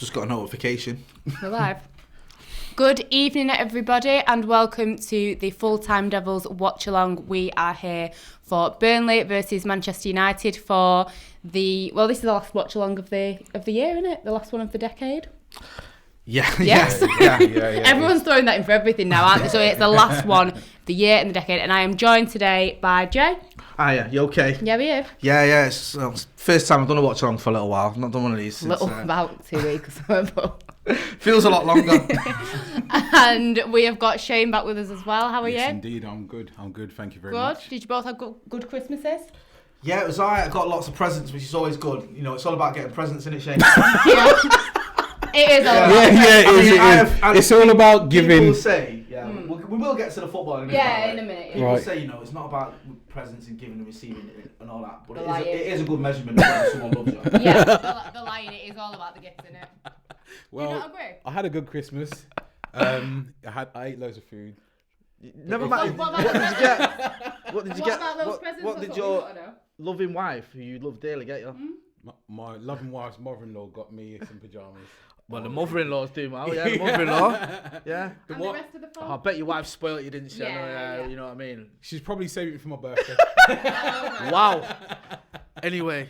just got a notification. We're live. Good evening, everybody, and welcome to the Full-Time Devils Watchalong. We are here for Burnley versus Manchester United for the... Well, this is the last Watchalong of the year, isn't it? The last one of the decade? Yeah. Yes. Yeah. Everyone's throwing that in for everything now, aren't they? So it's the last one of the year and the decade. And I am joined today by Jay. Hiya, you okay? Yeah, we are. Yeah. It's first time I've done a watch along for a little while. I've not done one of these since... About 2 weeks or so. Feels a lot longer. And we have got Shane back with us as well. How are Yes, you? indeed. I'm good. Thank you very Good. much. Did you both have good Christmases? Yeah, it was alright. I got lots of presents, which is always good. You know, it's all about getting presents, isn't it, Shane? Yeah. It is all about It is. It's all about giving. People say, we will get to the football in a minute. Yeah, in a minute. People Right. say, it's not about presents and giving and receiving and all that, but The it is a good measurement of whether someone loves you. Yeah, the lying, it is all about the gifts, isn't it? Well, Do you not agree? I had a good Christmas. I ate loads of food. Never mind. What What did you get? What did you What get? about those presents? What That's did we your gotta know. loving wife, who you love dearly, get you? My loving wife's mother-in-law got me some pajamas. Well, the mother-in-law's doing well. Yeah, the mother-in-law. Yeah. And the rest of the I folk? bet your wife spoiled you, didn't she? Yeah. You know what I mean? She's probably saving it for my birthday. Wow. Anyway,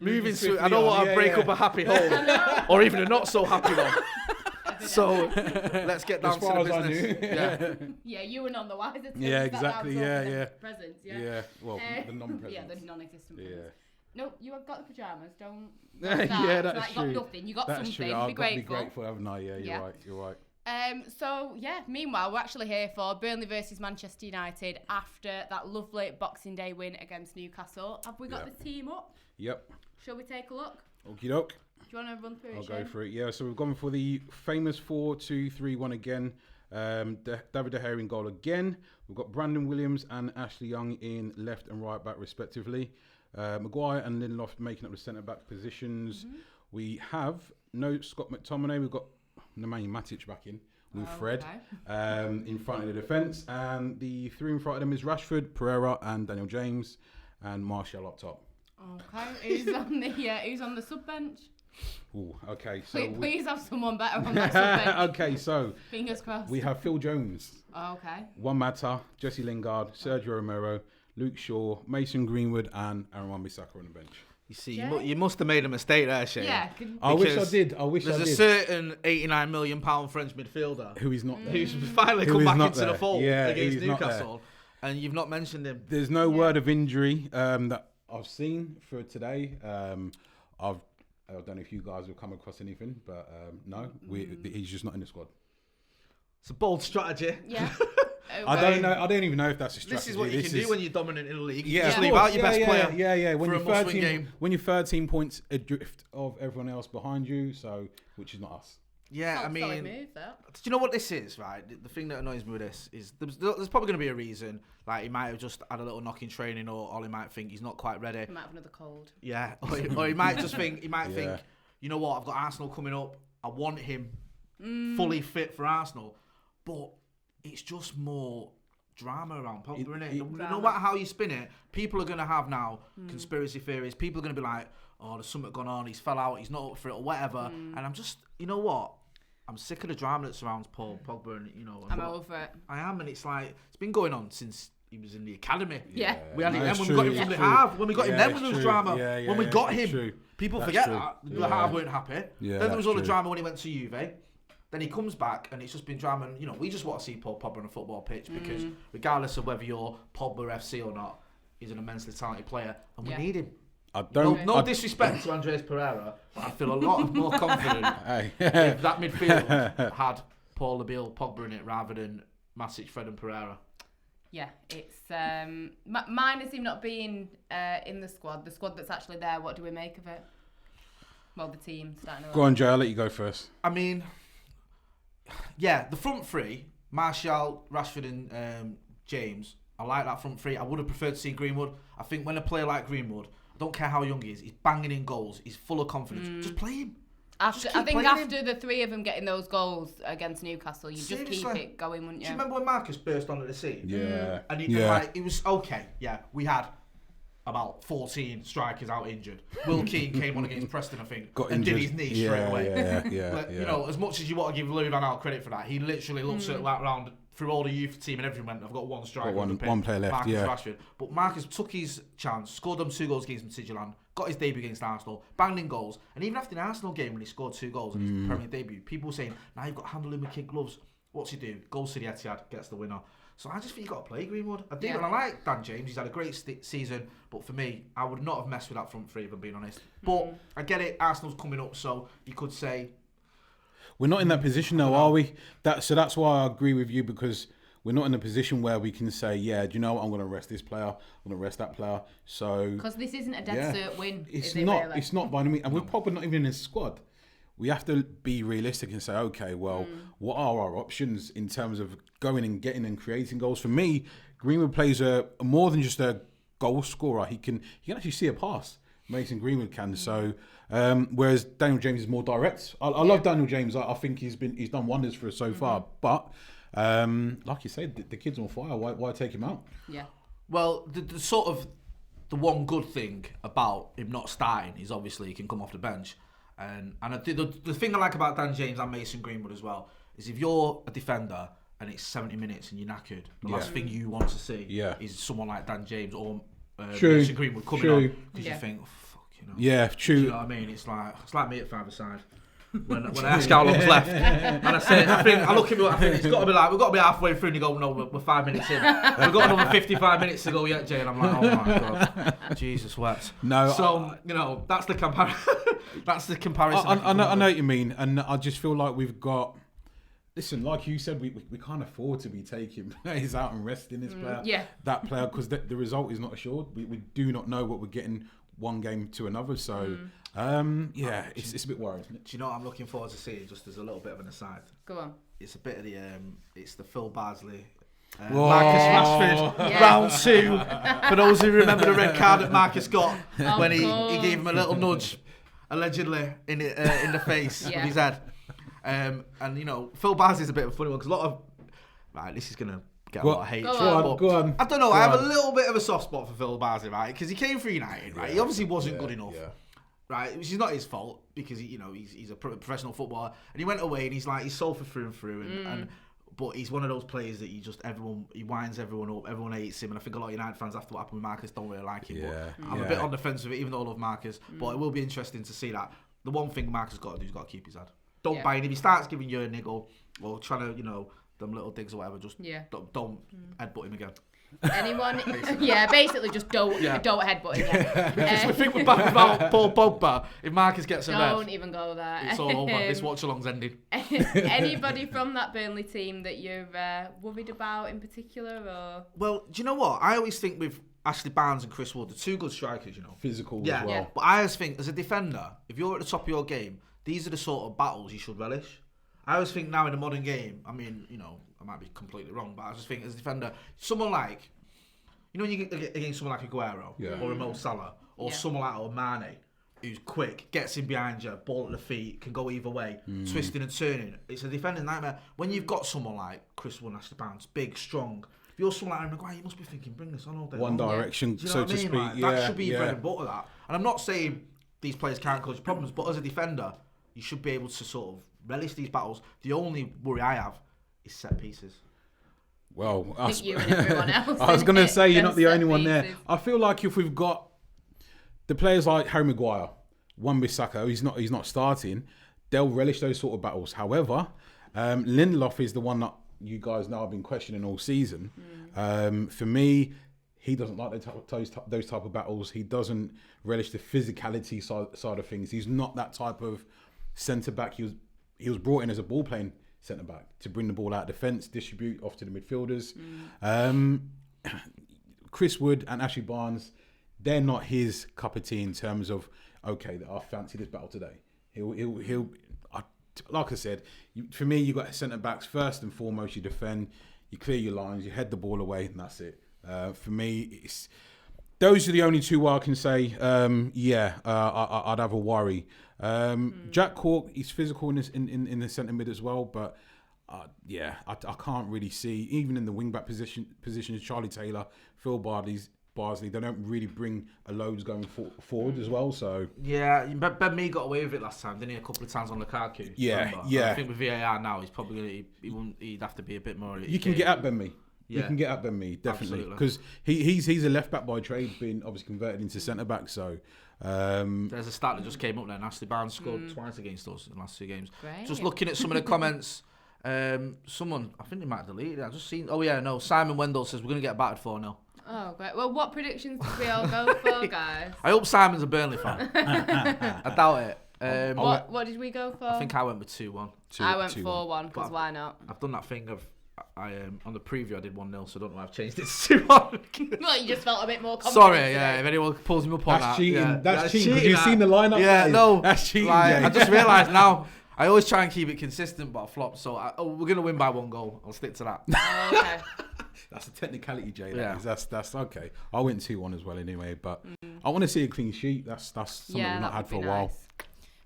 moving to I don't want to break up a happy home or even a not so happy one. So let's get down As far to the as I business. knew. Yeah. Yeah, you were none the wiser. Yeah, exactly, yeah. Presents, yeah. Yeah. Well, the non-presents. Yeah, the non-existent Yeah. presents. No, you have got the pyjamas, don't... Yeah, that's like, true. You got nothing, you got That's something, true. I've be got to be grateful. grateful, haven't I? Yeah, you're right. So, meanwhile, we're actually here for Burnley versus Manchester United after that lovely Boxing Day win against Newcastle. Have we got the team up? Yep. Shall we take a look? Okie doke. Do you want to run through it, I'll Shane? go for it. Yeah, so we've gone for the famous 4-2-3-1 again. David De Gea in goal again. We've got Brandon Williams and Ashley Young in left and right back respectively. Maguire and Lindelof making up the centre back positions. We have no Scott McTominay. We've got Nemanja Matic back in with Fred in front of the defence, and the three in front of them is Rashford, Pereira, and Daniel James, and Martial up top. Okay, who's on the sub bench? Ooh, okay, so Please have someone better on that sub bench. okay, so Fingers crossed. we have Phil Jones, Okay. Juan Mata, Jesse Lingard, Sergio Romero, Luke Shaw, Mason Greenwood, and Aaron Wan-Bissaka on the bench. You see, Jay? you must have made a mistake there, Shane. Yeah. I wish I Because did. There's a certain £89 million French midfielder Who is not there. who's finally Who come is back not into the there. fold Yeah, against he's not there. Newcastle, and you've not mentioned him. There's no word of injury that I've seen for today. I don't know if you guys have come across anything, but no, he's just not in the squad. It's a bold strategy. Yeah. I don't know. I don't even know if that's a strategy. This is what you can do when you're dominant in the league. Yeah, Just of leave course. out your best player. Yeah. When for you're a must-win game. when you're 13 points adrift of everyone else behind you, so which is not us. Yeah, I Solid mean, move, that. do you know what this is, right? The thing that annoys me with this is there's probably going to be a reason. Like, he might have just had a little knock in training, or he might think he's not quite ready. He might have another cold. Yeah, or he might just think, Yeah. you know what, I've got Arsenal coming up. I want him fully fit for Arsenal. But it's just more drama around Pogba, innit? No matter how you spin it, people are going to have now conspiracy theories. People are going to be like, oh, there's something going on. He's fell out. He's not up for it or whatever. And I'm just, you know what? I'm sick of the drama that surrounds Paul Pogba, and I'm over it. I am, and it's like it's been going on since he was in the academy. Yeah. We had him then it's when true, we got him it's from the true. half. When we got him then, it's there was true. drama. Yeah, when we got him, true. people That's forget true. that the Yeah. half weren't happy. Yeah, Then there was all the true. drama when he went to Juve. Then he comes back, and it's just been drama. And, we just want to see Paul Pogba on a football pitch because regardless of whether you're Pogba FC or not, he's an immensely talented player, and we need him. I don't. No disrespect to Andres Pereira, but I feel a lot more confident Hey. if that midfield had Paul Labille, Pogba in it rather than Matic, Fred and Pereira. Yeah, it's minus him not being in the squad that's actually there. What do we make of it? Well, the team starting to... Go on, Jay. I'll let you go first. I mean, yeah, the front three, Martial, Rashford and James, I like that front three. I would have preferred to see Greenwood. I think when a player like Greenwood, I don't care how young he is, he's banging in goals, he's full of confidence. Just play him. I think after the three of them getting those goals against Newcastle, you just keep it going, wouldn't you? Do you remember when Marcus burst onto the scene? Yeah. And it was okay. Yeah, we had about 14 strikers out injured. Will Keane came on against Preston, I think, Got and injured. did his knee straight away. Yeah. You know, as much as you want to give Louis Van Gaal credit for that, he literally looks at that round through all the youth team and everyone. I've got one striker, one player left. Marcus Rashford. But Marcus took his chance, scored them 2 goals against Midtjylland, got his debut against Arsenal, banged in goals, and even after the Arsenal game when he scored 2 goals in his Premier League debut, people were saying, now you've got to handle him with kid gloves. What's he do? Goes to the Etihad, gets the winner. So I just think you've got to play Greenwood. I do, and I like Dan James. He's had a great season, but for me, I would not have messed with that front three, if I'm being honest. But I get it. Arsenal's coming up, so you could say we're not in that position now, are we? So that's why I agree with you, because we're not in a position where we can say, yeah, do you know what? I'm going to rest this player. I'm going to rest that player. So because this isn't a dead cert win. It's is not. It really? It's not by any means, and we're probably not even in a squad. We have to be realistic and say, okay, well, what are our options in terms of going and getting and creating goals? For me, Greenwood plays a more than just a goal scorer. He can actually see a pass. Mason Greenwood can. So, whereas Daniel James is more direct. I love Daniel James. I think he's done wonders for us so far. But like you said, the kid's on fire. Why take him out? Yeah. Well, the sort of the one good thing about him not starting is obviously he can come off the bench. And I think the thing I like about Dan James and Mason Greenwood as well is if you're a defender and it's 70 minutes and you're knackered, the last thing you want to see is someone like Dan James or Mason Greenwood coming on, because you think, oh, fuck, you know. Yeah, true. Do you know what I mean? It's like me at 5-a-side. When I ask how long's left, and I look at me, I think it's got to be like, we've got to be halfway through, and you go, no, we're 5 minutes in. We've got another 55 minutes to go yet, Jay, and I'm like, oh my God, Jesus wept. No, so you know that's the comparison. That's the comparison. I know what you mean, and I just feel like we've got. Listen, like you said, we can't afford to be taking players out and resting this player, that player, because the result is not assured. We do not know what we're getting one game to another, so. It's a bit worrying, isn't it? Do you know what I'm looking forward to seeing? Just as a little bit of an aside. Go on. It's a bit of the it's the Phil Bardsley, Marcus Rashford round 2. For those who remember the red card that Marcus got when he gave him a little nudge, allegedly in the face with his head. And you know, Phil Bardsley's a bit of a funny one because a lot of this is gonna get a lot of hate. Go on. I don't know. I have a little bit of a soft spot for Phil Bardsley, right? Because he came for United, right? He obviously wasn't good enough. Yeah. Right, which is not his fault because he's a professional footballer, and he went away and he's sulphur through and through, but he's one of those players that he winds everyone up, everyone hates him, and I think a lot of United fans after what happened with Marcus don't really like him. But I'm a bit on the fence with it, even though I love Marcus. But it will be interesting to see that. The one thing Marcus has got to do is got to keep his head. Don't buy him. If he starts giving you a niggle or trying to them little digs or whatever, just don't headbutt him again. Anyone? Basically just don't headbutt him. We think we're back about Paul Pogba. If Marcus gets a red, don't even go there. It's all over. This watch-along's ending. Anybody from that Burnley team that you're worried about in particular? Or? Well, do you know what? I always think with Ashley Barnes and Chris Wood, the 2 good strikers, Physical as well. Yeah. But I always think, as a defender, if you're at the top of your game, these are the sort of battles you should relish. I always think now in the modern game, I mean, I might be completely wrong, but I just think as a defender, someone like, when you get against someone like Aguero or a Mo Salah or someone like Mane, who's quick, gets in behind you, ball at the feet, can go either way, twisting and turning. It's a defending nightmare. When you've got someone like Chris Wood, Ashley Barnes, big, strong, if you're someone like Harry Maguire, you must be thinking, bring this on all day. One direction, so to speak. Like, that should be your bread and butter, that. And I'm not saying these players can't cause problems, but as a defender, you should be able to sort of relish these battles. The only worry I have is set pieces. Well, I think you and everyone else. I was going to say you're not the only one there. I feel like if we've got the players like Harry Maguire, Wan-Bissaka, he's not starting, they'll relish those sort of battles. However, Lindelof is the one that you guys now have been questioning all season. For me, he doesn't like those type of battles. He doesn't relish the physicality side of things. He's not that type of centre-back. He was brought in as a ball-playing centre-back to bring the ball out of defence, distribute off to the midfielders. Chris Wood and Ashley Barnes, they're not his cup of tea in terms of, okay, I fancy this battle today. He'll like I said, for me, you got centre-backs first and foremost. You defend, you clear your lines, you head the ball away, and that's it. For me, those are the only 2 where I can say, I'd have a worry. Jack Cork, he's physical in the centre mid as well, but I can't really see, even in the wing back positions, Charlie Taylor, Phil Bardsley, Barnsley, they don't really bring a loads going forward as well. So yeah, Ben Mee got away with it last time, didn't he? A couple of times on Lukaku. Yeah, remember? yeah. I think with VAR now, he's probably he'd have to be a bit more. You can get at Ben Mee. Yeah. You can get at Ben Mee, definitely, because he's a left back by trade, being obviously converted into centre back. So there's a stat that just came up there. Ashley Barnes scored twice against us in the last 2 games. Great. Just looking at some of the comments, someone, I think they might have deleted it. I just seen. Oh yeah, no. Simon Wendell says we're gonna get battered 4-0. Oh, great. Well, what predictions did we all go for, guys? I hope Simon's a Burnley fan. I doubt it. What did we go for? I think I went with 2-1. I went 4-1 because But why not? I've done that thing of on the preview I did 1-0, so I don't know why I've changed it to 2-1. Well, you just felt a bit more confident. Sorry, today. yeah. If anyone pulls me up on that's that, cheating. yeah. That's cheating. Because you've seen the lineup. Yeah, mate. no, that's cheating. Like, Jay. I just realised now. I always try and keep it consistent, but I flopped. So we're gonna win by 1 goal. I'll stick to that. Oh, okay. That's a technicality, Jay. Yeah. That's okay. I went 2-1 as well anyway, but I want to see a clean sheet. That's something we've not had for a while. Nice.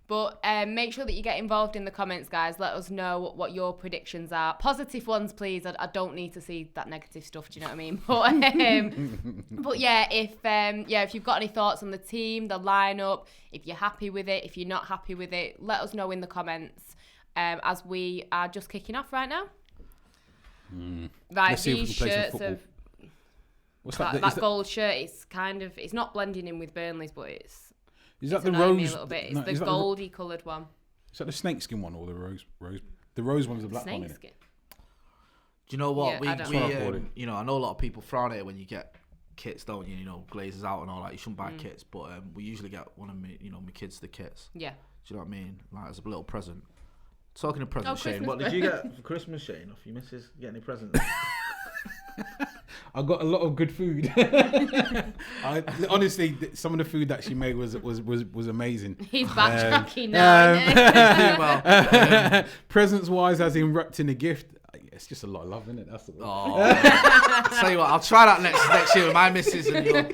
But make sure that you get involved in the comments, guys. Let us know what your predictions are. Positive ones, please. I don't need to see that negative stuff. Do you know what I mean? But yeah, if you've got any thoughts on the team, the lineup, if you're happy with it, if you're not happy with it, let us know in the comments. As we are just kicking off right now. Right, Let's see if we these can play some shirts football. of What's that gold shirt. It's not blending in with Burnley's, but Is that it's the annoying me rose? a little bit. It's no, the is that goldy coloured one. Is that the snakeskin one or the rose? The rose one's the black one. Isn't it? Snakeskin. Do you know what? Yeah, I don't know. I know a lot of people frown at it when you get kits, don't you? You know, glazes out and all that. You shouldn't buy kits, but we usually get one of my kids the kits. Yeah. Do you know what I mean? Like as a little present. Talking of presents, Shane, Christmas what did you get for Christmas, Shane? Off your missus? Get any presents? I got a lot of good food. Honestly, some of the food that she made was amazing. He's backtracking now. Presents wise, as in wrapped in a gift, it's just a lot of love, isn't it? That's the Tell you what, I'll try that next year with my missus and you'll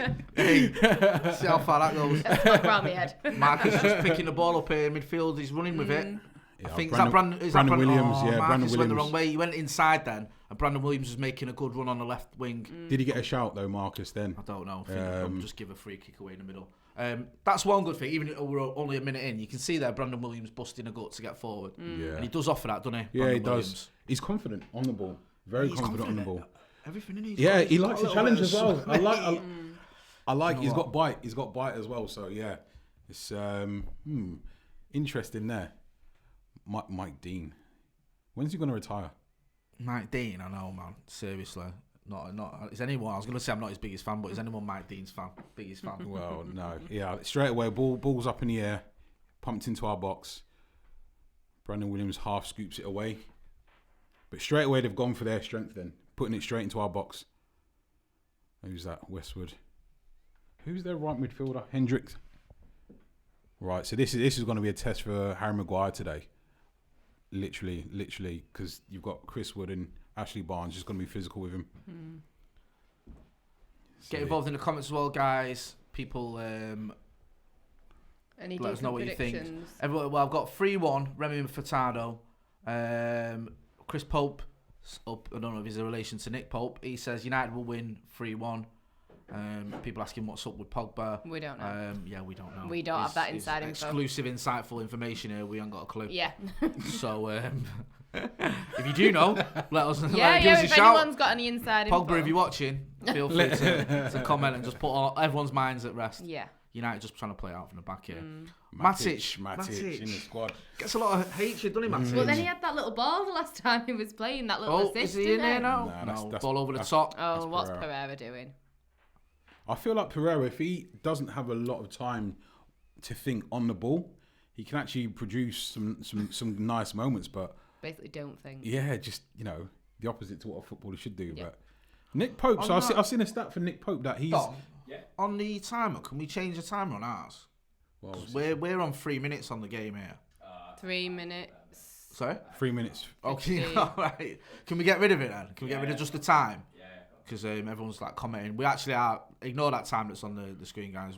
see how far that goes. Around my head. Marcus just picking the ball up here in midfield. He's running with it. Yeah, I think Brandon Williams. Oh, yeah, Marcus Brandon went the Williams. wrong way. He went inside then, and Brandon Williams was making a good run on the left wing. Did he get a shout though, Marcus? Then I don't know. I think I'll just give a free kick away in the middle. That's one good thing. Even if we're only a minute in, you can see there Brandon Williams busting a gut to get forward. Yeah. And he does offer that, doesn't he? Yeah, Brandon he does. Williams. He's confident on the ball. Very confident on the ball. Everything in Yeah, he likes a challenge as well. I like. He's got bite. He's got bite as well. So yeah, it's interesting there. Mike Dean. When's he going to retire? Mike Dean, I know, man. Seriously. Not. Is anyone? I was going to say I'm not his biggest fan, but is anyone Mike Dean's fan? Biggest fan? Well, no. Yeah, straight away, ball's up in the air, pumped into our box. Brandon Williams half scoops it away. But straight away, they've gone for their strength then, putting it straight into our box. Who's that? Westwood. Who's their right midfielder? Hendricks. Right, so this is going to be a test for Harry Maguire today. Literally, because you've got Chris Wood and Ashley Barnes just going to be physical with him. Get involved in the comments as well, guys. People, Any let us know what you think. predictions? Everyone, well, I've got 3-1, Remy Furtado. Chris Pope, up. I don't know if he's a relation to Nick Pope. He says United will win 3-1. People asking what's up with Pogba. We don't know. Yeah, we don't know. We don't have that inside info. Exclusive, insightful information here. We haven't got a clue. Yeah. So, if you do know, let us know. Yeah, give us a if shout. anyone's got any inside info. Pogba, if you're watching, feel free to comment and just put everyone's minds at rest. Yeah. United just trying to play out from the back here. Matic in the squad. Gets a lot of hatred, doesn't he, Matic? But then he had that little ball the last time he was playing, that little assist, is he in didn't there he? now? Nah, No, ball over the top. Oh, what's Pereira. Pereira doing? I feel like Pereira, if he doesn't have a lot of time to think on the ball, he can actually produce some nice moments. But Basically, don't think. yeah, just the opposite to what a footballer should do. Yeah. But Nick Pope. So I've seen a stat for Nick Pope that he's Dom, on the timer. Can we change the timer on ours? well, We're on 3 minutes on the game here. 3 minutes. Sorry. 3 minutes. Okay, all right. Can we get rid of it then? Can we get rid of just the time? Because everyone's like commenting. We actually are. Ignore that time that's on the screen, guys.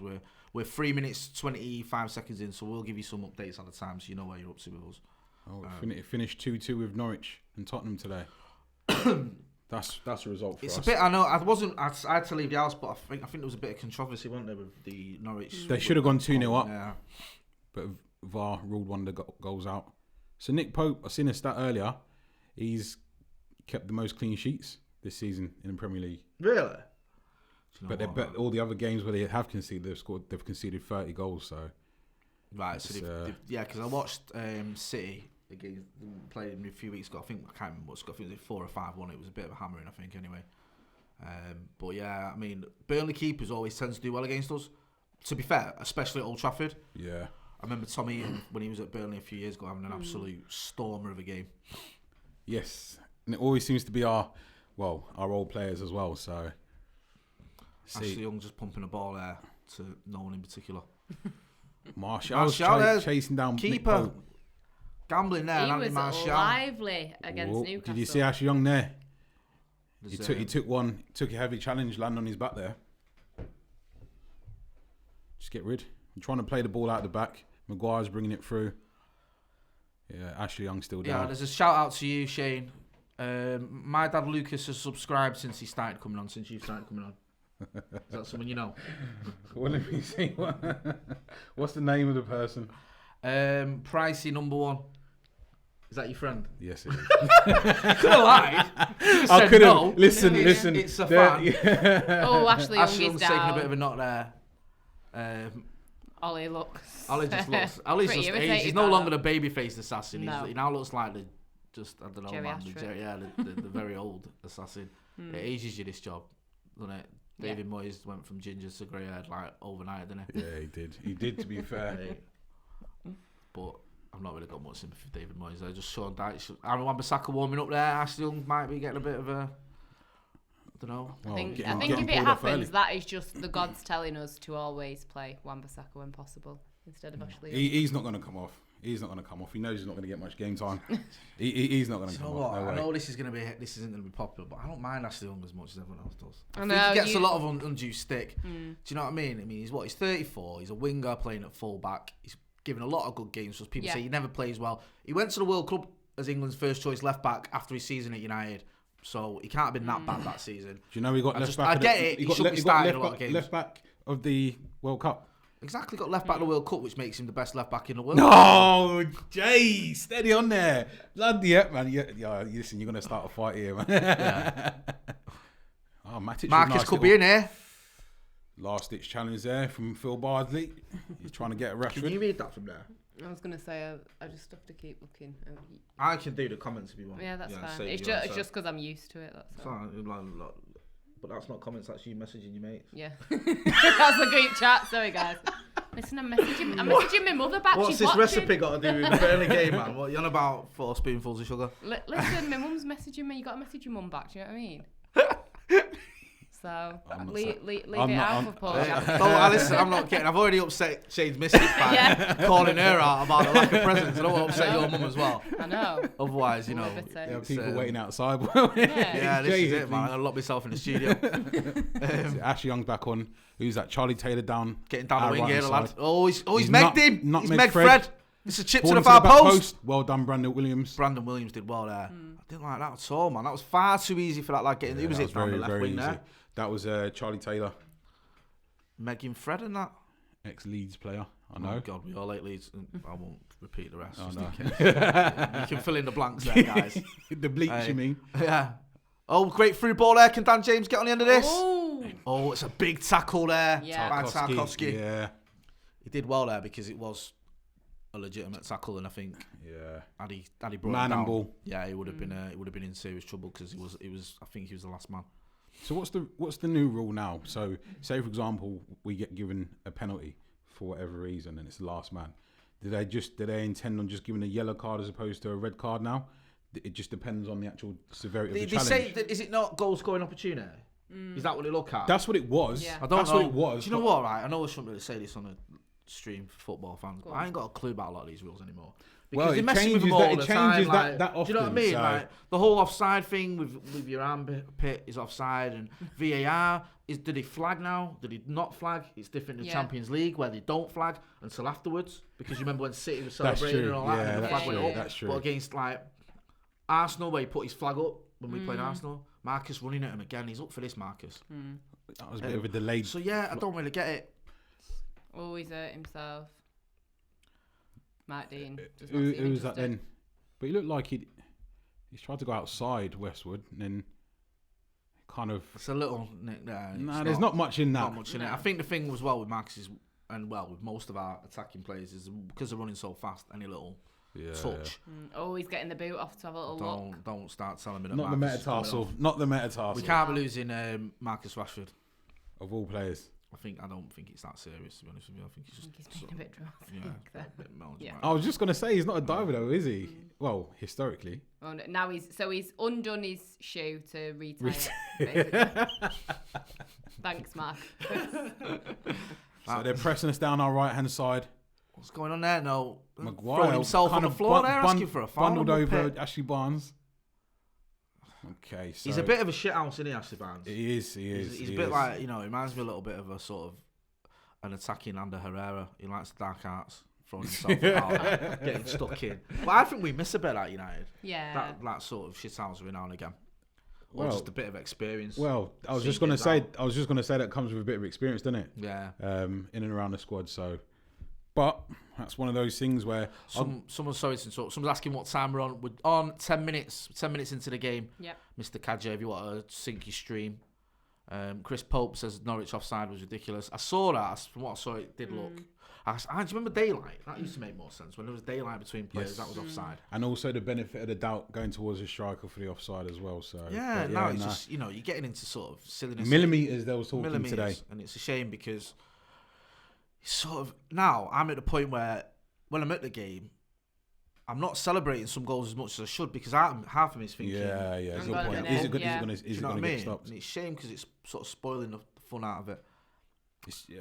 We're 3 minutes 25 seconds in, so we'll give you some updates on the time, so you know where you're up to with us. Oh, it finished 2-2 with Norwich and Tottenham today. That's a result for it's us. a bit. I know. I had to leave the house, but I think there was a bit of controversy, wasn't there, with the Norwich. They should have gone 2-0 up. Yeah. But VAR ruled one of the goals out. So Nick Pope, I seen a stat earlier. He's kept the most clean sheets this season in the Premier League. Really? But all the other games where they have conceded, they've conceded 30 goals. So right. So because I watched City against played a few weeks ago. I can't remember what score. I think it was 4 or 5-1. It was a bit of a hammering, I think. Anyway. But yeah, I mean, Burnley keepers always tends to do well against us. To be fair, especially at Old Trafford. Yeah. I remember Tommy when he was at Burnley a few years ago having an absolute stormer of a game. Yes, and it always seems to be our old players as well. So Ashley Young just pumping a ball there to no one in particular. Martial's chasing down He keeper, gambling there. was lively against Newcastle. Did you see Ashley Young there? He took a heavy challenge, landed on his back there. Just get rid. I'm trying to play the ball out the back. Maguire's bringing it through. Yeah, Ashley Young's still down. Yeah, there's a shout out to you, Shane. My dad Lucas has subscribed since you've started coming on. Is that someone you know? Well, let me see. What's the name of the person? Pricey number 1. Is that your friend? Yes, it is. I could have lied. I could have. No. Listen. It's a fan. Yeah. Oh, Ashley Young is Young's down. taking a bit of a knock there. Ollie looks. Ollie just looks. Ollie's just aged. He's no longer the baby-faced assassin. No. he now looks like I don't know, Geriatric. the very old assassin. It ages you, this job, doesn't it? David Moyes went from ginger to grey haired like overnight, didn't he? Yeah, he did. He did, to be fair. But I've not really got much sympathy for David Moyes. I just saw Aaron Wan-Bissaka warming up there. Ashley Young might be getting a bit of a. I don't know. I think if it happens, that is just the gods telling us to always play Wan-Bissaka when possible instead of Ashley Young. He's not going to come off. He knows he's not going to get much game time. he's not going to come off. No I know this isn't going to be popular, but I don't mind Ashley Young as much as everyone else does. I know, he gets a lot of undue stick. Do you know what I mean? I mean, he's 34. He's a winger playing at full back. He's given a lot of good games. So people say he never plays well. He went to the World Cup as England's first choice left back after his season at United. So he can't have been that bad that season. Do you know he got left back? I get it. He should be starting a lot of games. Left back of the World Cup. Exactly, got left back of the World Cup, which makes him the best left back in the world. No, Jay, steady on there. Bloody yeah, man. Yeah, listen, you're going to start a fight here, man. Yeah. Oh, Marcus could be in here. Last-ditch challenge there from Phil Bardsley. He's trying to get a Rashford. Can you read that from there? I was going to say, I just have to keep looking. I can do the comments if you want. Yeah, that's fine. It's just because I'm used to it. That's all. But that's not comments, that's you messaging your mates. Yeah. That's the group chat. Sorry, guys. Listen, I'm messaging my mother back. What's this recipe got to do with the Burnley game, man? What, you on about 4 spoonfuls of sugar? Listen, my mum's messaging me. You got to message your mum back, do you know what I mean? So, leave it out for Paul. Listen, I'm not kidding. I've already upset Shane's missus by calling her out about the lack of presents. I don't want to upset your mum as well. I know. Otherwise, you know. There are people waiting outside. Yeah, this is it, man. I'm going to lock myself in the studio. Ashley Young's back on. Who's that? Charlie Taylor down. Getting down the wing here, the lad. Oh, he's megged him. He's megged Fred. It's a chip to the far post. Well done, Brandon Williams. Brandon Williams did well there. I didn't like that at all, man. That was far too easy for that lad getting. He was hit from the left wing there. That was Charlie Taylor. Megging Fred and that. Ex-Leeds player, I know. Oh God, we all hate Leeds. I won't repeat the rest. Oh, no. You can fill in the blanks there, guys. The bleach, you mean? Yeah. Oh, great through ball there. Can Dan James get on the end of this? Oh, it's a big tackle there by Tarkowski. Yeah. He did well there because it was a legitimate tackle, and I think had he brought man him down, and ball. Yeah, he would have been in serious trouble because he was. I think he was the last man. So what's the new rule now? So say for example we get given a penalty for whatever reason and it's the last man. Do they intend on just giving a yellow card as opposed to a red card now? It just depends on the actual severity of the challenge. Is it not goal scoring opportunity? Is that what they look at? That's what it was. Yeah. I don't know. What it was. Do you know what? Right, I know I shouldn't really say this on a stream for football fans, but I ain't got a clue about a lot of these rules anymore. Because it changes that often. Do you know what I mean? So. Like the whole offside thing with your armpit is offside, and VAR did he flag now? Did he not flag? It's different in the Champions League where they don't flag until afterwards, because you remember when City was celebrating and all that, and the flag went up. That's true. But against like Arsenal, where he put his flag up when we played Arsenal. Marcus running at him again. He's up for this, Marcus. That was a bit of a delayed. So yeah, I don't really get it. Always hurt himself. Mark Dean. Who was that then? But he looked like he's tried to go outside Westwood and then kind of. It's a little nick there. There's not much in that. Not much in it. I think the thing was with Marcus is, and with most of our attacking players is because they're running so fast. Any little touch. Always getting the boot off to have a little look. Don't start telling me that. Not the metatarsal. Not the metatarsal. We can't be losing Marcus Rashford. Of all players. I don't think it's that serious, to be honest with you. I think he's being a bit dramatic there. A bit melodramatic. I was just going to say, he's not a diver though, is he? Well, historically. Well, now he's undone his shoe to retire it, basically. Thanks, Mark. So they're pressing us down our right-hand side. What's going on there? No. Maguire throwing himself on the floor there, asking for a foul. Bundled over Ashley Barnes. Okay, so he's a bit of a shithouse, isn't he, Ashley Barnes? He is. He's a bit like, he reminds me a little bit of a sort of an attacking Ander Herrera. He likes the dark arts, throwing himself out, getting stuck in. But I think we miss a bit at United. Yeah. That sort of shithouse every now and again. Or just a bit of experience. Well, I was just going to say that comes with a bit of experience, doesn't it? Yeah. In and around the squad, so. But that's one of those things where someone's asking what time we're on. We're on 10 minutes into the game. Yep. Mr. Kadja, if you want to sync your stream. Chris Pope says Norwich offside was ridiculous. I saw that. From what I saw, it did look. I do you remember daylight? That used to make more sense. When there was daylight between players, that was offside. And also the benefit of the doubt going towards a striker for the offside as well. So it's just, you're getting into sort of silliness. Millimetres, they were talking today. And it's a shame because sort of now I'm at the point where when I'm at the game, I'm not celebrating some goals as much as I should because half of me is thinking, good point. Is it going to get stopped? And it's a shame because it's sort of spoiling the fun out of it.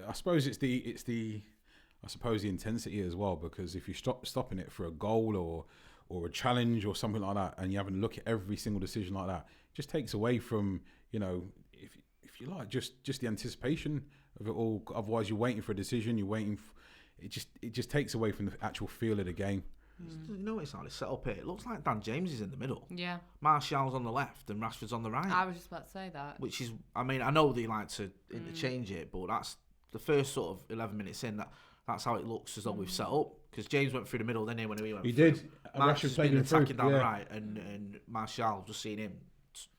I suppose it's the intensity as well, because if you stopping it for a goal or a challenge or something like that, and you having to look at every single decision like that, it just takes away from if you like just the anticipation of it all. Otherwise, you're waiting for a decision. It just takes away from the actual feel of the game. You know, it's how it's set up here. It looks like Dan James is in the middle. Yeah. Martial's on the left and Rashford's on the right. I was just about to say that. Which is, I know they like to interchange it, but that's the first sort of 11 minutes in. That's how it looks as though we've set up. Because James went through the middle, didn't he, when he went through. Did. Rashford's been attacking down the right, and Martial just seeing him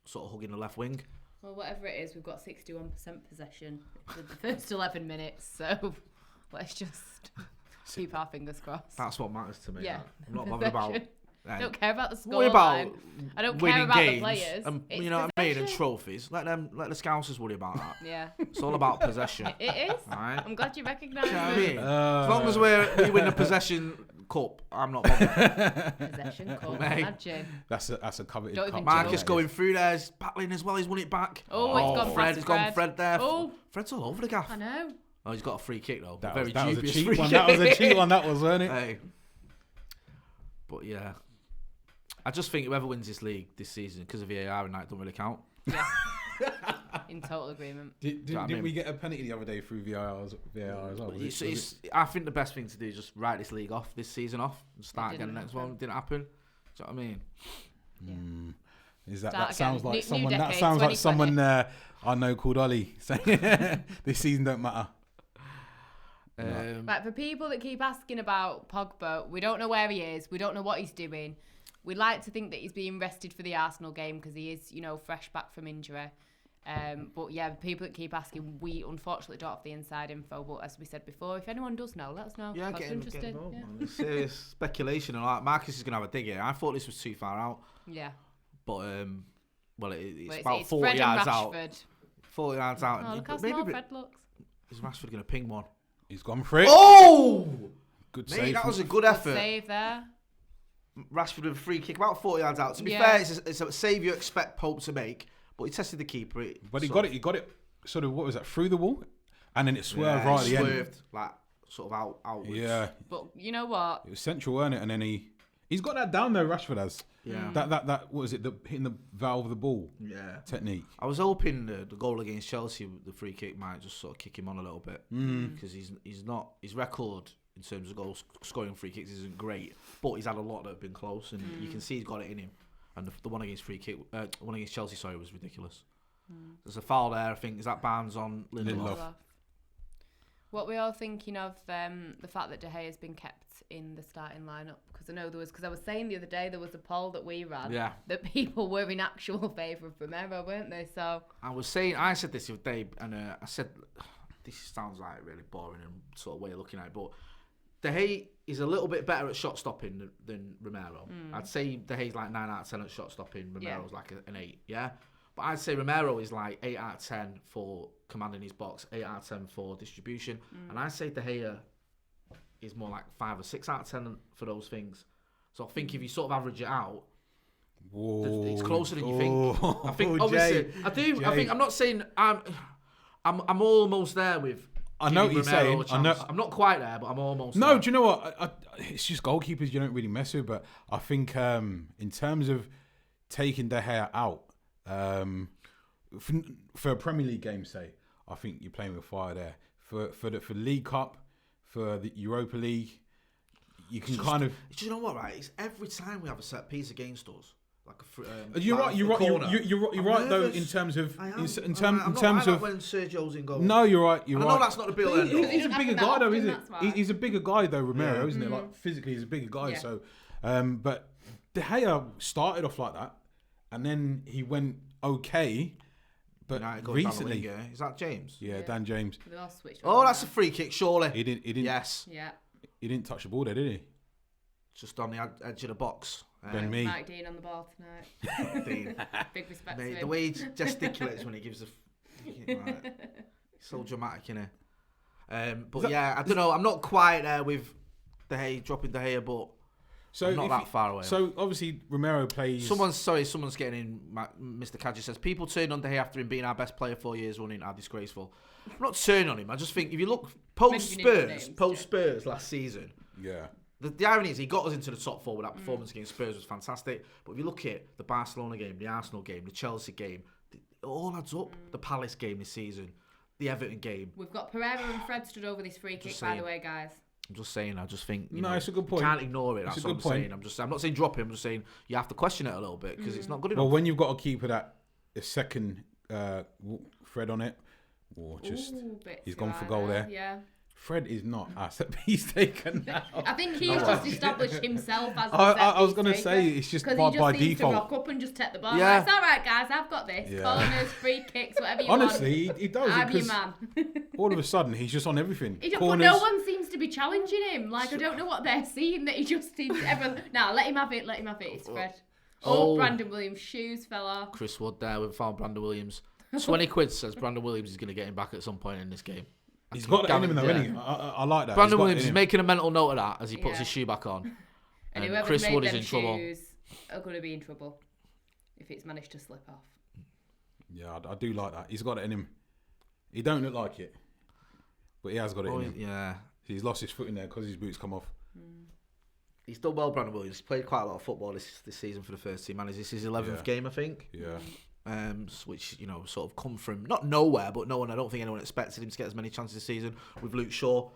sort of hugging the left wing. Well, whatever it is, we've got 61% possession for the first 11 minutes, so let's just keep our fingers crossed. That's what matters to me. Yeah. I'm not bothered about... I don't care about the score. Worry about I don't care about games the players. And, you know what I mean? And trophies. Let the Scousers worry about that. Yeah. It's all about possession. It is. Right? I'm glad you recognise You know what I it. mean? As long as we win the possession cup, I'm not bothered. Possession cup. Mate. Imagine. That's a coveted Don't cup. even Marcus going through there, he's battling as well. He's won it back. Oh, it's gone Fred. past He's gone Fred there. Oh. Fred's all over the gaff. I know. Oh, he's got a free kick though. That Very was a dubious cheap free one. kick. That was a cheap one. That was, wasn't it? Hey. But yeah. I just think whoever wins this league this season, because of VAR and that, don't really count. Yeah. In total agreement. Didn't we get a penalty the other day through VAR as well? I think the best thing to do is just write this league off, this season off, and start again the next one. Didn't happen. Do you know what I mean? Yeah. That sounds like someone? New That decade, sounds like 2020. someone I know called Ollie saying this season don't matter. But for people that keep asking about Pogba, we don't know where he is. We don't know what he's doing. We like to think that he's being rested for the Arsenal game because he is, fresh back from injury. But yeah, people that keep asking, we unfortunately don't have the inside info. But as we said before, if anyone does know, let us know. Yeah, get interested. involved, man. Serious speculation and all that. Marcus is going to have a dig here. I thought this was too far out. Yeah. But, it's about 40 Fred yards and out. Rashford. 40 yards out. Oh, look how small Fred looks. Is Rashford going to ping one? He's gone for it. Oh! Good Mate, save. that was a good effort. Save there. Rashford with a free kick about 40 yards out. To be fair, it's a save you expect Pope to make, but he tested the keeper. But he got it sort of, what was that, through the wall? And then it swerved right at the end. Swerved, like, sort of outwards. Yeah. But you know what? It was central, weren't it? And then he's got that down there, Rashford has. Yeah. That what was it, hitting the valve of the ball technique. I was hoping the goal against Chelsea, the free kick, might just sort of kick him on a little bit. Because his record in terms of goals scoring free kicks isn't great, but he's had a lot that have been close, and you can see he's got it in him. and the one against one against Chelsea, sorry, was ridiculous. There's a foul there. I think is that Barnes on Lindelof. What we all thinking of the fact that De Gea has been kept in the starting lineup? Because I know because I was saying the other day there was a poll that we ran that people were in actual favour of Romero, weren't they? So I said this the other day, and I said this sounds like a really boring and sort of way of looking at it, but De Gea is a little bit better at shot stopping than Romero. I'd say De Gea's like 9 out of 10 at shot stopping. Romero's like an 8. Yeah. But I'd say Romero is like 8 out of 10 for commanding his box, 8 out of 10 for distribution. And I'd say De Gea is more like 5 or 6 out of 10 for those things. So I think if you sort of average it out, it's closer than you think. I think, obviously, Jay. I think, I'm not saying, I'm almost there with. I know what you're saying. I'm not quite there, but I'm almost there. No, do you know what? It's just goalkeepers you don't really mess with. But I think in terms of taking De Gea out, for a Premier League game, say, I think you're playing with fire there. For League Cup, for the Europa League, you can kind of. Do you know what? Right, it's every time we have a set piece against us. Like you're right. You're right though. In terms of when Sergio's in goal. No, you're right. I know that's not the bill. He's a bigger guy though, isn't it? He's a bigger guy though, Romero, isn't it? Like physically, he's a bigger guy. Yeah. So, but De Gea started off like that, and then he went okay. But recently, is that James? Yeah, Dan James. That's a free kick, surely. He didn't. Yes. Yeah. He didn't touch the ball there, did he? Just on the edge of the box. Mike Dean on the ball tonight. Dean. Big respect Mate, to him. the way he gesticulates when he gives so dramatic, innit? But I don't know. I'm not quite there with dropping De Gea, but I'm not that far away. So obviously Romero plays. Someone's getting in. Mr. Kadji says people turn on De Gea after him being our best player 4 years running are disgraceful. I'm not turning on him. I just think if you look post Spurs last season. Yeah. The irony is he got us into the top 4 with that performance against Spurs was fantastic. But if you look at the Barcelona game, the Arsenal game, the Chelsea game, it all adds up. The Palace game this season, the Everton game. We've got Pereira and Fred stood over this free kick, by the way, guys. I'm just saying. I just think it's a good point. You can't ignore it. That's what I'm saying. I'm not saying drop him. I'm just saying you have to question it a little bit because it's not good enough. Well, when you've got a keeper that a second Fred on it, or just he's gone for goal there. Yeah. Fred is not a set piece taker now. I think he's just established himself as I was going to say, it's just by default. Because he just seems to rock up and just take the ball. Yeah. It's all right, guys, I've got this. Yeah. Corners, free kicks, whatever you Honestly, want. he does. I'm your man. All of a sudden, he's just on everything. But no one seems to be challenging him. Like, I don't know what they're seeing that he just seems to let him have it, It's Fred. Brandon Williams' shoes fell off. Chris Wood there, we found Brandon Williams. 20 quid says Brandon Williams is going to get him back at some point in this game. He's got that in him though, isn't he? I like that. Brandon Williams is making a mental note of that as he puts his shoe back on. And Chris Wood is in trouble. Are going to be in trouble if it's managed to slip off. Yeah, I do like that. He's got it in him. He don't look like it, but he has got it in him. Yeah. He's lost his foot in there because his boots come off. He's done well, Brandon Williams. He's played quite a lot of football this season for the first team. And this is his 11th game, I think. Yeah. Which sort of come from not nowhere, but no one. I don't think anyone expected him to get as many chances this season. With Luke Shaw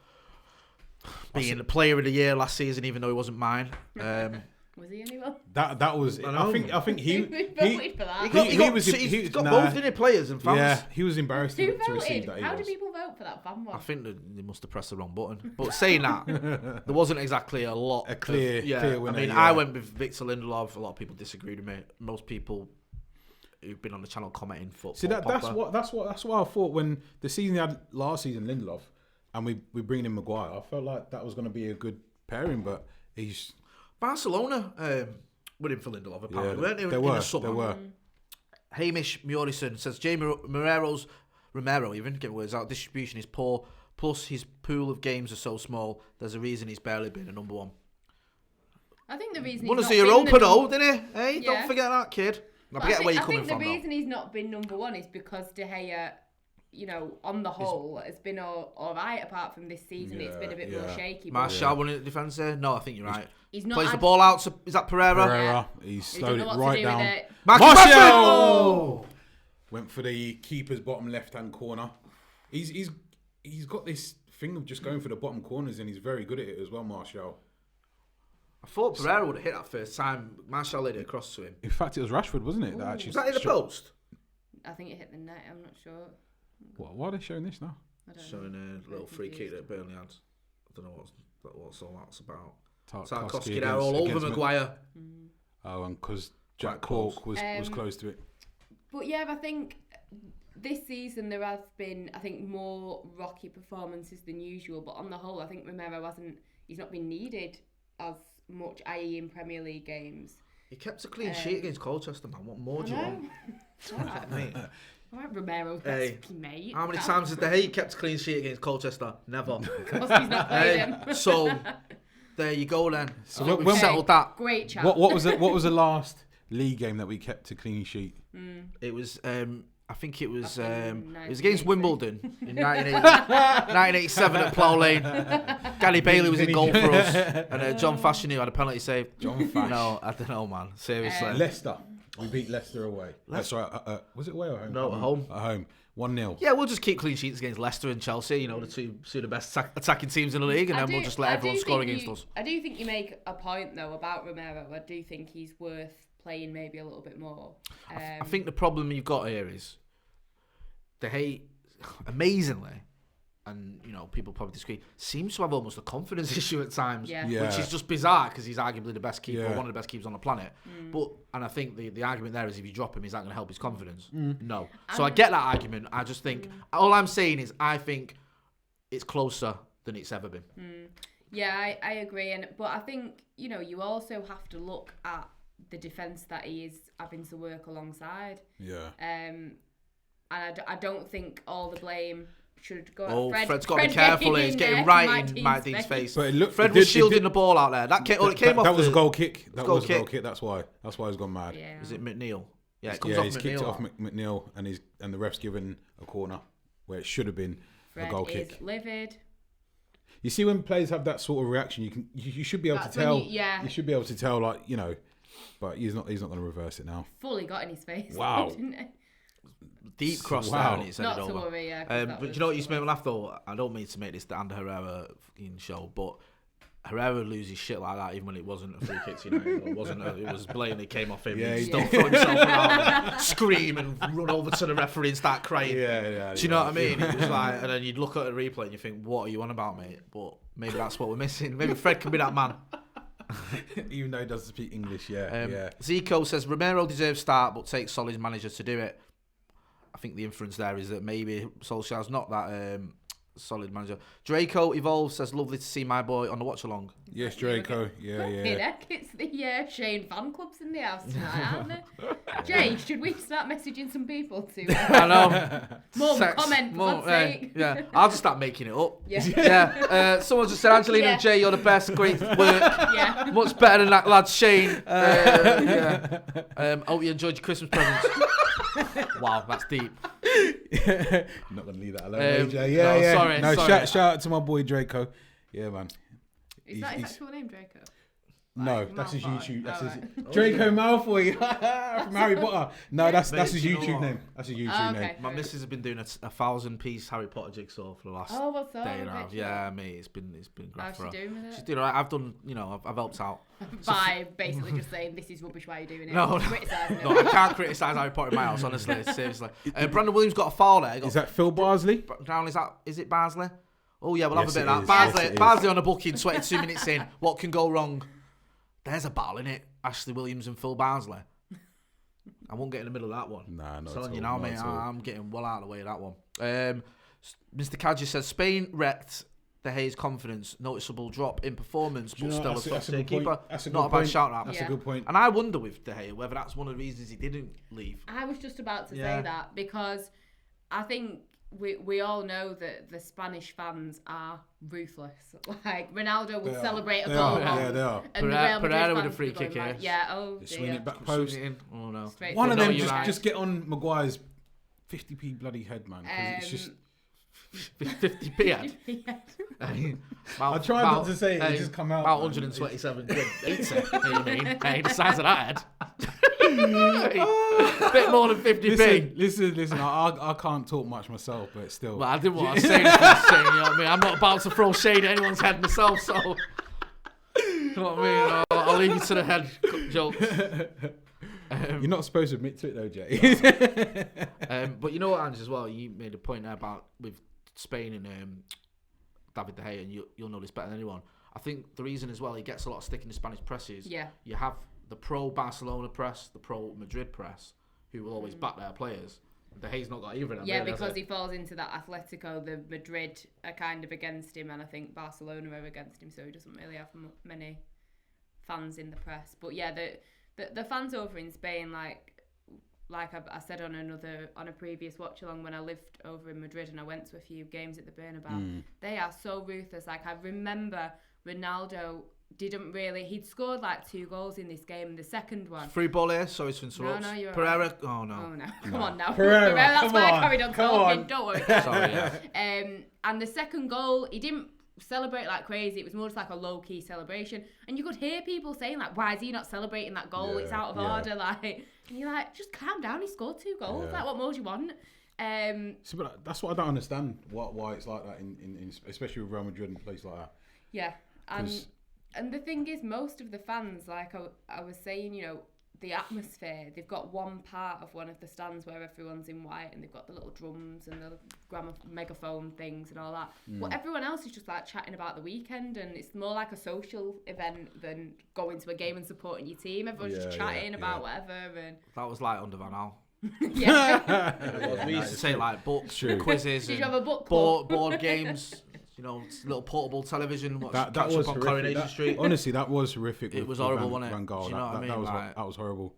being the player of the year last season, even though he wasn't mine. Was he anyone? That was. I think he voted for that. He got both in players and fans. Yeah, he was embarrassed to receive that. How did people vote for that fan one? I think they must have pressed the wrong button. But saying that, there wasn't exactly a clear winner. I mean, I went with Victor Lindelof. A lot of people disagreed with me. Most people who've been on the channel commenting for. See that's what I thought when the season he had last season, Lindelof, and we bring in Maguire. I felt like that was going to be a good pairing, but he's Barcelona winning for Lindelof apparently, weren't they? They were. Hamish Murison says Romero even get words out. Distribution is poor. Plus his pool of games are so small. There's a reason he's barely been a number one. I think the reason. Want to see Europa though, didn't he? Hey, don't forget that kid. I forget where you're coming from. I think the reason he's not been number one is because De Gea, on the whole, has been all right. Apart from this season, it's been a bit more shaky. Martial won in the defence there. No, I think you're right. He's not plays the ball out. Is that Pereira? Yeah. He's slowed it right down. Martial went for the keeper's bottom left-hand corner. He's got this thing of just going for the bottom corners, and he's very good at it as well, Martial. I thought Pereira would have hit that first time. Marshall laid it across to him. In fact, it was Rashford, wasn't it? That actually Was that in the post? I think it hit the net. I'm not sure. Why are they showing this now? I don't Showing know. a little free kick that Burnley had. I don't know what's all that's about. Tarkowski Tarkowski there all over Maguire. Oh, and because Jack Cork was close to it. But yeah, I think this season there have been, I think, more rocky performances than usual. But on the whole, I think Romero he's not been needed as much, i.e. in Premier League games. He kept a clean sheet against Colchester, man. What more do you want? Mate. All right, Romero's best mate. How many times has De Gea kept a clean sheet against Colchester? Never. Because he's not played him. So there you go then. So we've settled that. Great chat. What was the last league game that we kept a clean sheet? It was I think it was it was against Wimbledon in 1987 at Plough Lane. Gary Bailey was in goal for us, and John Fashanu had a penalty save. John Fash. No, I don't know, man. Seriously. Leicester. We beat Leicester away. That's right. Was it away or home? No, at home. At home. 1-0. Yeah, we'll just keep clean sheets against Leicester and Chelsea. You know, the two of the best attacking teams in the league, and then we'll just let everyone score against us. I do think you make a point though about Romero. I do think he's worth playing maybe a little bit more. I think the problem you've got here is De Gea, amazingly, and you know people probably disagree, seems to have almost a confidence issue at times, which is just bizarre because he's arguably the best keeper, one of the best keepers on the planet. And I think the argument there is if you drop him, is that going to help his confidence? No. So I get that argument. I just think all I'm saying is I think it's closer than it's ever been. Yeah, I agree, but I think you also have to look at the defence that he is having to work alongside. Yeah. And I don't think all the blame should go at Fred. Fred's got to be careful here. He's getting right in Mike Dean's face. But Fred was shielding the ball out there. That came off. That was a goal kick. That was a goal kick. That's why he's gone mad. Yeah. Is it McNeil? Yeah, it comes off he's McNeil. kicked it off McNeil, and the ref's given a corner where it should have been a goal kick. Fred is livid. You see, when players have that sort of reaction, you should be able to tell. You should be able to tell, but he's not going to reverse it now. Fully got in his face. Wow. Didn't it? Deep cross there and it's Not headed to over. worry, But you know what used to make me laugh though? I don't mean to make this the Ander Herrera show, but Herrera loses shit like that even when it wasn't a free kick to United. It was blatantly came off him. He'd still throw himself around and scream and run over to the referee and start crying. Do you know what I mean? It was like, and then you'd look at the replay and you think, what are you on about, mate? But maybe that's what we're missing. Maybe Fred can be that man. Even though he doesn't speak English, Zico says Romero deserves start but takes solid manager to do it. I think the inference there is that maybe Solskjaer's not that solid manager. Draco Evolve says lovely to see my boy on the watch along. Yes, Draco. Yeah. It's the Shane fan clubs in the house tonight, aren't they? Jay, should we start messaging some people to? I know. More comment. For God's sake. Yeah, I'll just start making it up. Yeah. Someone just said Angelina and Jay, you're the best. Great work. Yeah. Much better than that lad Shane. Hope you enjoyed your Christmas presents. Wow, that's deep. I'm not gonna leave that alone, AJ. Sorry. Shout out to my boy Draco. Yeah, man. Is that his actual name, Draco? No, that's his YouTube. That's his Draco Malfoy from Harry Potter. No, that's his YouTube name. That's his YouTube name. My missus has been doing a 1,000-piece Harry Potter jigsaw for the last day and a half. Yeah, mate, it's been great for her. How's she doing with it? She's doing alright. I've done, I've helped out. By basically just saying this is rubbish. Why are you doing it? No, I can't criticise Harry Potter in my house. Honestly, seriously. Brandon Williams got a foul there. Is that Phil Barsley? Is it Barsley? Oh yeah, we'll have a bit of that. Barsley, Barsley on a booking, 22 minutes in. What can go wrong? There's a battle in it. Ashley Williams and Phil Barsley. I won't get in the middle of that one. Nah, no. Telling you now, mate. I'm getting well out of the way of that one. Mr. Kadji says Spain wrecked De Gea's confidence. Noticeable drop in performance, but still a top tier keeper. Not a bad shout out. That's a good point. And I wonder with De Gea whether that's one of the reasons he didn't leave. I was just about to say that because I think we all know that the Spanish fans are ruthless. Like Ronaldo would celebrate a goal. Yeah, they are. And Pereira with a free kick here. Swing it back post. Oh no. One of them just get on Maguire's 50p bloody head, man. Because it's just 50p head. I tried not to say it, it just come out. About 127 quid. Eats it. You know what I mean? Hey, the size of that head. Bit more than 50p. Listen. I can't talk much myself, but still. Well, I did what I was saying. You know what I mean? I'm not about to throw shade at anyone's head myself, so. You know what I mean? I'll leave you to the head jokes. You're not supposed to admit to it though, Jay. But you know what, Ange, as well, you made a point there about with Spain and David De Gea, and you'll know this better than anyone. I think the reason as well he gets a lot of stick in the Spanish press is you have the pro-Barcelona press, the pro-Madrid press, who will always back their players. De Gea's not got either of them. Yeah, because he falls into that Atletico. The Madrid are kind of against him, and I think Barcelona are against him, so he doesn't really have many fans in the press. But yeah, the fans over in Spain, like I said on a previous watch along when I lived over in Madrid and I went to a few games at the Bernabeu, they are so ruthless. Like I remember Ronaldo he'd scored like 2 goals in this game, and the second one. Free ball here, sorry to interrupt. No, you're Pereira, right. Oh no. Come on now. Pereira, that's why I carried on talking, don't worry. Sorry, yeah. And the second goal, he didn't celebrate like crazy. It was more just like a low-key celebration. And you could hear people saying like, why is he not celebrating that goal? It's out of order. Like, and you're like, just calm down, he scored 2 goals. Like, what more do you want? But that's what I don't understand, why it's like that in especially with Real Madrid and places like that. Yeah, and the thing is, most of the fans, like I was saying, you know, the atmosphere, they've got one part of one of the stands where everyone's in white and they've got the little drums and the megaphone things and all that. But everyone else is just like chatting about the weekend, and it's more like a social event than going to a game and supporting your team. Everyone's just chatting about whatever. And That was like under Van Gaal. yeah. We used to say like books, quizzes, Did you have a book club? board games. You know, little portable television. That catch was up on horrific. Coronation Street. Honestly, that was horrific. It was horrible, wasn't it? Van Gaal. Do you know what I mean? That was horrible.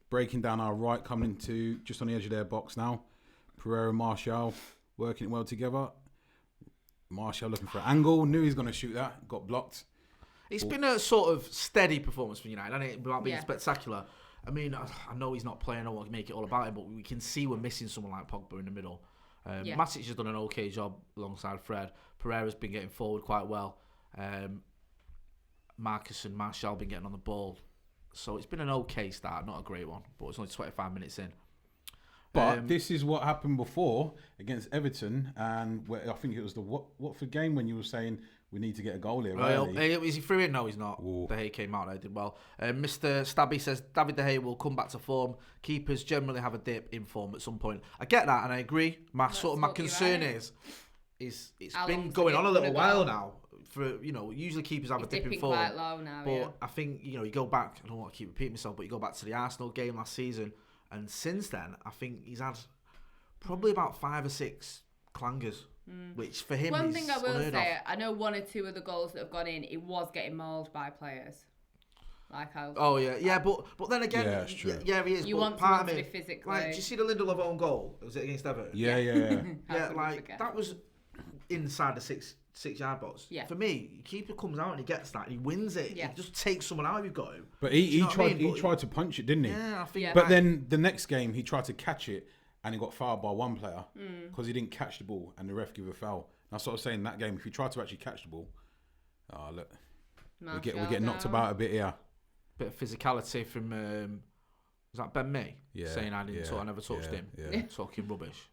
Breaking down our right, coming into just on the edge of their box now. Pereira and Martial working well together. Martial looking for an angle. Knew he was going to shoot that. Got blocked. It's been a sort of steady performance for United, hasn't it? Without being spectacular. I mean, I know he's not playing. I don't want to make it all about him, but we can see we're missing someone like Pogba in the middle. Matic has done an okay job alongside Fred. Pereira's been getting forward quite well. Marcus and Martial been getting on the ball. So it's been an okay start, not a great one, but it's only 25 minutes in. But this is what happened before against Everton, and I think it was the Watford game when you were saying we need to get a goal here. Is he through it? No, he's not. Ooh. De Gea came out and did well. Mr. Stabby says David De Gea will come back to form. Keepers generally have a dip in form at some point. I get that and I agree. My concern is it's been going on a little while now. For usually keepers have a dip in form. Quite low now, but I think you go back. I don't want to keep repeating myself, but you go back to the Arsenal game last season, and since then I think he's had probably about 5 or 6 clangers. Which for him one is thing I will unheard say, of. I know 1 or 2 of the goals that have gone in, he was getting mauled by players. But then again, that's true. Yeah, he is. You but want part someone of to it, be physically. like, did you see the Lindelof own goal? Was it against Everton? Yeah. Yeah, like that was inside the 6-yard box. Yeah. For me, the keeper comes out and he gets that and he wins it. Yeah. He just takes someone out if you've got him. But he tried. He tried to punch it, didn't he? Yeah, I think. Yeah. But then the next game he tried to catch it and he got fouled by one player because he didn't catch the ball and the ref gave a foul. That's what I was saying. That game, if you try to actually catch the ball, look, we get knocked about a bit here. Bit of physicality from was that Ben Mee? Yeah, saying I never touched him. Yeah. Talking rubbish.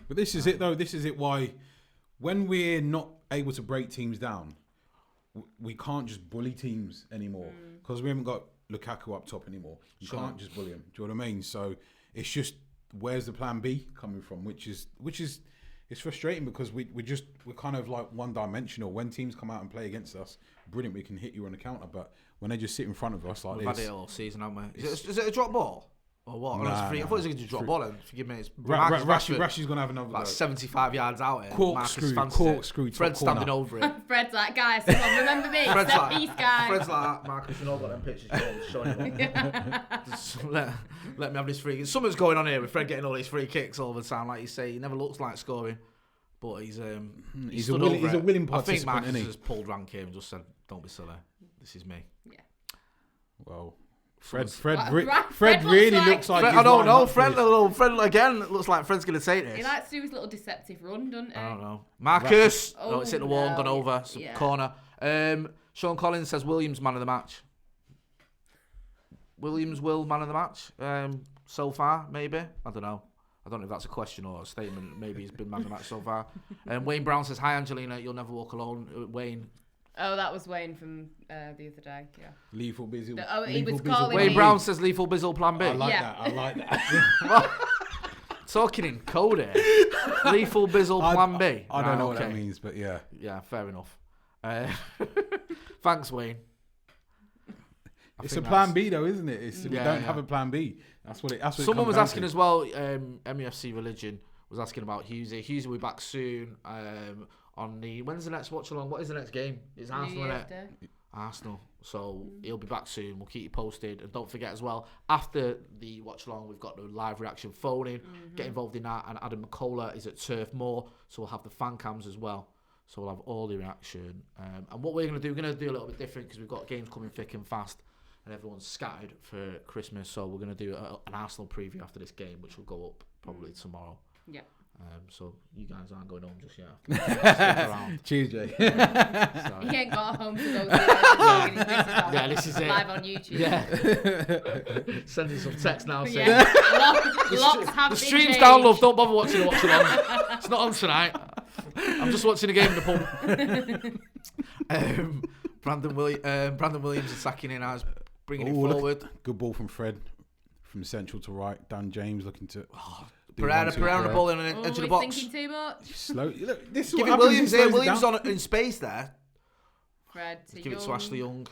But this is it though. This is it. Why, when we're not able to break teams down, we can't just bully teams anymore because we haven't got Lukaku up top anymore. You can't just bully him. Do you know what I mean? So it's just where's the plan B coming from? Which is it's frustrating because we're kind of like one dimensional. When teams come out and play against us, brilliant, we can hit you on the counter. But when they just sit in front of us like We've this, had it all season, haven't we? Is it a drop ball? Or what? Nah, I thought it was going to drop ball then. Forgive me. It's Rashid's going to have another like go. 75 yards out here. Corkscrew. Fred's standing over it. Fred's like, guys, come on, remember me. Fred's Set piece, guys. Fred's like, Marcus, you know what them pictures showing Just let me have this free kick. Something's going on here with Fred getting all these free kicks all the time. Like you say, he never looks like scoring. But he's a willing participant. I think Marcus isn't he? has pulled rank here and just said, don't be silly. This is me. Yeah. Well, Fred Fred really looks looks like I don't know. Fred again looks like Fred's going to take this. He likes to do his little deceptive run, doesn't he? I don't know. Marcus! Oh, no, it's hit the wall and gone over. Yeah. Corner. Sean Collins says Williams man of the match. Williams man of the match. So far, maybe. I don't know. I don't know if that's a question or a statement. Maybe he's been man of the match so far. Wayne Brown says, hi Angelina, you'll never walk alone. Wayne, Oh, that was Wayne from the other day. Yeah. Lethal Bizzle. He was calling Wayne me. Brown says Lethal Bizzle Plan B. I like Yeah. that. I like that. Talking in code here. Lethal Bizzle Plan B. I don't know what that means, but yeah. Yeah, fair enough. Thanks, Wayne. It's a plan B though, isn't it? We don't have a plan B. That's what it. That's what Someone was asking to. as well. MUFC Religion was asking about Hughesy. Hughesy will be back soon. When's the next watch along? What is the next game? It's Arsenal, isn't it? Arsenal. So he'll be back soon. We'll keep you posted. And don't forget as well, after the watch along, we've got the live reaction phone in. Get involved in that. And Adam McCullough is at Turf Moor, so we'll have the fan cams as well. So we'll have all the reaction. And what we're going to do, we're going to do a little bit different because we've got games coming thick and fast. And everyone's scattered for Christmas, so we're going to do an Arsenal preview after this game, which will go up probably tomorrow. Yeah. So you guys aren't going home just yet. Stick around. Tuesday. He ain't got home to go to. Yeah, this is it. Live on YouTube. Yeah. Sending some text now saying Locks have the been stream's changed. down, love. Don't bother watching it. It's not on tonight. I'm just watching a game in the pub. Brandon Williams is sacking in as bringing it forward. Good ball from Fred, from central to right. Dan James looking to. Pereira on the ball in the edge of the box. Thinking too much. Slow. Look, this is Give what it Williams there. happens. Williams on in space there. Fred to Give it to Ashley Young.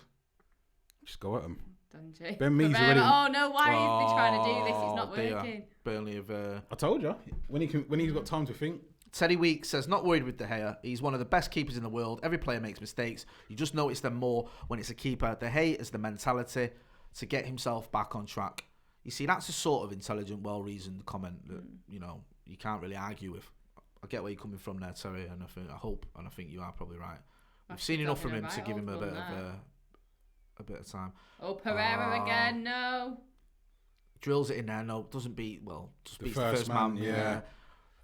Just go at him. Dungy. Ben Mees Pereira. already. Oh no! Why is he trying to do this? It's not dear. working. Burnley have. I told you when he's got time to think. Teddy Weeks says, not worried with De Gea. He's one of the best keepers in the world. Every player makes mistakes. You just notice them more when it's a keeper. De Gea has the mentality to get himself back on track. You see, that's a sort of intelligent, well-reasoned comment that, you can't really argue with. I get where you're coming from there, Terry, and I think you are probably right. We've seen enough from him to give him a bit of time. Oh, Pereira again, no. Drills it in there, no, doesn't beat, just beats the first first man. yeah.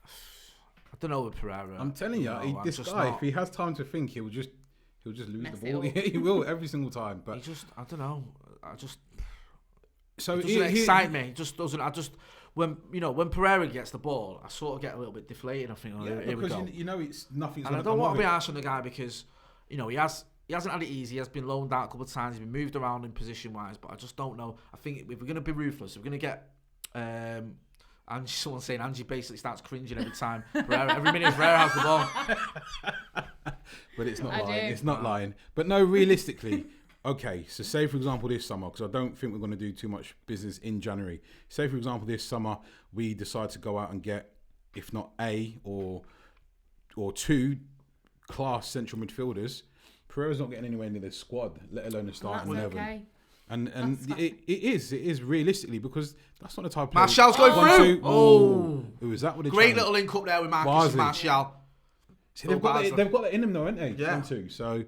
I don't know with Pereira. I'm telling you, this guy, if he has time to think, he'll just lose the ball. He will every single time. But I don't know. So it doesn't excite me. It just doesn't. When Pereira gets the ball, I sort of get a little bit deflated. I think, here we go. It's nothing. And I don't want to be harsh on the guy because, he hasn't had it easy. He has been loaned out a couple of times. He's been moved around in position wise, but I just don't know. I think if we're going to be ruthless, if we're going to get. And someone saying Angie basically starts cringing every time. Every minute Pereira has the ball. But it's not lying. It's not lying. But no, realistically, okay. So say for example this summer, because I don't think we're going to do too much business in January. Say for example this summer we decide to go out and get, if not a or two class central midfielders. Pereira's not getting anywhere near the squad, let alone the starting 11. Okay. And it is realistically because that's not the type of player. Martial's going through. Who is that? Great little link up there with Marcus and Martial. See, they've got that in them though, haven't they? Yeah. 1-2. So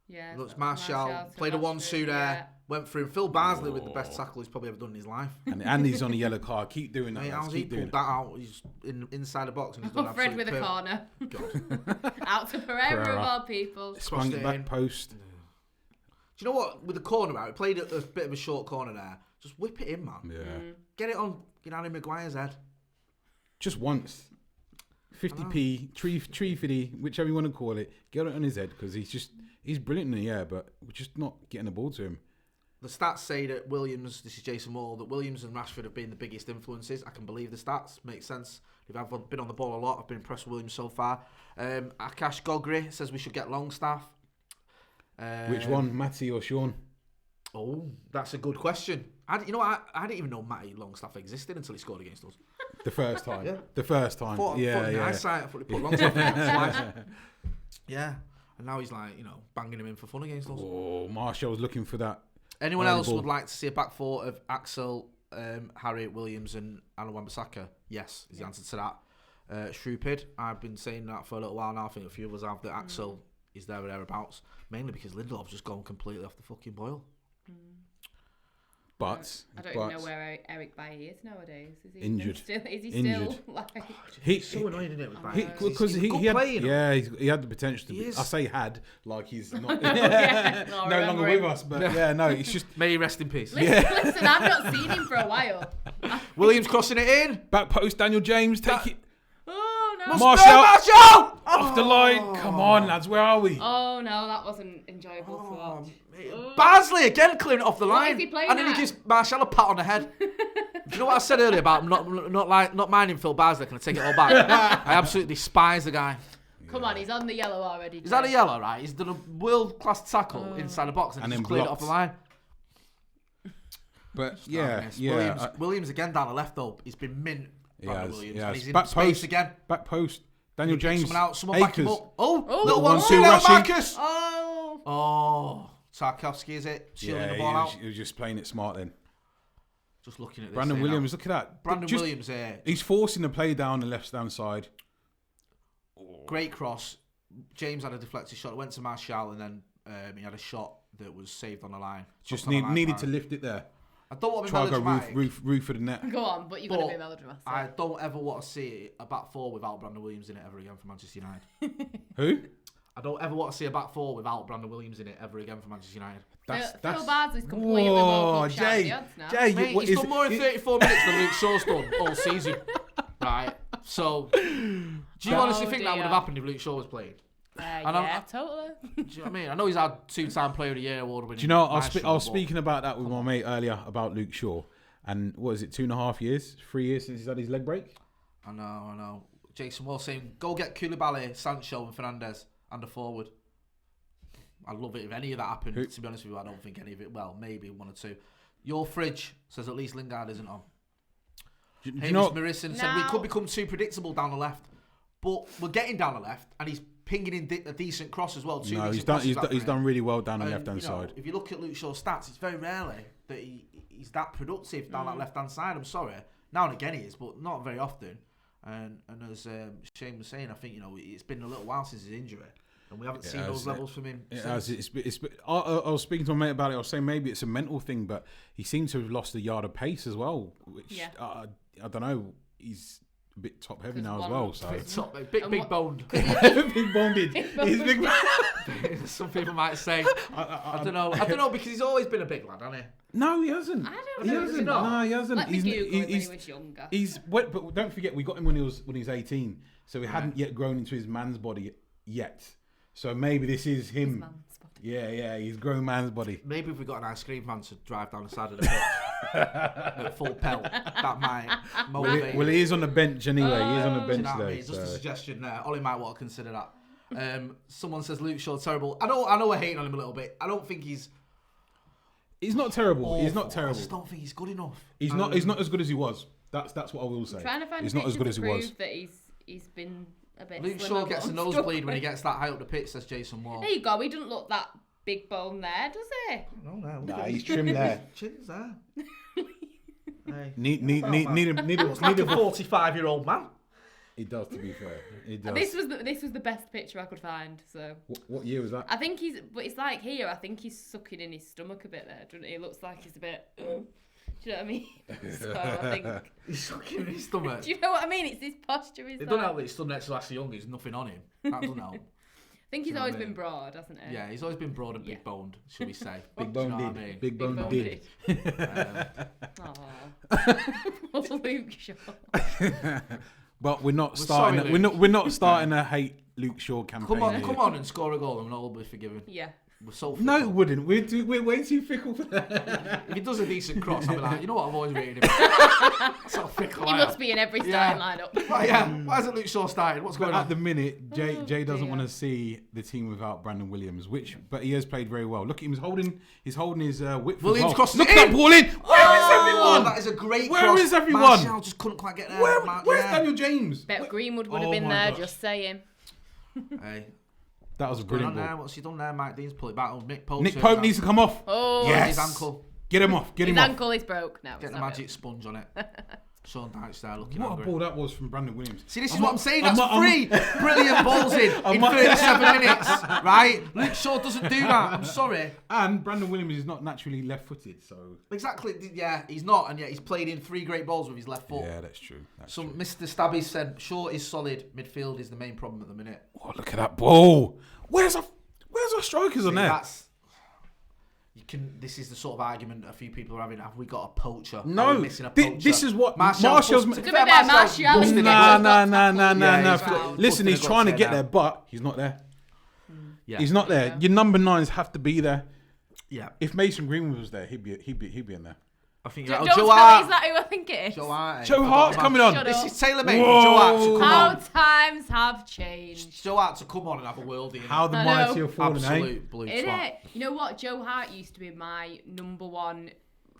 yeah. Looks Martial played a 1-2 there. Went through Phil Barsley with the best tackle he's probably ever done in his life. And he's on a yellow card. Keep doing that. How's he pulled that out? He's inside the box and he's done Fred with a corner. Out to Pereira of all people. Sprung it back post. Do you know what? With the corner out, he played a bit of a short corner there. Just whip it in, man. Yeah. Get it on Harry Maguire's head. Just once. 50p, tree fiddy, whichever you want to call it. Get it on his head because he's brilliant in the air, but we're just not getting the ball to him. The stats say that Williams, this is Jason Wall, that Williams and Rashford have been the biggest influences. I can believe the stats. Makes sense. They've been on the ball a lot. I've been impressed with Williams so far. Akash Gogri says we should get Longstaff. Which one, Matty or Sean? Oh, that's a good question. I didn't even know Matty Longstaff existed until he scored against us. The first time. Yeah. The first time. I thought he put Longstaff in twice. Yeah. And now he's banging him in for fun against us. Oh, Marshall was looking for that. Anyone else would like to see a back four of Axel, Harry Williams and Alan Wan-Bissaka? Yes, is the answer to that. Shrewpid, I've been saying that for a little while now. I think a few of us have that Axel is there or thereabouts. Mainly because Lindelof's just gone completely off the fucking boil. But I don't even know where Eric Bailly is nowadays. Is he injured? Still like? He's so annoyed, isn't it? Because he had, he had the potential to be. I say had, like he's not no longer with us. But it's just. May he rest in peace. Listen, I've not seen him for a while. Williams crossing it in. Back post, Daniel James take it. Oh Martial! Off the line. Come on, lads. Where are we? Oh, no, that wasn't enjoyable to watch. Barnsley again clearing it off the line. Is he playing and then he gives Martial a pat on the head. Do you know what I said earlier about not minding Phil Barnsley? Can I take it all back? I absolutely despise the guy. Come on, he's on the yellow already. Is that a yellow, right? He's done a world-class tackle inside the box and then just cleared it off the line. But Williams again down the left though. He's been mint. Williams. Yeah, And he's in back space post again. Back post. Daniel James. Someone back him Akers. up. Oh, little one, 1-2 two, now, rushing. Marcus. Oh. Tarkowski is it? Shielding the ball out. He was just playing it smart then. Just looking at this. Brandon Williams, look at that. Brandon Williams here. He's forcing the play down the left-hand side. Great cross. James had a deflected shot. It went to Martial and then he had a shot that was saved on the line. Just needed to lift it there. I don't want to be Try to go melodramatic. roof of the net. Go on, but you've got to be melodramatic. I don't ever want to see a back four without Brandon Williams in it ever again for Manchester United. Who? I don't ever want to see a back four without Brandon Williams in it ever again for Manchester United. Phil Bardsley's completely woke up Jay, now. Jay, Mate, he's done more in 34 minutes than Luke Shaw's done all season. Right? So, do you honestly think that would have happened if Luke Shaw was playing? Yeah, totally. Do you know what I mean? I know he's had 2-time Player of the Year award winning. Do you know, I was speaking about that with my mate earlier about Luke Shaw. And what is it, 2.5 years? 3 years since he's had his leg break? I know. Jason Wall saying, go get Koulibaly, Sancho and Fernandes and a forward. I'd love it if any of that happened. To be honest with you, I don't think any of it. Well, maybe one or two. Your fridge says at least Lingard isn't on. Hamish Morrison said we could become too predictable down the left. But we're getting down the left and he's pinging in a decent cross as well. He's done really well down the left-hand side. If you look at Luke Shaw's stats, it's very rarely that he's that productive down that left-hand side. I'm sorry. Now and again he is, but not very often. And as Shane was saying, I think it's been a little while since his injury. And we haven't seen those levels from him. I was speaking to a mate about it. I was saying maybe it's a mental thing, but he seems to have lost a yard of pace as well. Which I don't know. He's a bit top heavy now as well. So big boned. Big bonded. He's big. Some people might say. I don't know because he's always been a big lad, hasn't he? No, he hasn't. I don't know. He hasn't. No, he hasn't. Let me Google him when he was younger. But don't forget, we got him when he was 18, so he hadn't yet grown into his man's body yet. So maybe this is him. Yeah, he's grown man's body. Maybe if we got an ice cream van to drive down the side of the pitch at full pelt, that might motivate. Well, he is on the bench anyway. He is on the bench today. Just a suggestion there. Ollie might want to consider that. Someone says Luke Shaw terrible. I know we're hating on him a little bit. I don't think he's not terrible. Awful. He's not terrible. I just don't think he's good enough. He's not as good as he was. That's what I will say. I'm trying to find he's not as good as he was. That he's been a bit. Luke Shaw gets a nosebleed when he gets that high up the pitch, says Jason Wall. There you go. He doesn't look that big bone there, does he? No, he's trimmed there. Chin's there. Hey. Need a 45-year-old man. He does, to be fair. He does. This was the best picture I could find. So. What year was that? I think it's like here. I think he's sucking in his stomach a bit there, doesn't he? It looks like he's a bit. Do you know what I mean? So I think he's sucking in his stomach. Do you know what I mean? It's his posture. It doesn't help that he's stood next to Ashley Young. There's nothing on him. That doesn't help. I think he's always been broad, hasn't he? Yeah, he's always been broad and big boned, should we say? Big boned did. Big boned did. Luke Shaw. But we're not starting. Sorry, we're not starting a hate Luke Shaw campaign. Come on, and score a goal, and we'll all be forgiven. Yeah. We're so fickle. No, it wouldn't. We're way too fickle for that. If he does a decent cross, I'll be like, you know what? I've always rated him. That's how fickle he must be in every starting lineup. Right, yeah. Why isn't Luke Shaw started? What's going on? At the minute, Jay doesn't want to see the team without Brandon Williams, but he has played very well. Look at him. He's holding his whip. Williams crosses. Look at that ball in. Where is everyone? That is a great cross. Where is everyone? Martial just couldn't quite get there. Where's Daniel James? Bet Greenwood would have been there. Gosh. Just saying. Hey. That was a brilliant ball. What's he done there? Mike Dean's pulled it back. Nick Pope needs to come off. Oh, yes. His ankle. Get him off. His ankle is broke now. Get the magic sponge on it. Sean Dyche there looking What angry. a ball that was from Brandon Williams. See, this is what I'm saying. That's three brilliant balls in 37 minutes, right? Luke Shaw doesn't do that. I'm sorry. And Brandon Williams is not naturally left-footed, so... Exactly, yeah, he's not, and yet he's played in 3 great balls with his left foot. Yeah, that's true. Mr. Stabby said, Shaw is solid. Midfield is the main problem at the minute. Oh, look at that ball. Where's our strikers on there? This is the sort of argument that a few people are having. Have we got a poacher? No, are we missing a poacher? this is what Martial's. Nah. Listen, he's trying to get there, but he's not there. Yeah. He's not there. Your number 9s have to be there. Yeah. If Mason Greenwood was there, he'd be in there. I think Don't Joe tell me, Hart. is that who I think it is? Joe Hart. Joe Hart's coming on. Shut This up. is tailor-made. Whoa. Joe Hart to come How on. times have changed. Joe Hart to come on and have a worldie. How the I mighty know. have fallen, Absolute blue Isn't twat. it? You know what? Joe Hart used to be my number 1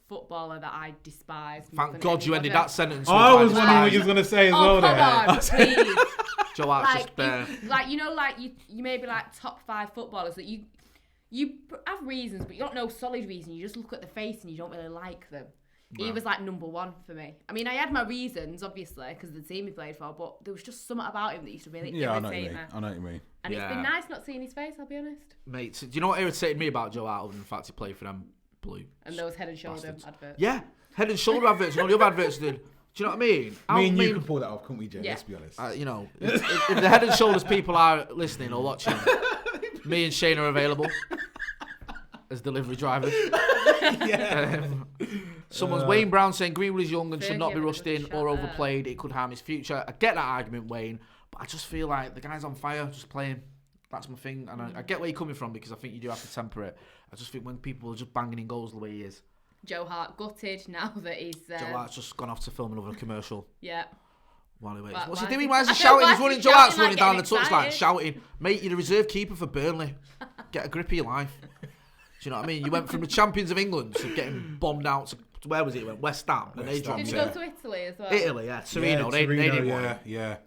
footballer that I despised. more Thank than God you any ended other. that sentence. I with was I wondering what despise. you was going to say as Oh, well come there. on, please. Joe Hart's just bare. You may be like top 5 footballers that you have reasons, but you don't know solid reasons. You just look at the face and you don't really like them. He was like number 1 for me. I mean, I had my reasons, obviously, because of the team he played for, but there was just something about him that used to really irritate me. I know what you mean. And it's been nice not seeing his face, I'll be honest. Mate, do you know what irritated me about Joe Hart other than the fact he played for them blue? And those head and shoulder bastards. adverts. Yeah, head and shoulder adverts and all the other adverts did. Do you know what I mean? Me and you could pull that off, couldn't we, Jay? Yeah. Let's be honest. If the head and shoulders people are listening or watching, me and Shane are available as delivery drivers. Someone's Wayne Brown saying Greenwood is young and should not be rushed in or overplayed. It could harm his future. I get that argument, Wayne, but I just feel like the guy's on fire, just playing. That's my thing, and I get where you're coming from because I think you do have to temper it. I just think when people are just banging in goals the way he is. Joe Hart gutted now that he's. Joe Hart's just gone off to film another commercial. Yeah. While he waits. Why What's he is doing? he- Why is he I know, shouting? why He's is running. he Joe Hart's shouting, running down the like, getting touchline, excited? shouting, "Mate, you're the reserve keeper for Burnley. Get a grip of your life." Do you know what I mean? You went from the champions of England to getting bombed out to where was it? He went West Ham, and they dropped Did you it. go to Italy as well? Italy, yeah, Torino. They didn't want it. Yeah.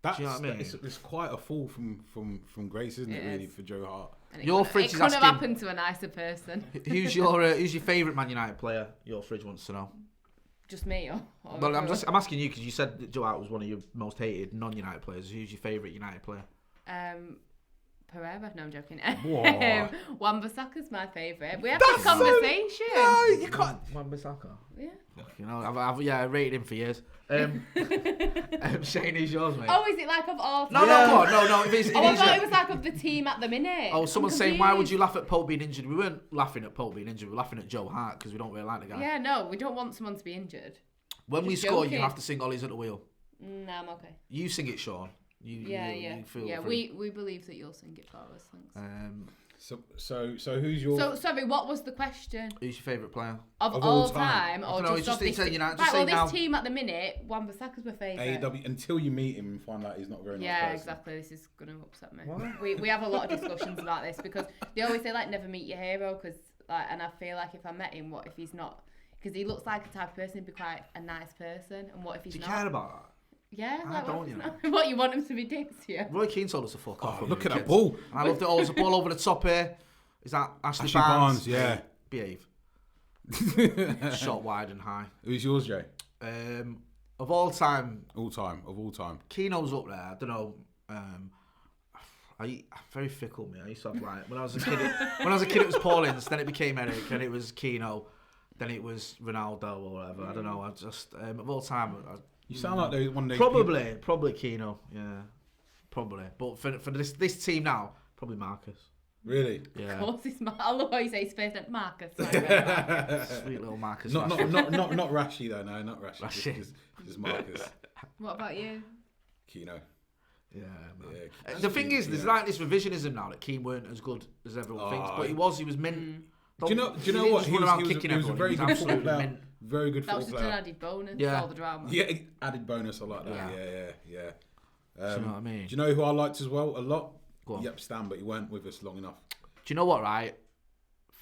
That's, Do you know what I mean? it's quite a fall from grace, isn't it, It really, is. for Joe Hart? And Your it fridge is couldn't have asking- happened to a nicer person. Who's your favourite Man United player? Your fridge wants to know. Just me, or Well, I'm asking you because you said that Joe Hart was one of your most hated non-United players. Who's your favourite United player? Pereira. No, I'm joking. Whoa. Wan-Bissaka's my favourite. We had this conversation. No, you can't. Wan-Bissaka. Yeah. You know, I rated him for years. Shane, who's yours, mate? Oh, is it like of all No, time? no. If it's, Oh, I thought it was like of the team at the minute. Oh, I'm someone's saying, why would confused. you laugh at Pope being injured? We weren't laughing at Pope being injured. We were laughing at Joe Hart because we don't really like the guy. Yeah, no, we don't want someone to be injured. When we Just score, you joking. have to sing Ollie's at the wheel. No, I'm okay. You sing it, Sean. You feel free. we believe that you'll sing it for us, thanks. So who's your? So, sorry, what was the question? Who's your favourite player? Of Of all all time, time. or No, just just of this saying, you know, just right, say well, now. this team at the minute, Wan-Bissaka's my favourite. AW until you meet him and find out he's not a very nice Yeah, person. exactly. This is going to upset me. We have a lot of discussions about this because they always say like never meet your hero because like, and I feel like if I met him, what if he's not? Because he looks like a type of person who'd be quite a nice person, and what if he's Do you not? care about that? Yeah, I like, don't, what, you if know. not? What you want him to be dicks to you? Roy Keane told us to fuck off. when Look we at were that kids. ball. And I loved it all. There's a ball over the top here. Is that Ashley Ashley Barnes? Barnes, yeah. Behave. Shot wide and high. Who's yours, Jay? Of all time, Of all time. Keno's up there. I don't know. I'm very fickle, me. I used to have like when I was a kid. It was Paulins. Then it became Eric. Then it was Keno. Then it was Ronaldo or whatever. I don't know. I just of all time. You sound like those one day. Probably Keno. Yeah, probably. But for this team now, probably Marcus. Really? Yeah. Of course, it's I love how you say his face name, Marcus. Sweet little Marcus. Not Rashi though. No, not Rashi. Just Marcus. What about you? Keno. Yeah, man. Yeah. The thing is, there's like this revisionism now that Keane weren't as good as everyone thinks, but he was mint. Do you know what? He was a very good footballer. Very good That was just an footballer. added bonus. Yeah. All the drama. Yeah, added bonus. I like that. Yeah. Do you know what I mean? Do you know who I liked as well a lot? Go on. Yep, Stan, but he weren't with us long enough. Do you know what, right?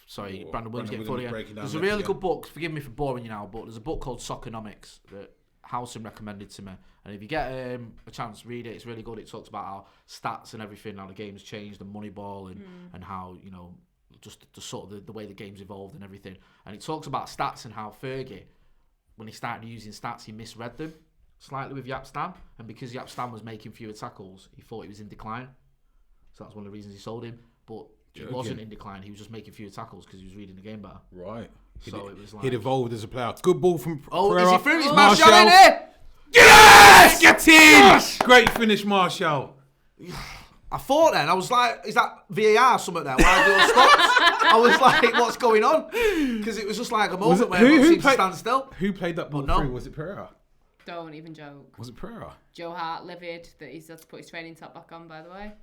Sorry, Oh, Brandon Williams getting Williams funny. breaking down There's a Messi, really yeah. good book, forgive me for boring you now, but there's a book called Soccernomics that Howson recommended to me. And if you get a chance, read it. It's really good. It talks about how stats and everything, how the game's changed, and Moneyball, and how, you know, just the sort of the way the game's evolved and everything. And it talks about stats and how Fergie, when he started using stats, he misread them slightly with Yap Stam. And because Yap Stam was making fewer tackles, he thought he was in decline. So that's one of the reasons he sold him. But he wasn't in decline. He was just making fewer tackles because he was reading the game better. Right. So it was like... He'd evolved as a player. Good ball from Is he through? Is Martial. Martial in it? Yes! Get in! Great finish, Martial. I thought then, I was like, is that VAR something there? Why the stops? I was like, what's going on? Because it was just like a moment where everyone seemed to stand still. Who played that ball through? Was it Pereira? Don't even joke. Was it Pereira? Joe Hart livid that he's had to put his training top back on, by the way.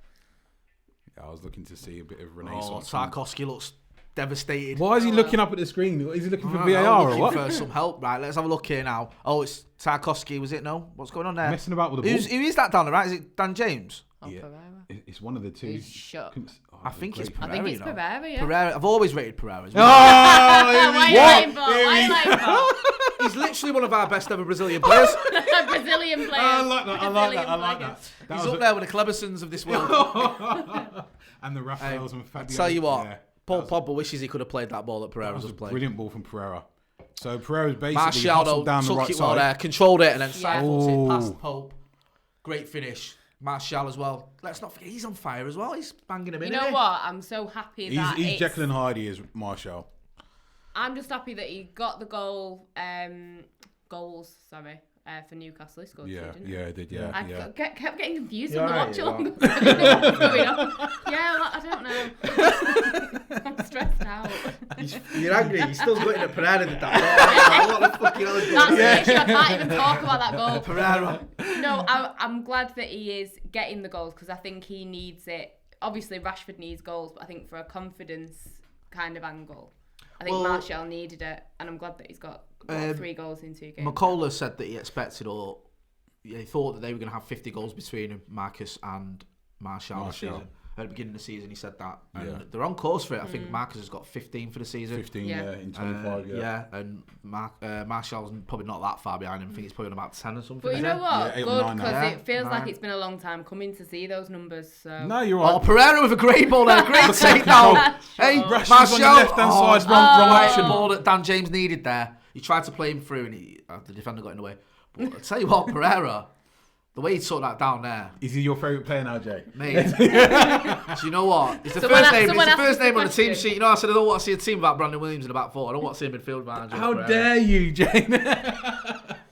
Yeah, I was looking to see a bit of renaissance. Oh, Tarkowski looks devastated. Why is he looking up at the screen? Is he looking for VAR or what? Looking for some help, right? Let's have a look here now. Oh, it's Tarkowski, was it? No? What's going on there? Messing about with the ball. Who is that down the right? Is it Dan James? Oh, Yeah. Pereira. It's one of the two. Shut. I think it's Pereira. I think it's Pereira, yeah. Pereira. I've always rated Pereira as Oh, well. Why are you lying for? Why are you lying for? He's literally one of our best ever Brazilian players. Brazilian player. I like that. He's up there with the Clebersons of this world. And the Raphaels and Fabio. Tell you what, Paul Pogba wishes he could have played that ball that Pereira was playing. Brilliant ball from Pereira. So Pereira's basically Martial hustled down the took right it well side. there, controlled it, and then side-foots it Oh. past Pope. Great finish. Martial as well. Let's not forget, he's on fire as well. He's banging him in. You know what? I'm so happy that He's Jekyll and Hyde is Martial. I'm just happy that he got the goals, for Newcastle. He scored two, didn't he? Yeah, I did, yeah. I kept getting confused You're on the right, watch-along. I didn't know what was going on. Yeah, well, I don't know. I'm stressed out. You're angry. He's still gutting at Pereira did that. What the fucking hell is going on? That's the issue. I can't even talk about that goal. Pereira. No, I'm glad that he is getting the goals because I think he needs it. Obviously, Rashford needs goals, but I think for a confidence kind of angle, I think Martial needed it, and I'm glad that he's got 3 goals in 2 games. McCullough said that he expected he thought that they were going to have 50 goals between him, Marcus and Martial this season. At the beginning of the season, he said that. And they're on course for it. I think Marcus has got 15 for the season. 15, in 25, and Martial's probably not that far behind him. I think he's probably on about 10 or something. But you know what? 8 or Good, 9 now. because it feels 9. like it's been a long time coming to see those numbers. So. No, you're right. Oh, Pereira with a great ball there. Great takedown. Hey, Rashford's Martial. on the left-hand side, wrong Action option. ball that Dan James needed there. He tried to play him through and the defender got in the way. But I tell you what, Pereira, the way he took that down there. Is he your favourite player now, Jay? Mate. Do you know what? It's the first name. It's the first name on the team sheet. You know, I said I don't want to see a team about Brandon Williams in the back 4. I don't want to see him midfield manager. How dare you, Jay?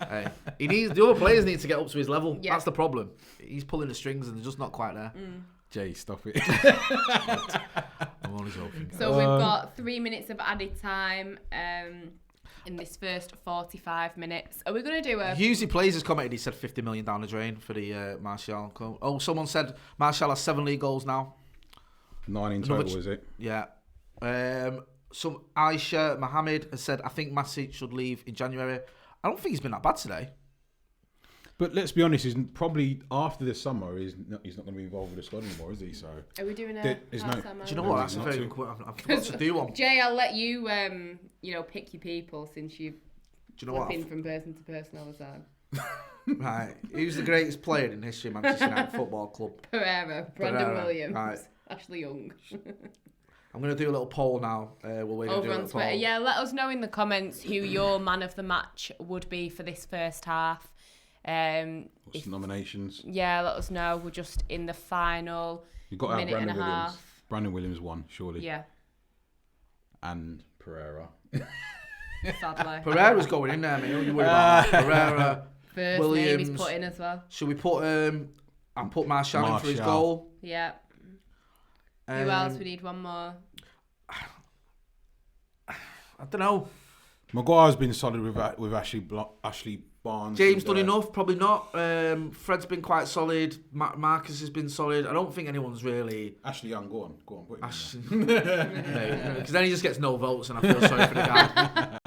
Hey, the other players need to get up to his level. Yeah. That's the problem. He's pulling the strings and they're just not quite there. Jay, stop it. I'm only joking. So we've got 3 minutes of added time in this first 45 minutes. Are we going to do a... Hughes, plays has commented, he said 50 million down the drain for the Martial. Oh, someone said Martial has 7 league goals now. 9 in total, is it? Yeah. Some Aisha Mohammed has said, I think Matic should leave in January. I don't think he's been that bad today. But let's be honest, he's probably after this summer, he's not going to be involved with the squad anymore, is he? So Are we doing a... Do you know what? That's a very good question. I forgot to do one. Jay, I'll let you, pick your people since you flip in from person to person all the time. Right. Who's the greatest player in history of Manchester United Football Club? Brandon Williams, right. Ashley Young. I'm going to do a little poll now. Over on Twitter. Yeah, let us know in the comments who your man of the match would be for this first half. What's the nominations? Yeah, let us know. We're just in the final You've got to have minute and Brandon a Williams. half. Brandon Williams won, surely. Yeah, And Pereira. sadly. Pereira's going in there, mate. Don't you worry about that. Pereira. First Williams. name he's put in as well. Should we put I put Martial in for his goal? Yeah. Who else? We need one more. I don't know. Maguire's been solid with Ashley Barnes. James done enough? Probably not. Fred's been quite solid. Marcus has been solid. I don't think anyone's really... Ashley Young, go on. Put Because then he just gets no votes and I feel sorry for the guy.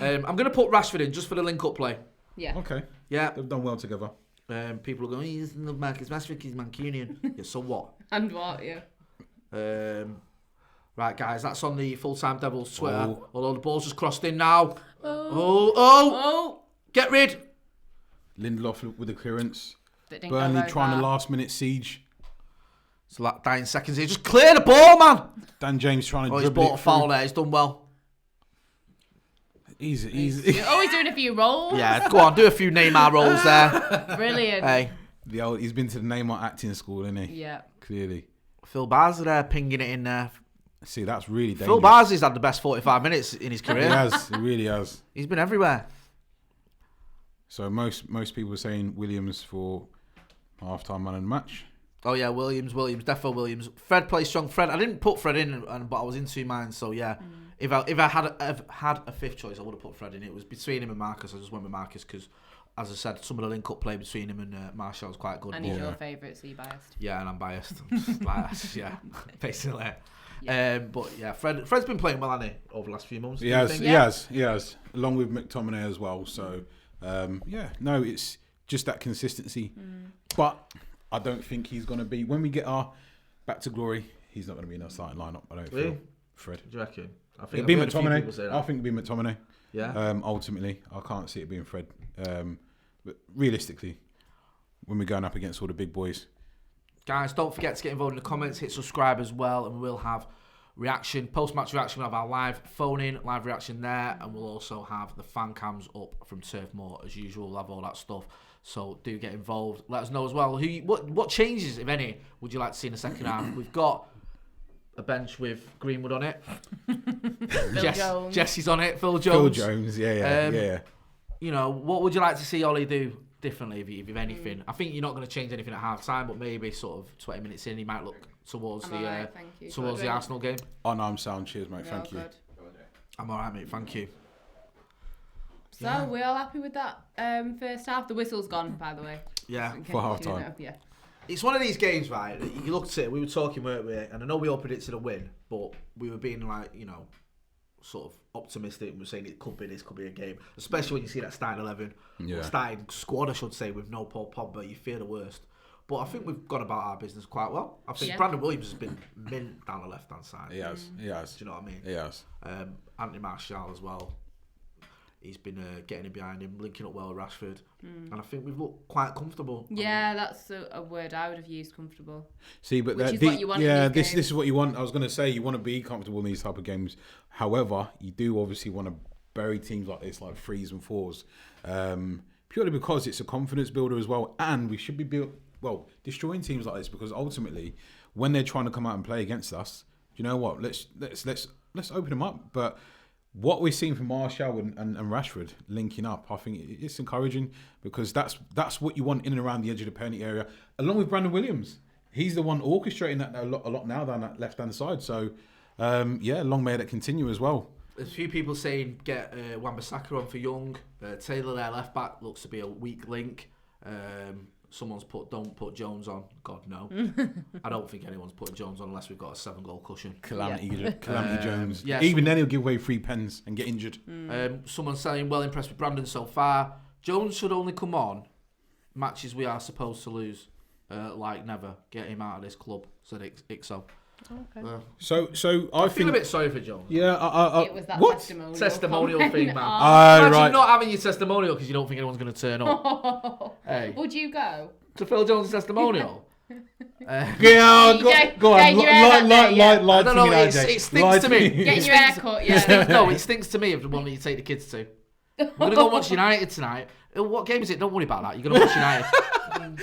I'm going to put Rashford in just for the link-up play. Yeah. Okay. Yeah. They've done well together. People are going, he doesn't love Marcus Rashford, he's Mancunian. Yeah, so what? And what, yeah. Right, guys, that's on the Full-Time Devils Twitter. Oh. Although the ball's just crossed in now. Oh! Get rid! Lindelof with the clearance. Burnley trying a last-minute siege. It's like dying seconds here. Just clear the ball, man! Dan James trying to he's dribble bought a foul there. He's done well. He's he's doing a few rolls. Yeah, go on, do a few Neymar rolls there. Brilliant. Hey. He's been to the Neymar acting school, isn't he? Yeah. Clearly. Phil Barnes there, pinging it in there. See, that's really dangerous. Phil Barnes has had the best 45 minutes in his career. He really has. He's been everywhere. So most people are saying Williams for half-time man of the match. Oh yeah, Williams, defo Williams. Fred plays strong. Fred, I didn't put Fred in, but I was in two minds. So yeah, if I had a fifth choice, I would have put Fred in. It was between him and Marcus. I just went with Marcus because, as I said, some of the link-up play between him and Marshall was quite good. And he's your favourite, so you're biased. Yeah, and I'm biased. Yeah, basically. Yeah. But yeah, Fred's been playing well, hasn't he, over the last few months? He has, along with McTominay as well. So it's just that consistency. But I don't think he's going to be, when we get our back to glory, he's not going to be in our starting lineup. I don't feel. Fred. Do you reckon? I think it'd be McTominay. I think it'd be McTominay. Yeah. Ultimately, I can't see it being Fred. But realistically, when we're going up against all the big boys. Guys, don't forget to get involved in the comments, hit subscribe as well, and we'll have reaction, post-match reaction. We'll have our live phone-in, live reaction there, and we'll also have the fan cams up from Turf Moor as usual. We'll have all that stuff. So do get involved. Let us know as well what changes, if any, would you like to see in the second half. We've got a bench with Greenwood on it. Jones. Jesse's on it. Phil Jones. Yeah. You know, what would you like to see Ollie do differently, if anything? I think you're not going to change anything at half time, but maybe sort of 20 minutes in, he might look towards the Arsenal game. Oh no, I'm sound. Cheers, mate. Thank you. I'm all right, mate. Thank you. So we're all happy with that first half. The whistle's gone, by the way. Yeah, for half time. Yeah. It's one of these games, right? You looked at it. We were talking, weren't we? And I know we all predicted a win, but we were being sort of optimistic. We're saying it could be a game, especially when you see that starting 11, starting squad, I should say, with no Paul Pogba. You fear the worst. But I think we've gone about our business quite well. I think Brandon Williams has been mint down the left-hand side. He has. Do you know what I mean? He has. Anthony Martial as well. He's been getting in behind him, linking up well with Rashford. And I think we've looked quite comfortable. Yeah, that's a word I would have used, comfortable. See, but Which is what you want in these this is what you want. I was going to say, you want to be comfortable in these type of games. However, you do obviously want to bury teams like this, like 3s and 4s, purely because it's a confidence builder as well. And we should be destroying teams like this, because ultimately, when they're trying to come out and play against us, you know what? Let's open them up. But what we're seeing from Martial and Rashford linking up, I think it's encouraging, because that's what you want in and around the edge of the penalty area, along with Brandon Williams. He's the one orchestrating that a lot now down that left-hand side. So, long may that continue as well. There's a few people saying get Wan-Bissaka on for Young. Taylor, their left-back, looks to be a weak link. Someone's don't put Jones on. God, no. I don't think anyone's putting Jones on unless we've got a 7-goal cushion. Calamity Jones. Yeah, Even then he'll give away 3 pens and get injured. Someone's saying, well impressed with Brandon so far. Jones should only come on matches we are supposed to lose. Like never. Get him out of this club, said Ixo. Okay. So I feel a bit sorry for Jones. Yeah, it was that what? Testimonial thing, man. Imagine not having your testimonial because you don't think anyone's going to turn up. Hey. Would you go To Phil Jones' testimonial? Go on. Lie to me now, Jay. It stinks to me. Getting your hair cut, yeah. No, it stinks to me of the one that you take the kids to. We're going to go and watch United tonight. What game is it? Don't worry about that. You're going to watch United.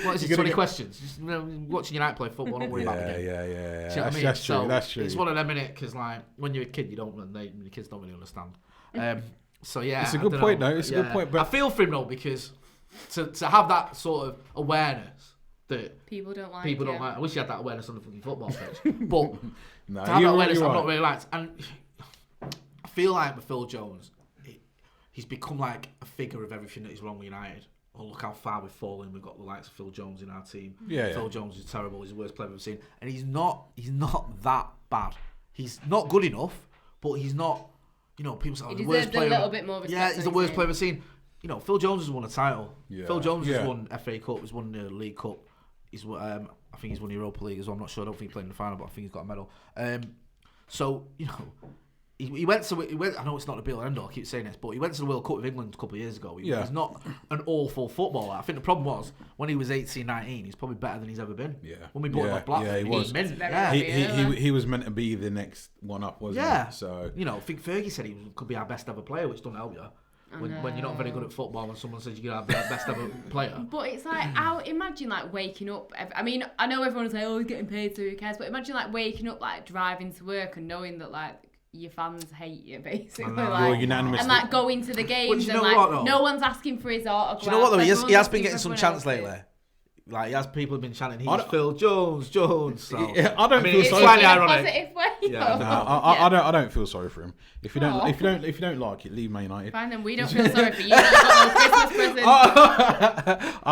What is it, 20 questions? Just watching United play football, don't worry about the game. Yeah. Do you know what I mean? That's true. It's one of them, innit? Because like, when you're a kid, the kids don't really understand. So yeah. It's a good point, though. It's a good point. But I feel for him, though, because to have that sort of awareness that people don't like. I wish you had that awareness on the fucking football pitch. But no, to have that awareness, I'm not really liked. And I feel like with Phil Jones, he's become like a figure of everything that is wrong with United. Oh, look how far we've fallen. We've got the likes of Phil Jones in our team. Phil Jones is terrible. He's the worst player I've ever seen. And he's not that bad. He's not good enough, but he's not, people say, he's the worst player. A little bit more respect. Yeah, he's the worst player I've ever seen. Phil Jones has won a title. Yeah. Phil Jones has won FA Cup. He's won the League Cup. He's I think he's won the Europa League as well. I'm not sure. I don't think he played in the final, but I think he's got a medal. So, he went. I know it's not the be all end all. I keep saying this, but he went to the World Cup with England a couple of years ago. He's not an awful footballer. I think the problem was when he was 18, 19, he's probably better than he's ever been. Yeah. When we bought him at Blackburn, he was. He was meant to be the next one up, wasn't he? So I think Fergie said he could be our best ever player, which doesn't help you. When you're not very good at football, when someone says you're our best ever player. But it's like, imagine like waking up. I mean, I know everyone's like, he's getting paid, so who cares? But imagine like waking up, like driving to work and knowing that like your fans hate you, basically. Like, unanimously. And like going to the games and like no one's asking for his autograph. Do you know what though? He has been getting some chance lately. Like, he has people have been chanting, he's Phil Jones. So yeah, I don't feel sorry. Slightly in a ironic. positive way. Yeah, No, I don't feel sorry for him. If you don't like it, leave Man United. Fine, then we don't feel sorry for you. You've got no Christmas presents.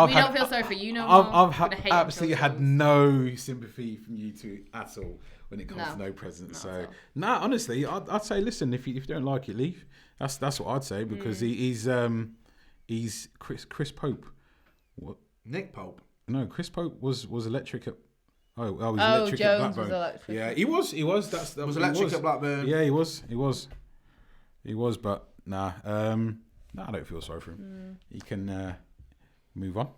We don't feel sorry for you no more. I've absolutely had no sympathy from you two at all when it comes to no presents. So honestly, I'd say listen. If you don't like it, leave. That's what I'd say because he's Chris Pope. What? Nick Pope. No, Chris Pope was electric at. He's Jones electric at Blackburn. was electric. Yeah, he was. That was electric at Blackburn. Yeah, he was. But nah, I don't feel sorry for him. He can move on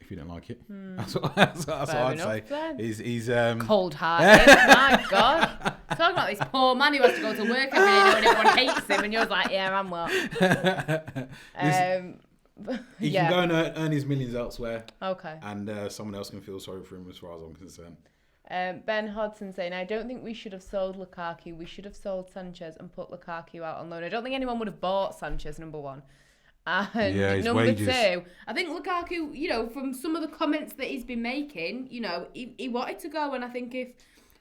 if you don't like it. That's what I'd say. Then. He's cold-hearted. My God, talking about this poor man who has to go to work every day and everyone hates him, and you're like, yeah, I'm what. He can go and earn his millions elsewhere. Okay. And someone else can feel sorry for him as far as I'm concerned. Ben Hodson saying, I don't think we should have sold Lukaku. We should have sold Sanchez and put Lukaku out on loan. I don't think anyone would have bought Sanchez, number one. And his number wages. two, I think Lukaku, from some of the comments that he's been making, he wanted to go. And I think if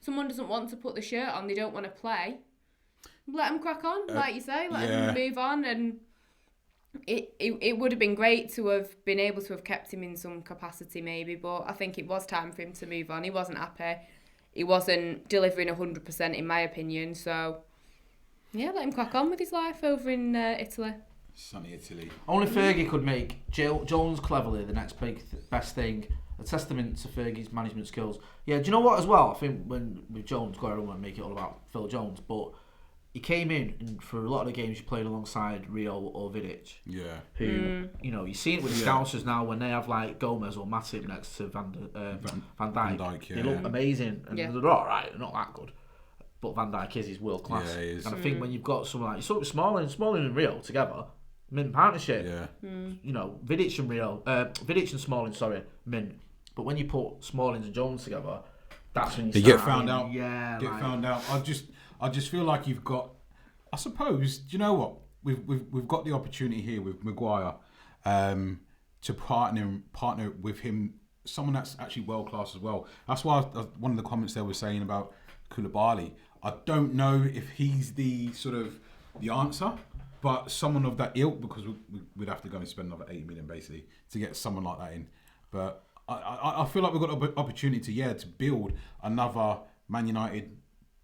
someone doesn't want to put the shirt on, they don't want to play, let him crack on, like you say. Let him move on. And it would have been great to have been able to have kept him in some capacity maybe, but I think it was time for him to move on. He wasn't happy. He wasn't delivering 100% in my opinion. So, yeah, let him crack on with his life over in Italy. Sunny Italy. Only Fergie could make Jones cleverly the next best thing. A testament to Fergie's management skills. Yeah, do you know what as well? I think with Jones, I don't want to make it all about Phil Jones, but he came in and for a lot of the games you played alongside Rio or Vidic. Yeah. Who, you see it with the Scousers now when they have like Gomez or Matip next to Van Dijk. They look amazing and they're alright, they're not that good. But Van Dijk is world class. Yeah, he is. And I think when you've got someone like Smalling and Rio together, mint partnership. Yeah. Vidic and Rio, Vidic and Smalling, mint. But when you put Smalling and Jones together, that's when you get found out. Yeah. Found out. I just feel like you've got. I suppose. Do you know what? We've got the opportunity here with Maguire, to partner with him, someone that's actually world class as well. That's why one of the comments there was saying about Koulibaly. I don't know if he's the sort of the answer, but someone of that ilk, because we'd have to go and spend another 80 million basically to get someone like that in. But I feel like we've got an opportunity, to build another Man United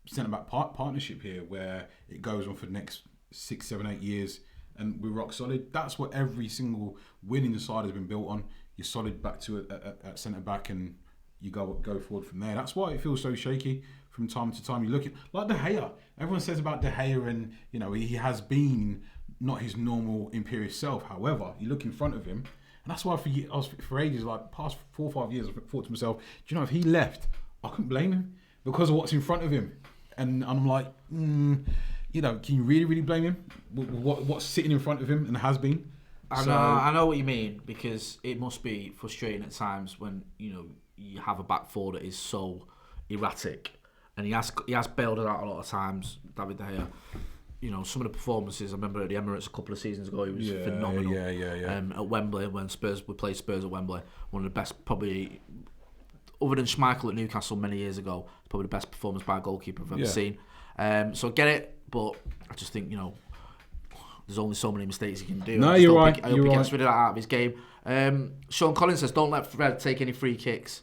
centre-back partnership here where it goes on for the next 6, 7, 8 years and we're rock solid. That's what every single win in the side has been built on. You're solid back to it at centre-back and you go forward from there. That's why it feels so shaky from time to time. You look at, like De Gea. Everyone says about De Gea and, he has been not his normal imperious self. However, you look in front of him, and that's why for ages, like past 4 or 5 years, I thought to myself, do you know, if he left, I couldn't blame him because of what's in front of him. And I'm like, can you really, really blame him? What's sitting in front of him and has been? I know what you mean, because it must be frustrating at times when, you have a back four that is so erratic. And he has bailed it out a lot of times, David De Gea. Some of the performances, I remember at the Emirates a couple of seasons ago, he was phenomenal. Yeah. At Wembley, when we played Spurs at Wembley, one of the best, probably, other than Schmeichel at Newcastle many years ago, probably the best performance by a goalkeeper I've ever seen. So I get it, but I just think, there's only so many mistakes he can do. No, you're right. I hope he gets rid of that out of his game. Sean Collins says, don't let Fred take any free kicks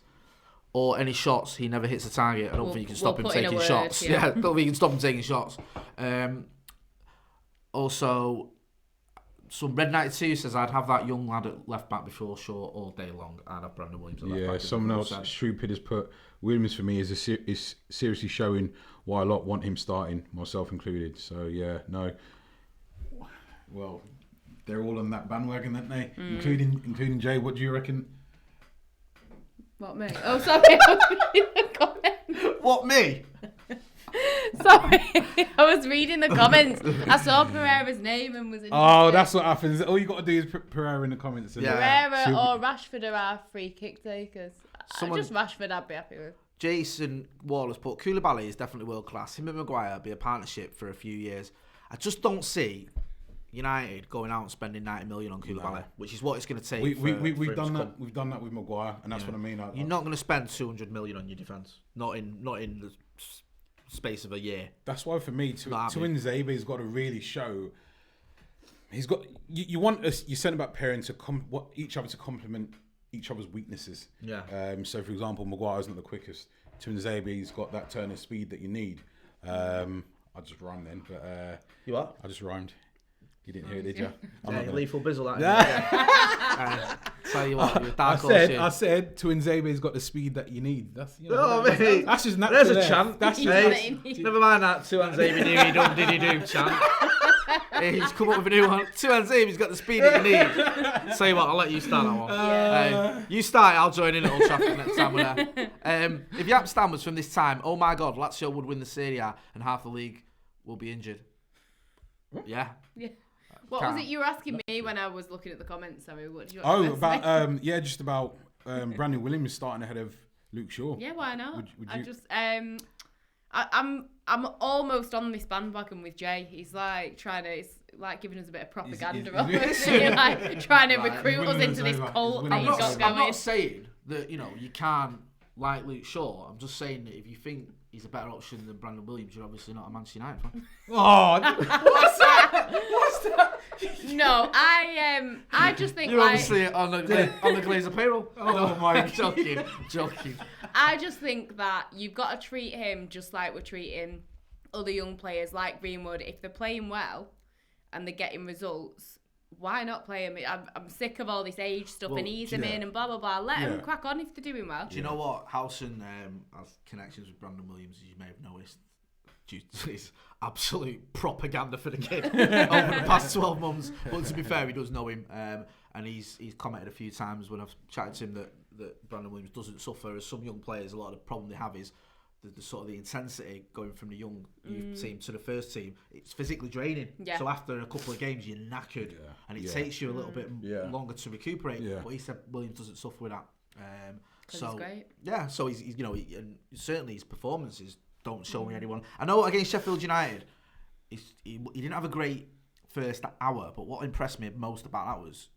or any shots. He never hits a target. I don't think you can stop him taking shots. Yeah, I don't think you can stop him taking shots. Also, some Red 92 says, I'd have that young lad at left back before Shaw all day long. I'd have Brandon Williams at left back. Someone else stupid has put Williams for me is seriously showing why a lot want him starting, myself included. So no. Well, they're all on that bandwagon, aren't they? Including Jay. What do you reckon? What, me? Oh, sorry. I was reading the comments. What, me? Sorry. I was reading the comments. I saw Pereira's name and was interested. Oh, that's what happens. All you got to do is put Pereira in the comments. Pereira or Rashford are our free kick takers. Just Rashford I'd be happy with. Jason Wallace put, Koulibaly is definitely world class. Him and Maguire be a partnership for a few years. I just don't see, United going out and spending 90 million on Koulibaly, which is what it's going to take. We've done that. We've done that with Maguire, and that's what I mean. You're not going to spend 200 million on your defence. Not in the space of a year. That's why for me, Tuanzebe's got to really show. He's got. You want us. You're saying about pairing to each other to complement each other's weaknesses. Yeah. So for example, Maguire's not the quickest. Tuanzebe's got that turn of speed that you need. I just rhymed then, but you what? I just rhymed. You didn't hear it, did you? Lethal Bizzle. That. Tell you what, you're dark horse. I said Tuanzebe's got the speed that you need. That's that's just natural. There's a chant. That's never mind that Tuanzebe knew he done, did he do chant. He's come up with a new one. Tuanzebe's got the speed that you need. Tell you what, I'll let you start that one. You start it, I'll join in at Old Trafford next time we're there. If Jaap Stam was from this time, oh my God, Lazio would win the Serie A and half the league will be injured. Yeah. What was it you were asking me when I was looking at the comments? Sorry, what did you about just about Brandon Williams starting ahead of Luke Shaw. Yeah, why not? Would you... I'm almost on this bandwagon with Jay. He's like it's like giving us a bit of propaganda, like trying to recruit us into this cult that he's got going. I'm not saying that you can't like Luke Shaw. I'm just saying that if you think he's a better option than Brandon Williams, you're obviously not a Manchester United fan. What's that? No, I just think you're obviously on the Glazer payroll. Oh my joking. I just think that you've got to treat him just like we're treating other young players like Greenwood. If they're playing well and they're getting results, why not play him? I'm sick of all this age stuff and ease him in and blah, blah, blah. Let him crack on if they're doing well. Do you know what? Howson has connections with Brandon Williams, as you may have noticed, due to his absolute propaganda for the kid over the past 12 months. But to be fair, he does know him. And he's commented a few times when I've chatted to him that Brandon Williams doesn't suffer. As some young players, a lot of the problem they have is the sort of the intensity going from the young youth team to the first team. It's physically draining. Yeah. So after a couple of games, you're knackered, and it takes you a little bit longer to recuperate. Yeah. But he said Williams doesn't suffer with that. So he's great. Yeah. So he's and certainly his performances don't show me anyone. I know against Sheffield United, he didn't have a great first hour, but what impressed me most about that was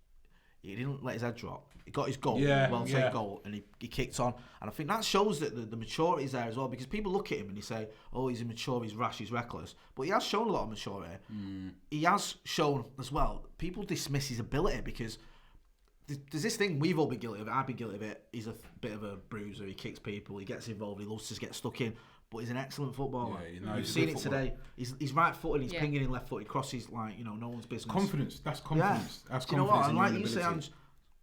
he didn't let his head drop. He got his goal, well-saved goal, and he kicked on. And I think that shows that the maturity is there as well, because people look at him and they say, oh, he's immature, he's rash, he's reckless. But he has shown a lot of maturity. He has shown as well, people dismiss his ability because there's this thing we've all been guilty of it. I've been guilty of it. He's a bit of a bruiser, he kicks people, he gets involved, he loves to get stuck in. But he's an excellent footballer. Yeah, you've seen it today. He's right-footed. He's pinging in left-footed crosses like no one's business. Confidence. That's confidence. Yeah. That's confidence. You know what? And like you say,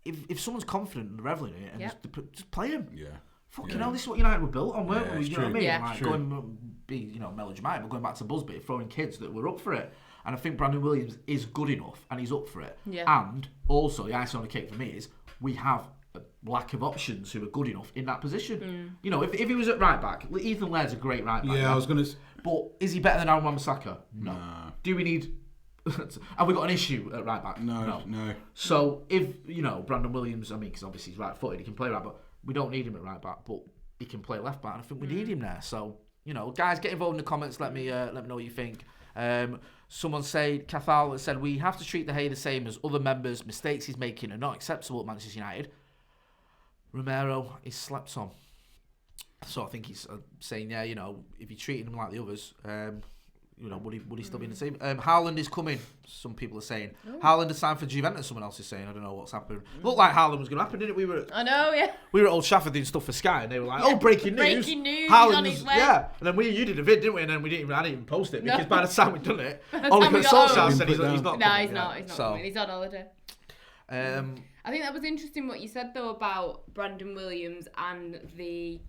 if someone's confident and reveling in it, and just play him. Yeah. Fucking hell, this is what United were built on, weren't we? You know what I mean? Yeah. Like going be melodramatic, but going back to Busby, throwing kids that were up for it. And I think Brandon Williams is good enough, and he's up for it. Yeah. And also, the icing on the cake for me is we have a lack of options who are good enough in that position. If he was at right back, Ethan Laird's a great right back. Yeah, I was going to... But is he better than Aaron Wan-Bissaka? No. Nah. Do we need... Have we got an issue at right back? No. So if, Brandon Williams, because obviously he's right-footed, he can play right back, we don't need him at right back, but he can play left back, and I think we need him there. So, guys, get involved in the comments, let me know what you think. Someone Cathal said, we have to treat De Gea the same as other members. Mistakes he's making are not acceptable at Manchester United. Romero is slept on. So I think he's saying, if you're treating him like the others, would he still be in the team? Haaland is coming, some people are saying. Haaland is signed for Juventus, someone else is saying. I don't know what's happened. Looked like Haaland was going to happen, didn't it? I know, yeah. We were at Old Trafford doing stuff for Sky, and they were like, breaking news. Breaking news, Haaland on his way. Yeah, and then you did a vid, didn't we? And then I didn't even post it, because by the time we'd done it, Oliver Solskjaer said he's not coming. No, he's not coming. He's on holiday. I think that was interesting what you said, though, about Brandon Williams and the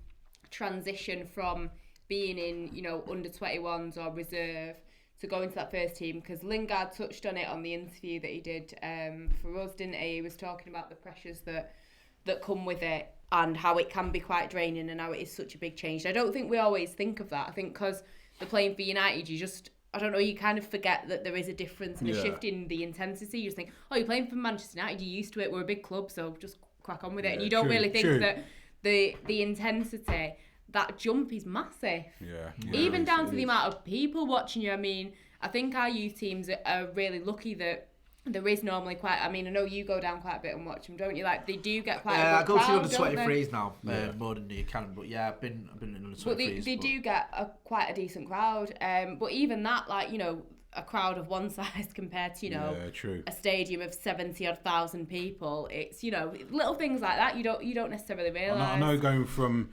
transition from being in, under 21s or reserve to go into that first team, because Lingard touched on it on the interview that he did for us, didn't he? He was talking about the pressures that come with it and how it can be quite draining and how it is such a big change. I don't think we always think of that. I think because they're playing for United, you kind of forget that there is a difference and a shift in the intensity. You just think, you're playing for Manchester United, you're used to it, we're a big club, so just crack on with it. And you don't really think that the intensity, that jump is massive. Yeah. Even down to the amount of people watching you. I think our youth teams are really lucky that there is normally quite. I mean, I know you go down quite a bit and watch them, don't you? Like they do get quite. A good I go crowd, to under 23s now, more than you can. But yeah, I've been in under 23s. But they do get quite a decent crowd. But even that, like a crowd of one size compared to a stadium of 70,000 people. It's little things like that you don't necessarily realise. I know going from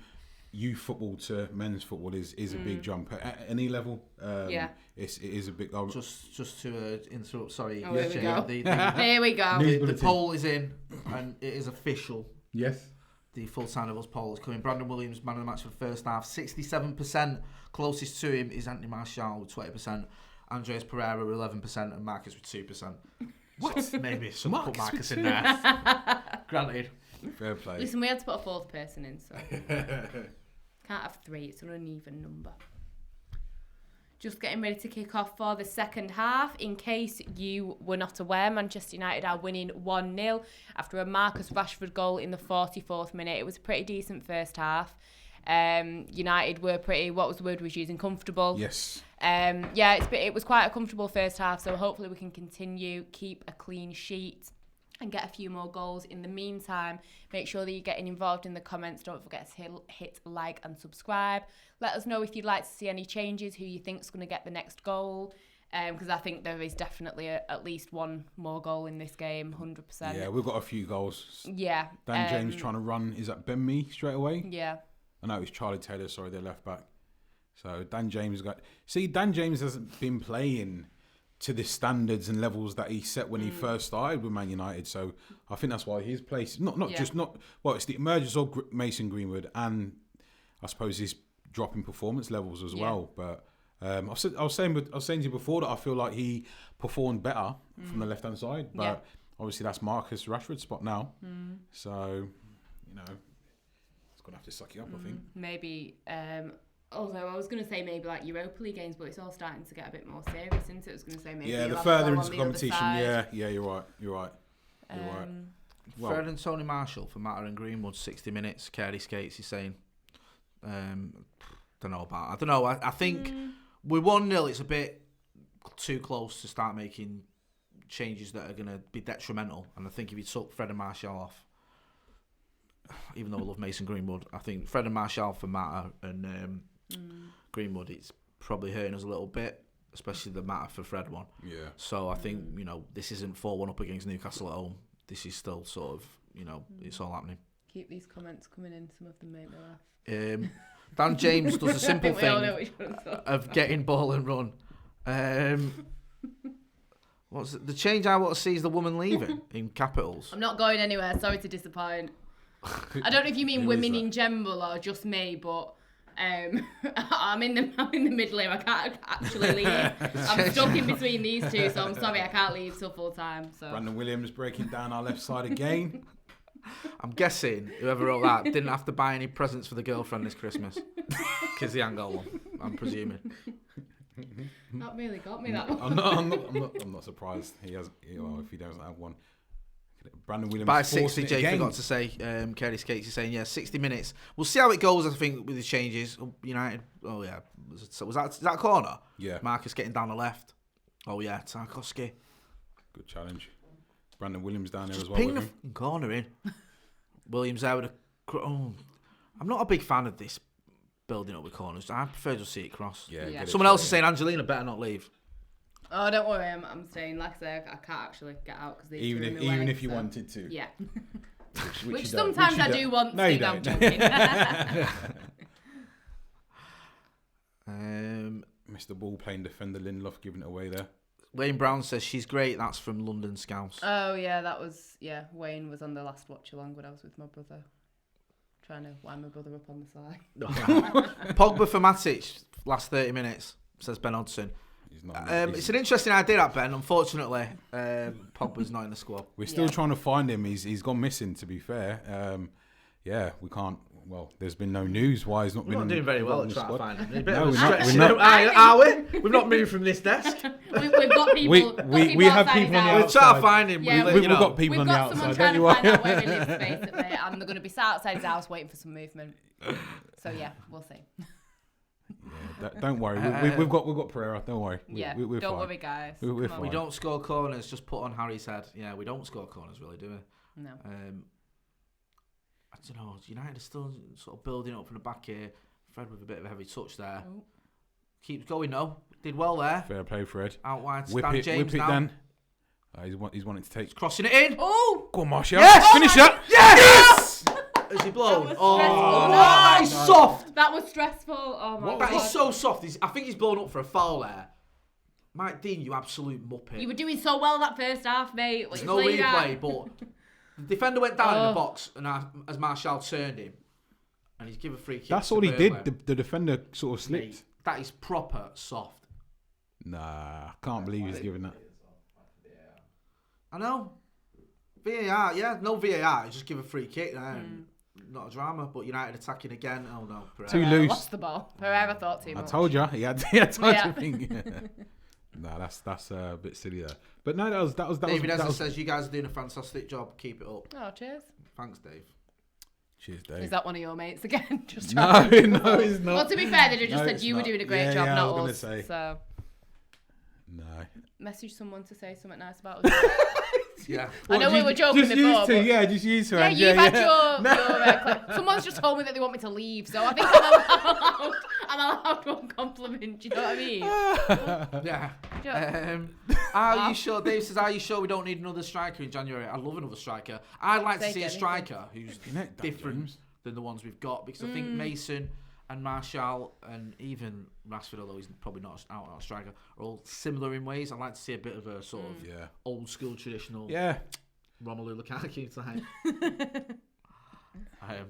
youth football to men's football is a big jump at any level. It is a big. Just to interrupt. Sorry. Oh, here we go. Here we go. The poll is in, and it is official. Yes. The FullTimeDEVILS poll is coming. Brandon Williams, man of the match for the first half. 67%. Closest to him is Anthony Martial with 20%. Andres Pereira with 11%, and Marcus with 2%. What? So maybe someone put Marcus in there. Granted. Fair play. Listen, we had to put a fourth person in, so can't have three. It's an uneven number. Just getting ready to kick off for the second half. In case you were not aware, Manchester United are winning 1-0 after a Marcus Rashford goal in the 44th minute. It was a pretty decent first half. United were pretty, what was the word we was using, comfortable. Yes. It was quite a comfortable first half, so hopefully we can continue, keep a clean sheet and get a few more goals. In the meantime, make sure that you're getting involved in the comments. Don't forget to hit like and subscribe. Let us know if you'd like to see any changes, who you think's going to get the next goal. Because I think there is definitely at least one more goal in this game, 100%. Yeah, we've got a few goals. Yeah. Dan James trying to run, is that Ben Mee straight away? Yeah. I know it's Charlie Taylor, sorry, their left back. So Dan James Dan James hasn't been playing to the standards and levels that he set when he first started with Man United. So I think that's why his place, it's the emergence of Mason Greenwood and I suppose his drop in performance levels as well. But I was saying to you before that I feel like he performed better from the left hand side. But obviously that's Marcus Rashford's spot now. So it's gonna have to suck you up, I think. Maybe. Although I was going to say maybe like Europa League games, but it's all starting to get a bit more serious, isn't it? I was going to say maybe. Yeah, the further into competition. Yeah, you're right. Well, Fred and Tony Marshall for Matter and Greenwood, 60 minutes. Carey skates. He's saying, don't know about. I don't know. I think with 1-0, it's a bit too close to start making changes that are going to be detrimental. And I think if you took Fred and Marshall off, even though I love Mason Greenwood, I think Fred and Marshall for Matter and Greenwood, it's probably hurting us a little bit, especially the Matter for Fred one. Yeah. So I think, this isn't 4-1 up against Newcastle at home. This is still sort of, it's all happening. Keep these comments coming in. Some of them make me laugh. Dan James does a simple thing of getting ball and run. What's the change I want to see is the woman leaving in capitals. I'm not going anywhere. Sorry to disappoint. I don't know if you mean women in general or just me, but I'm in the middle here. I can't actually leave. I'm stuck in between these two, so I'm sorry I can't leave till full time. So Brandon Williams breaking down our left side again. I'm guessing whoever wrote that didn't have to buy any presents for the girlfriend this Christmas because he ain't got one. I'm presuming. That really got me. That one. I'm not surprised. If he doesn't have one. Brandon Williams by 60, Jay forgot to say. Kerry Skates is saying 60 minutes. We'll see how it goes. I think with the changes. United. Oh yeah, was that corner? Yeah. Marcus getting down the left. Oh yeah, Tarkowski. Good challenge. Brandon Williams down there just as well. Ping the corner in. Williams out with a. I'm not a big fan of this building up with corners. I prefer to see it cross. Yeah. Someone else is saying Angelina better not leave. Oh, don't worry, I'm staying. Like I said, I can't actually get out because they even if you wanted to. Yeah. which sometimes I do want to. No, you don't. Mr. Ball playing defender Lindelof giving it away there. Wayne Brown says she's great. That's from London Scouts. Oh yeah, that was Wayne was on the last Watchalong when I was with my brother, trying to wind my brother up on the side. Pogba for Matic last 30 minutes, says Ben Hodson. It's an interesting idea, that Ben. Unfortunately, Pogba's not in the squad. We're still trying to find him. He's gone missing. To be fair, we can't. Well, there's been no news why he's not been. We're not doing very well at trying to find him. No, we're not. Are we? We've not moved from this desk. We've got people. We have people on the outside. We're trying to find him. Yeah, we've got people on the outside. We've got someone trying to find out where he lives, basically, and they're going to be sat outside his house waiting for some movement. So yeah, we'll see. Don't worry. We've got Pereira. Don't worry. We're don't fine. worry, guys. We're fine. We don't score corners. Just put on Harry's head. Yeah, we don't score corners, really, do we? No. I don't know. United are still sort of building up from the back here. Fred with a bit of a heavy touch there. Oh. Keeps going though. Did well there. Fair play, Fred. Out wide to Whip Dan it, James whip it, now. Dan. He's wanting to take. He's crossing it in. Oh! Go on, Martial. Yes! Finish that. Yes! Has he blown? That was Oh, stressful. that is soft. That was stressful. Oh my That god. is so soft. I think he's blown up for a foul there. Mike Dean, you absolute muppet. You were doing so well that first half, mate. There's no replay, but the defender went down in the box, and as Martial turned him, and he's given a free kick. That's to all he Burnley. did. The defender sort of slipped. Mate, that is proper soft. Nah, I can't believe he's giving that. I know. VAR, yeah, no VAR. Just give a free kick there. Not a drama, but United attacking again. Oh no, Pereira. Too loose. Lost the ball. Pereira thought too I much. told you. He had time to think. Nah, that's a bit silly there. But no, that was David that Ezra was, says you guys are doing a fantastic job. Keep it up. Oh, cheers. Thanks, Dave. Cheers, Dave. Is that one of your mates again? Just No, trying no, it's not. Well, to be fair, they just No, said it's you were not. doing a great Yeah, job, yeah, I not was gonna us. say. So No. message someone to say something nice about us. Yeah. I know we were joking just before. Used to, but yeah, just used to. yeah, you've had your clip. Someone's just told me that they want me to leave, so I think I'm allowed one compliment. Do you know what I mean? Yeah. Are you sure? Dave says, "Are you sure we don't need another striker in January?" I love another striker. I'd like to see a striker who's different than the ones we've got, because I think Mason and Martial and even Rashford, although he's probably not an out striker, are all similar in ways. I'd like to see a bit of a sort of old school traditional Romelu Lukaku type.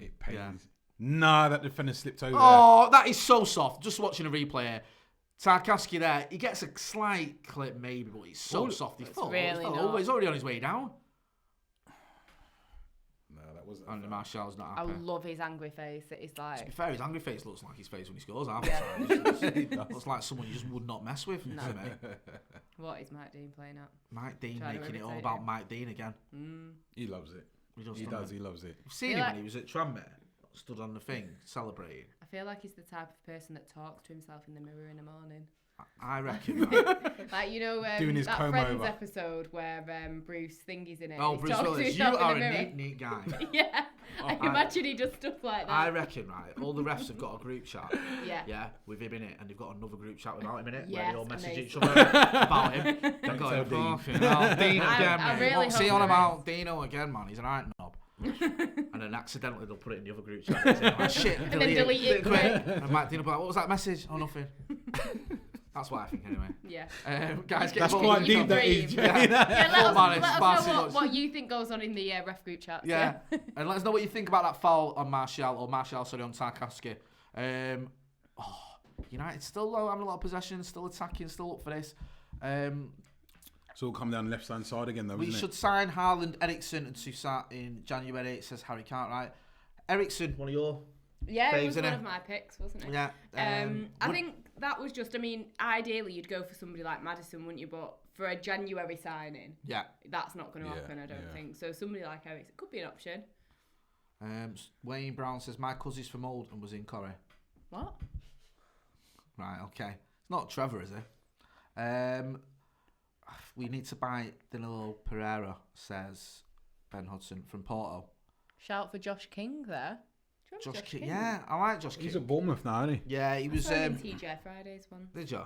It pains. Nah, that defender slipped over. Oh, that is so soft. Just watching a replay here. Tarkowski there, he gets a slight clip maybe, but he's so soft. He's really not. He's already on his way down. No, that wasn't. And Martial's not I happy. love his angry face. It's To like be fair, his angry face looks like his face when he scores half the time. It looks like someone you just would not mess with. No. To me. What is Mike Dean playing at? Mike Dean Trying to making it all irritate about him. Mike Dean again. He loves it. He doesn't does. he? He loves it. You've seen him when he was at Tranmere, stood on the thing, celebrating. I feel like he's the type of person that talks to himself in the mirror in the morning. I reckon, right? Like, you know, Doing his that comb Friends over. episode where Bruce Thingy's in it. Oh, He's Bruce talking to Willis, you himself in are the a mirror. neat guy. Yeah, I imagine he does stuff like that. I reckon, right, all the refs have got a group chat. Yeah. Yeah, with him in it, and they've got another group chat without him in it, where Yes, they all message amazing. each other about him. They've got him, tell Dean. fucking hell, Dean I again, mate. really What's he hope on there about? Dino again, man, he's an right knob. And then accidentally they'll put it in the other group chat. And say, oh, shit, And then delete it quick. And Matt Dean will be like, what was that message? Oh, nothing. That's what I think, anyway. Yeah. Guys, get That's involved. quite You deep. can That is. dream. Yeah. Yeah, Full man, let it's us know far too what you think goes on in the ref group chat. Yeah. And let us know what you think about that foul on Martial, on Tarkowski. United still having a lot of possession, still attacking, still up for this. It's all come down the left hand side again, though. We isn't should sign Haaland, Eriksen, and Toussaint in January. It says Harry Cartwright. Eriksen, one of your Yeah, it faves, was innit? one of my picks, wasn't it? Yeah. I think that was just, I mean, ideally you'd go for somebody like Maddison, wouldn't you? But for a January signing, Yeah. that's not going to Yeah, happen, I don't yeah. think. So somebody like Ericsson could be an option. Wayne Brown says my cousin's from Old and was in Corrie. What? Right, okay. It's not Trevor, is it? We need to buy Danilo Pereira, says Ben Hudson from Porto. Shout for Josh King there. Do you remember Josh King. Yeah, I like Josh King. He's at Bournemouth now, isn't he? Yeah, he was. I saw him in TGI Fridays one. Did you?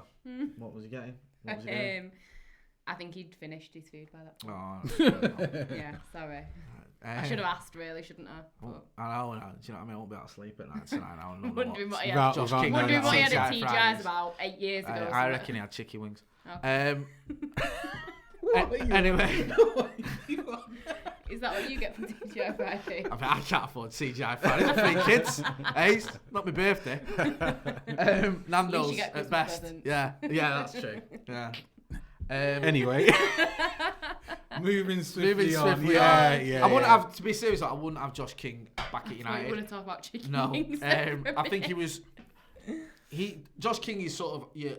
What was he getting? What was he doing? I think he'd finished his food by that point. Oh, that's fair enough. Yeah, sorry. I should have asked, really, shouldn't I? Well, I know. Do you know what I mean? I won't be able to sleep at night tonight now. But wondering what he had. Without- Josh without King. knowing Wondering that. what he had at TGI TGI's Fridays. about 8 years ago. I reckon he had chicken wings. Okay. Anyway, Is that what you get from TGI Friday? I mean, I can't afford CGI Fridays for 3 kids. Hey, it's not my birthday. Nando's get at Christmas best. presents. Yeah, that's true. Yeah. Anyway, moving swiftly on. swiftly Yeah, on. yeah. I wouldn't yeah. have, to be serious, I wouldn't have Josh King back at You United. want to talk about chicken No, wings? I think he was. Josh King is sort of your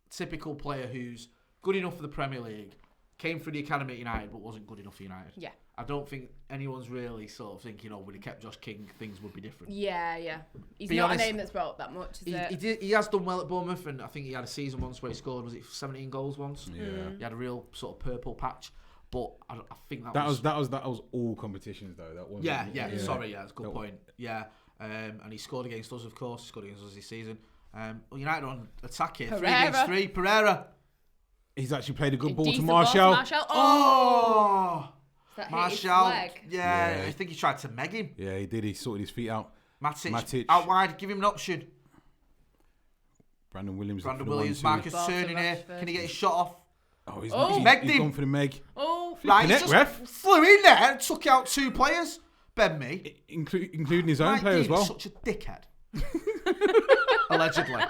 typical player who's good enough for the Premier League, came through the academy at United, but wasn't good enough for United. Yeah. I don't think anyone's really sort of thinking, oh, would he kept Josh King, things would be different. Yeah. He's Be not honest, a name that's brought up that much, is it? He has done well at Bournemouth, and I think he had a season once where he scored, was it 17 goals once? Yeah. He had a real sort of purple patch, but I think that was all competitions though. That wasn't. Yeah. Sorry, that's a good point. Yeah, and he scored against us, of course. He scored against us this season. United on attack here, 3 against 3. Pereira. He's actually played a good ball to Decent Martial. Oh! That Martial. hit his leg. Yeah, I think he tried to meg him. Yeah, he did. He sorted his feet out. Matic. Out wide, give him an option. Brandon Williams. Marcus Turn in here. Can he get his shot off? Oh, he's megged him. Gone for the meg. Oh, right, he just ref. flew in there and took out 2 players. Ben Mee. Including his own player as well. Such a dickhead. Allegedly.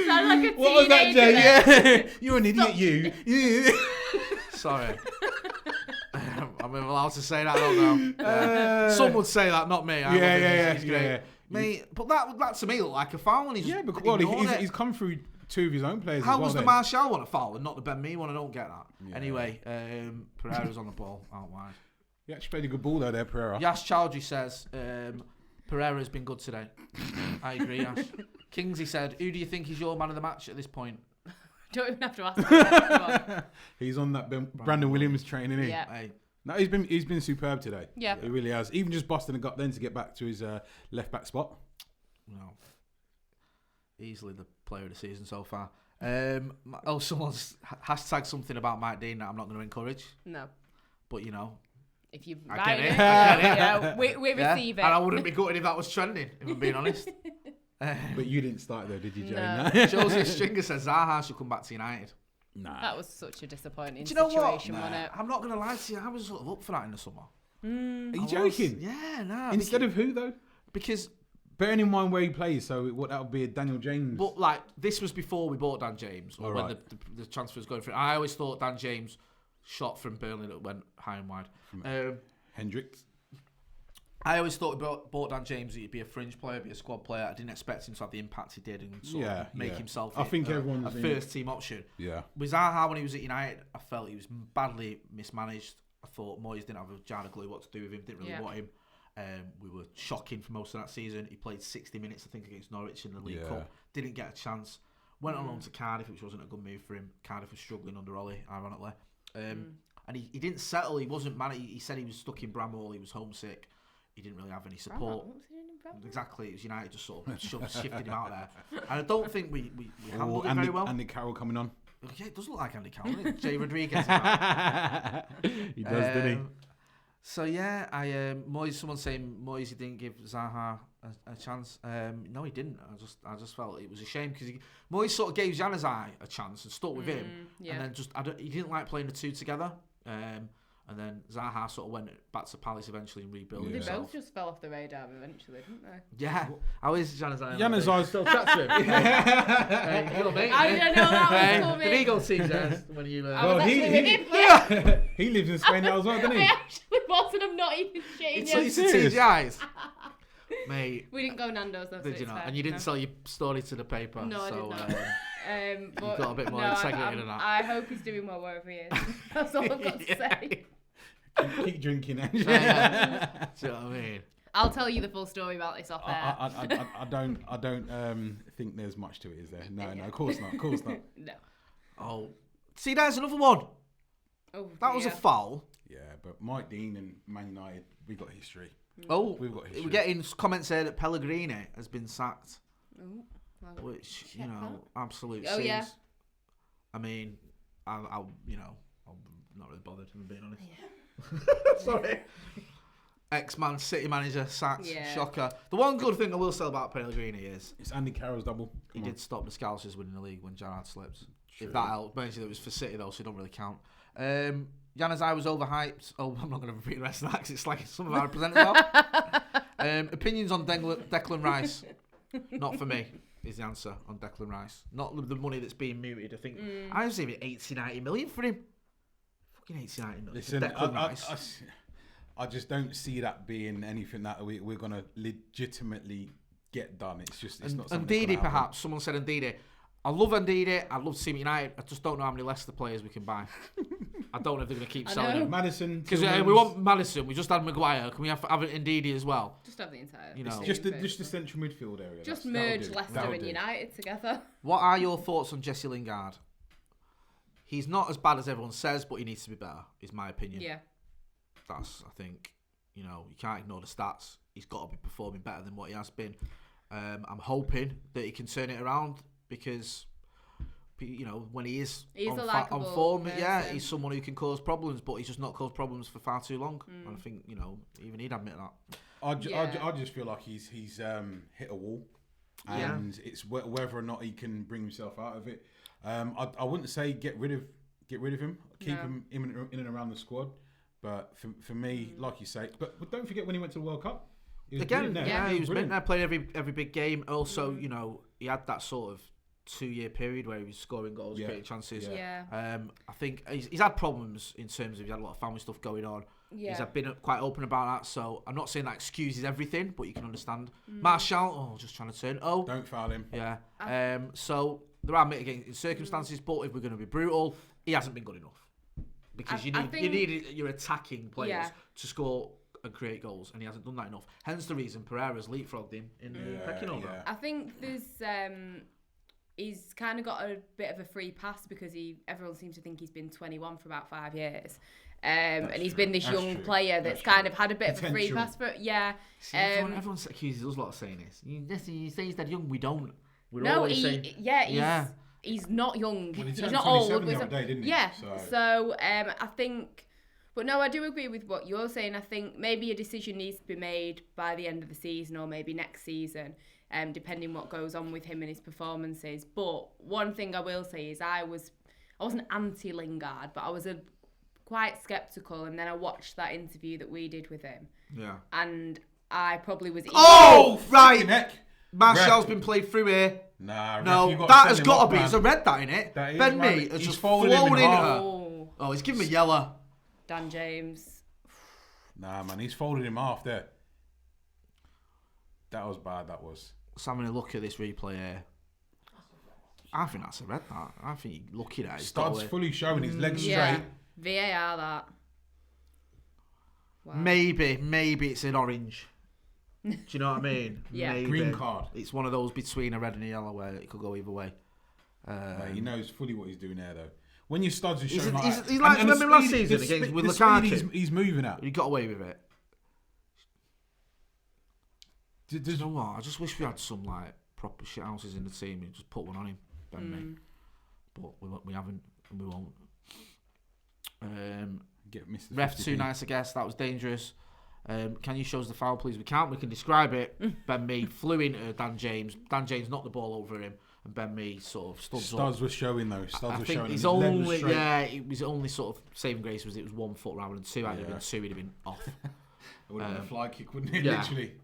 Sounds like a teenager. What was that, Jay? Yeah. You're an idiot, you. Sorry. I'm allowed to say that, I don't know. Some would say that, not me. Yeah. Mate, but that to me looked like a foul. And he's come through 2 of his own players. How as well, was the Martial one a foul and not the Ben Mee one? I don't get that. Yeah. Anyway, Pereira's on the ball out wide. He actually played a good ball though, there, Pereira. Yash Chowdhury says Pereira's been good today. I agree, Yash. Kingsley said, "Who do you think is your man of the match at this point?" Don't even have to ask. Come on. He's on that Brandon Williams train, isn't he? Yeah. Hey. No, he's been superb today. Yeah. He really has. Even just busting a gut then to get back to his left back spot. No. Easily the player of the season so far. Someone's hashtag something about Mike Dean that I'm not going to encourage. No. But if you I write get it, it. yeah, we receive it. And I wouldn't be gutted if that was trending, if I'm being honest. But you didn't start though, did you, Jay? No. Joseph Stringer says Zaha should come back to United. Nah. That was such a disappointing Do you know situation, what? wasn't it? I'm not going to lie to you. I was sort of up for that in the summer. Are you joking? Yeah, no. Instead of who though? Because bearing in mind where he plays, so that would be a Daniel James. But this was before we bought Dan James, or when the transfer was going through. I always thought Dan James shot from Burnley that went high and wide. Hendricks. I always thought we bought Dan James, he'd be a fringe player, be a squad player. I didn't expect him to have the impact he did and sort of make himself I think a first team option. Yeah. With Zaha, when he was at United, I felt he was badly mismanaged. I thought Moyes didn't have a jar of glue what to do with him, didn't really want him. We were shocking for most of that season. He played 60 minutes, I think, against Norwich in the League Cup. Didn't get a chance. Went on loan to Cardiff, which wasn't a good move for him. Cardiff was struggling under Ollie, ironically. And he didn't settle. He wasn't man. He said he was stuck in Bramall. He was homesick. He didn't really have any support. Exactly. It was United just sort of shifted him out there. And I don't think we handled it very well. Andy Carroll coming on. Yeah, it does look like Andy Carroll. Jay Rodriguez. He does, doesn't he? So yeah, Moyes. Someone saying Moyes he didn't give Zaha a chance. No, he didn't. I just felt it was a shame because Moyes sort of gave Januzaj a chance and stuck with him, and then he didn't like playing the two together. And then Zaha sort of went back to Palace eventually and rebuilt himself. They both just fell off the radar eventually, didn't they? Yeah. How is Januzaj? Januzaj still chat to him. Hey, you know, mate. I didn't know that was coming. The Eagle team there when you. He lives in Spain now as well, doesn't he? I actually wasn't. I'm not even shame you. It's TGI's. Mate. We didn't go Nando's though. Did you not? And you didn't sell your story to the paper. No, I did not. But you've got a bit more integrity than that. I hope he's doing well wherever he is. That's all I've got to say. Keep drinking, Angela. Do you know what I mean? I'll tell you the full story about this off air. I don't think there's much to it, is there? No, of course not. No. Oh, see, there's another one. Oh, that was a foul. Yeah, but Mike Dean and Man United, we got history. Oh, we've got history. We're getting comments here that Pellegrini has been sacked. Oh, which absolute. Oh, yeah. I mean, I'm not really bothered. If I'm being honest. Yeah. Sorry. Ex-Man City manager sacked. Yeah. Shocker. The one good thing I will say about Pellegrini is it's Andy Carroll's double. He did stop the Scousers winning the league when Gerrard slipped. True. If that helped, basically it was for City though, so it don't really count. Januzaj was overhyped. Oh, I'm not going to repeat the rest of that because it's like some of our presenters are. Opinions on Declan Rice? Not for me. Is the answer on Declan Rice. Not the money that's being mooted. I think I was even 80-90 million for him. Fucking 80-90 million. Listen, Declan Rice. I just don't see that being anything that we're going to legitimately get done. It's not something. Ndidi, perhaps. Someone said Ndidi. I love Ndidi. I'd love to see him at United. I just don't know how many Leicester players we can buy. I don't know if they're going to keep selling him. Madison. Because we want Madison. We just had Maguire. Can we have Ndidi as well? Just have the entire. Just the central midfield area. Just merge Leicester and United together. What are your thoughts on Jesse Lingard? He's not as bad as everyone says, but he needs to be better, is my opinion. Yeah. That's, I think, you can't ignore the stats. He's got to be performing better than what he has been. I'm hoping that he can turn it around because, when he is on form, he's someone who can cause problems, but he's just not caused problems for far too long. And I think, even he'd admit that. I just feel like he's hit a wall, and it's whether or not he can bring himself out of it. I wouldn't say get rid of him, keep him in and around the squad. But for me, like you say, but don't forget when he went to the World Cup. He was brilliant there, playing every big game. Also, he had that sort of 2-year period where he was scoring goals, creating chances. I think he's had problems in terms of he had a lot of family stuff going on. He's been quite open about that, so I'm not saying that excuses everything, but you can understand. Martial, just trying to turn. Don't foul him. Yeah. So there are mitigating circumstances, but if we're going to be brutal, he hasn't been good enough. Because you need your attacking players to score and create goals, and he hasn't done that enough. Hence the reason Pereira's leapfrogged him in the pecking order. I think there's he's kind of got a bit of a free pass because everyone seems to think he's been 21 for about 5 years. And he's been this young player that's kind of had a bit of a free pass for everyone accuses us a lot of saying this. You say he's that young, we don't. We're always saying he's not young. Well, he's not old. The other day, didn't he? Yeah. So I think, but no, I do agree with what you're saying. I think maybe a decision needs to be made by the end of the season or maybe next season, depending what goes on with him and his performances. But one thing I will say is I wasn't anti Lingard, but I was quite sceptical, and then I watched that interview that we did with him. Yeah. And I probably was. Right. Martial's been played through here. Nah, no, that has got to be. There's a red that in it. Ben Mee has just flown in her. Oh, he's giving me yellow. Dan James. Nah, man, he's folded him half there. That was bad. That was. So I'm going to look at this replay here. I think that's a red. I think you're lucky that. Studs fully showing his legs straight. VAR that. Wow. Maybe it's an orange. Do you know what I mean? Maybe. Green card. It's one of those between a red and a yellow where it could go either way. He knows fully what he's doing there, though. When your studs are showing he's like remember last season against with Lukaku? He's moving out. He got away with it. Do you know what? I just wish we had some like proper shit houses in the team and just put one on him, Ben Mee. But we haven't and we won't. Ref too nice, I guess. That was dangerous. Can you show us the foul, please? We can't. We can describe it. Ben Mee flew into Dan James. Dan James knocked the ball over him, and Ben Mee sort of studs up. Studs was showing though. Studs was showing. It was only sort of saving grace was it was 1 foot rather than 2. Had it been 2, he'd have been off. It would have been a fly kick, wouldn't it? Yeah. Literally.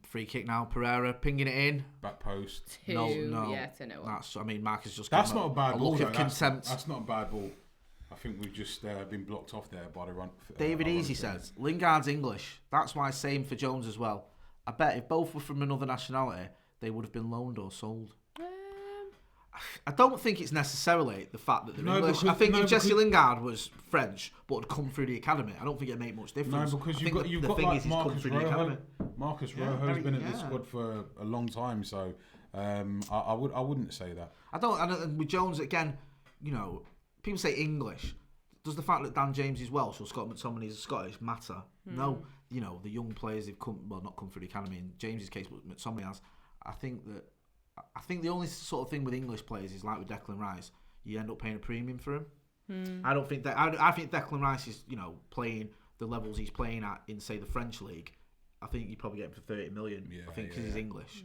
Free kick now. Pereira pinging it in. Back post. No. To no. That's. I mean, Marcus just. That's not a bad ball. Look of contempt. That's not a bad ball. I think we've just been blocked off there by the run. David Easy says, Lingard's English. That's why same for Jones as well. I bet if both were from another nationality, they would have been loaned or sold. I don't think it's necessarily the fact that they're English. I think if Jesse Lingard was French but had come through the academy, I don't think it'd make much difference. No, because you've got like Marcus Rojo. Marcus Rojo's been at the squad for a long time, so I wouldn't say that. I don't. And with Jones again, people say English. Does the fact that Dan James is Welsh or Scott McTominay is Scottish matter? No. The young players they've not come through the academy. In James's case, but McTominay has. I think the only sort of thing with English players is like with Declan Rice, you end up paying a premium for him. I don't think that. I think Declan Rice is playing the levels he's playing at in say the French league. I think you probably get him for 30 million. I think because he's English.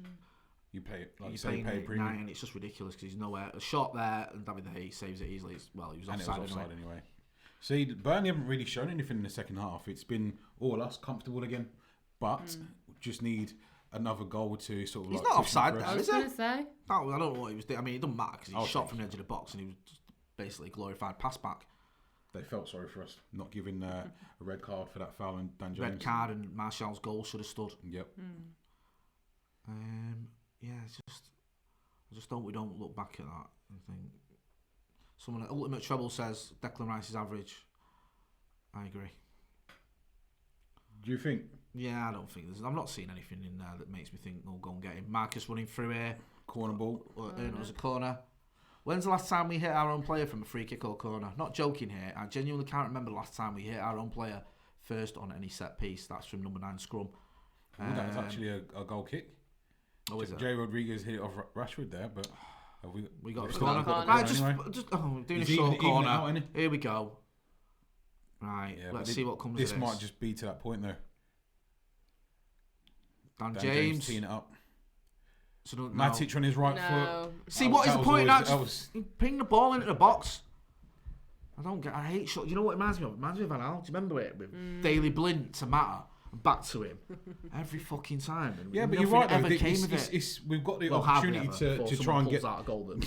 You pay a premium. And it's just ridiculous because he's nowhere. A shot there, and David De Gea saves it easily. He was offside anyway. See, Burnley haven't really shown anything in the second half. It's been all us comfortable again, but just need another goal to sort of. He's not offside there, is he? Say. I don't know what he was doing. I mean, it doesn't matter because he shot from the edge of the box and he was just basically glorified pass back. They felt sorry for us not giving a red card for that foul and Dan James. Red card and Martial's goal should have stood. Yep. Yeah, it's just I just we don't look back at that and think. Someone at Ultimate Treble says Declan Rice is average. I agree. Do you think? Yeah, I don't think I'm not seeing anything in there that makes me think, oh, go and get him. Marcus running through here. Corner ball. It was a corner. When's the last time we hit our own player from a free kick or corner? Not joking here. I genuinely can't remember the last time we hit our own player first on any set piece. That's from number 9 scrum. That was actually a goal kick. Oh, is it? Jay Rodriguez hit it off Rashford there, but we got the corner. corner. Right, just doing a short corner. Here we go. Right, let's see what comes of this. This might just be to that point, though. Dan James teeing it up. So no. Matic on his right foot. See, what is the point of that? Just ping the ball into the box. I hate shots. You know what it reminds me of? It reminds me of Van Gaal. Do you remember it? With Daily Blind to Matter and back to him every fucking time. And yeah, but you're right. Ever came of it. We've got the opportunity to try and get out of golden.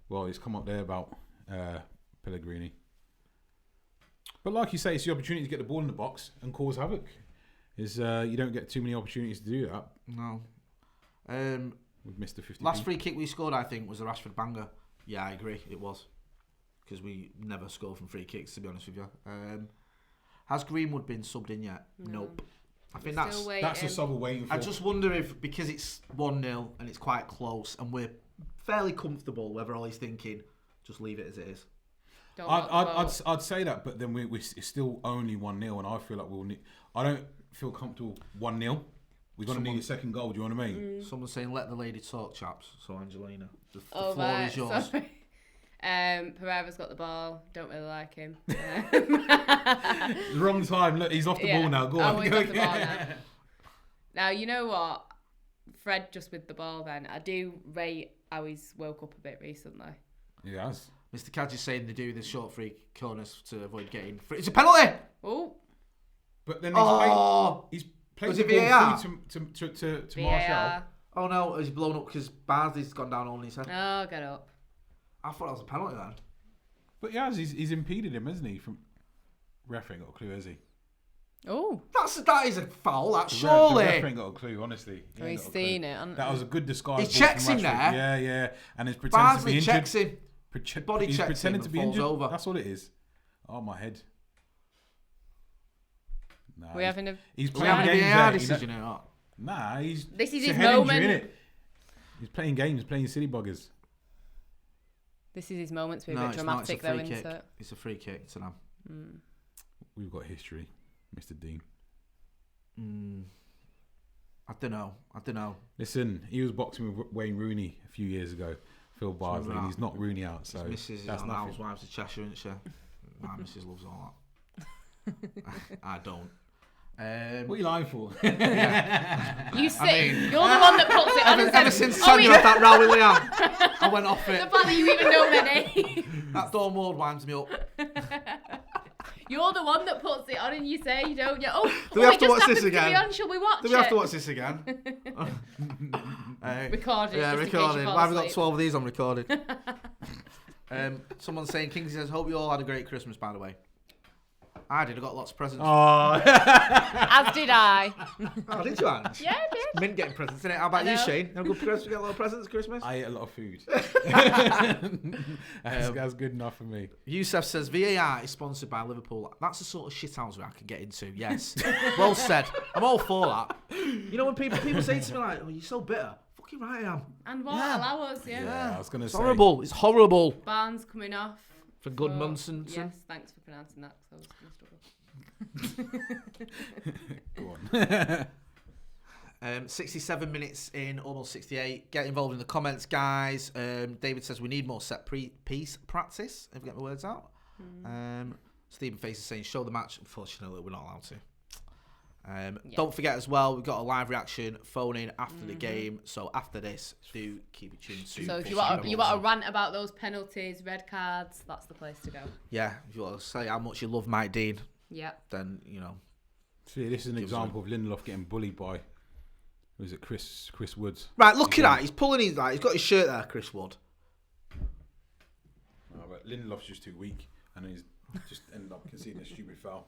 Well, he's come up there about Pellegrini. But like you say, it's the opportunity to get the ball in the box and cause havoc. You don't get too many opportunities to do that. No. We've missed the 50. Last free kick we scored, I think, was a Rashford banger. Yeah, I agree. It was. Because we never score from free kicks, to be honest with you. Has Greenwood been subbed in yet? No. Nope. I think that's a sub we're waiting for. I just wonder if, because it's 1-0 and it's quite close and we're fairly comfortable, whether all he's thinking, just leave it as it is. I'd say that, but then it's still only 1-0, and I feel like I don't feel comfortable 1-0. We're going to need a second goal. Do you know what I mean? Someone's saying, let the lady talk, chaps. So, Angelina, the floor is yours. Sorry. Pereira's got the ball. Don't really like him. Wrong time. Look, he's off the ball now. Go on. He's off the ball now. Now, you know what? Fred just with the ball then. I do rate how he's woke up a bit recently. He has. Mr. Cadge is saying they do the short free corners to avoid getting free. It's a penalty! Oh. But then he's played the ball to Martial. Oh no, he's blown up because Barnsley's gone down on his head. Oh, get up. I thought that was a penalty then. But yeah, he's impeded him, hasn't he? From referee ain't got a clue, has he? Oh. That is a foul, that surely. The referee ain't got a clue, honestly. He's seen it. That was a good disguise. He checks him there. Yeah. And he's pretending to be injured. Checks him. Body he's checks pretending him to be falls injured. Over. That's all it is. Oh, my head. Nah, he's playing games VAR decision or not? Nah, this is his moment. Injury, he's playing games, playing silly buggers. This is his moment to be a bit dramatic, though, isn't it? It's a free kick to them. We've got history, Mr. Dean. I don't know. Listen, he was boxing with Wayne Rooney a few years ago. Phil Barsley, and he's not Rooney out, so Mrs. that's not housewives of Cheshire, isn't she? My missus loves all that. I don't. What are you lying for? You say you're the one that puts it on. Ever since Sonia had that row with Leanne, I went off it. The fact that you even know their name. That Dawn Ward winds me up. You're the one that puts it on, and you say, don't you? Do we have to watch this again? Shall we watch it? Do we have to watch this again? Recorded. Yeah, recorded. Why have we got 12 of these on recorded? Someone's saying, Kingsley says, hope you all had a great Christmas, by the way. I did. I got lots of presents. Oh. As did I. Oh, did you, Ange? Yeah, I did. Mint getting presents, innit? How about you, Shane? You get a lot of presents at Christmas? I ate a lot of food. That's good enough for me. Youssef says, VAR is sponsored by Liverpool. That's the sort of shithousery I can get into, yes. Well said. I'm all for that. You know when people say to me like, oh, you're so bitter. Fucking right I am. And what? Allow us, Yeah, I was going to say. Horrible. It's horrible. Barnes coming off. For Goodmanson. Yes, thanks for pronouncing that, because I was going to struggle. Go on. 67 minutes in, almost 68. Get involved in the comments, guys. David says we need more set piece practice. If I get my words out. Stephen Face is saying show the match. Unfortunately, we're not allowed to. Don't forget as well, we've got a live reaction phone in after the game. So after this, do keep it tuned to. So if you want to rant about those penalties, red cards, that's the place to go. Yeah, if you want to say how much you love Mike Dean, then you know. See, this is an example of Lindelof getting bullied by. Was it Chris Woods? Right, look at that. He's pulling his he's got his shirt there, Chris Wood. Oh, but Lindelof's just too weak, and he's just ended up conceding a stupid foul.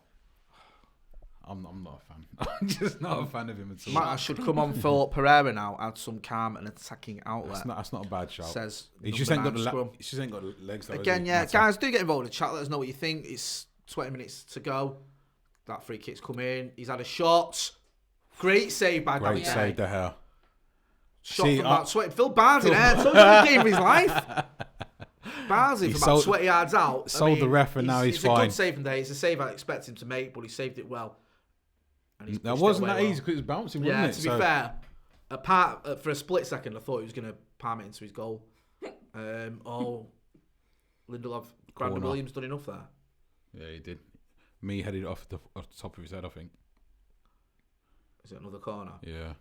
I'm not a fan. I'm just not a fan of him at all. Matt should come on for Pereira now. Add some calm and attacking outlet. That's not a bad shout. Says he just ain't got the legs. Though, again, yeah, guys, do get involved in the chat. Let us know what you think. It's 20 minutes to go. That free kick's come in. He's had a shot. Great save by David. Great save, De Gea. Shot from about 20. Phil Barnes in there. Told him the game of his life. Barnsley from about 20 yards out. Sold the ref and now he's fine. It's a good save from there. It's a save I expect him to make, but he saved it well. And that wasn't that easy because it was bouncing, wasn't it? Yeah, to be fair, for a split second, I thought he was going to palm it into his goal. Lindelof, Brandon Williams done enough there. Yeah, he did. Me headed off the top of his head, I think. Is it another corner? Yeah.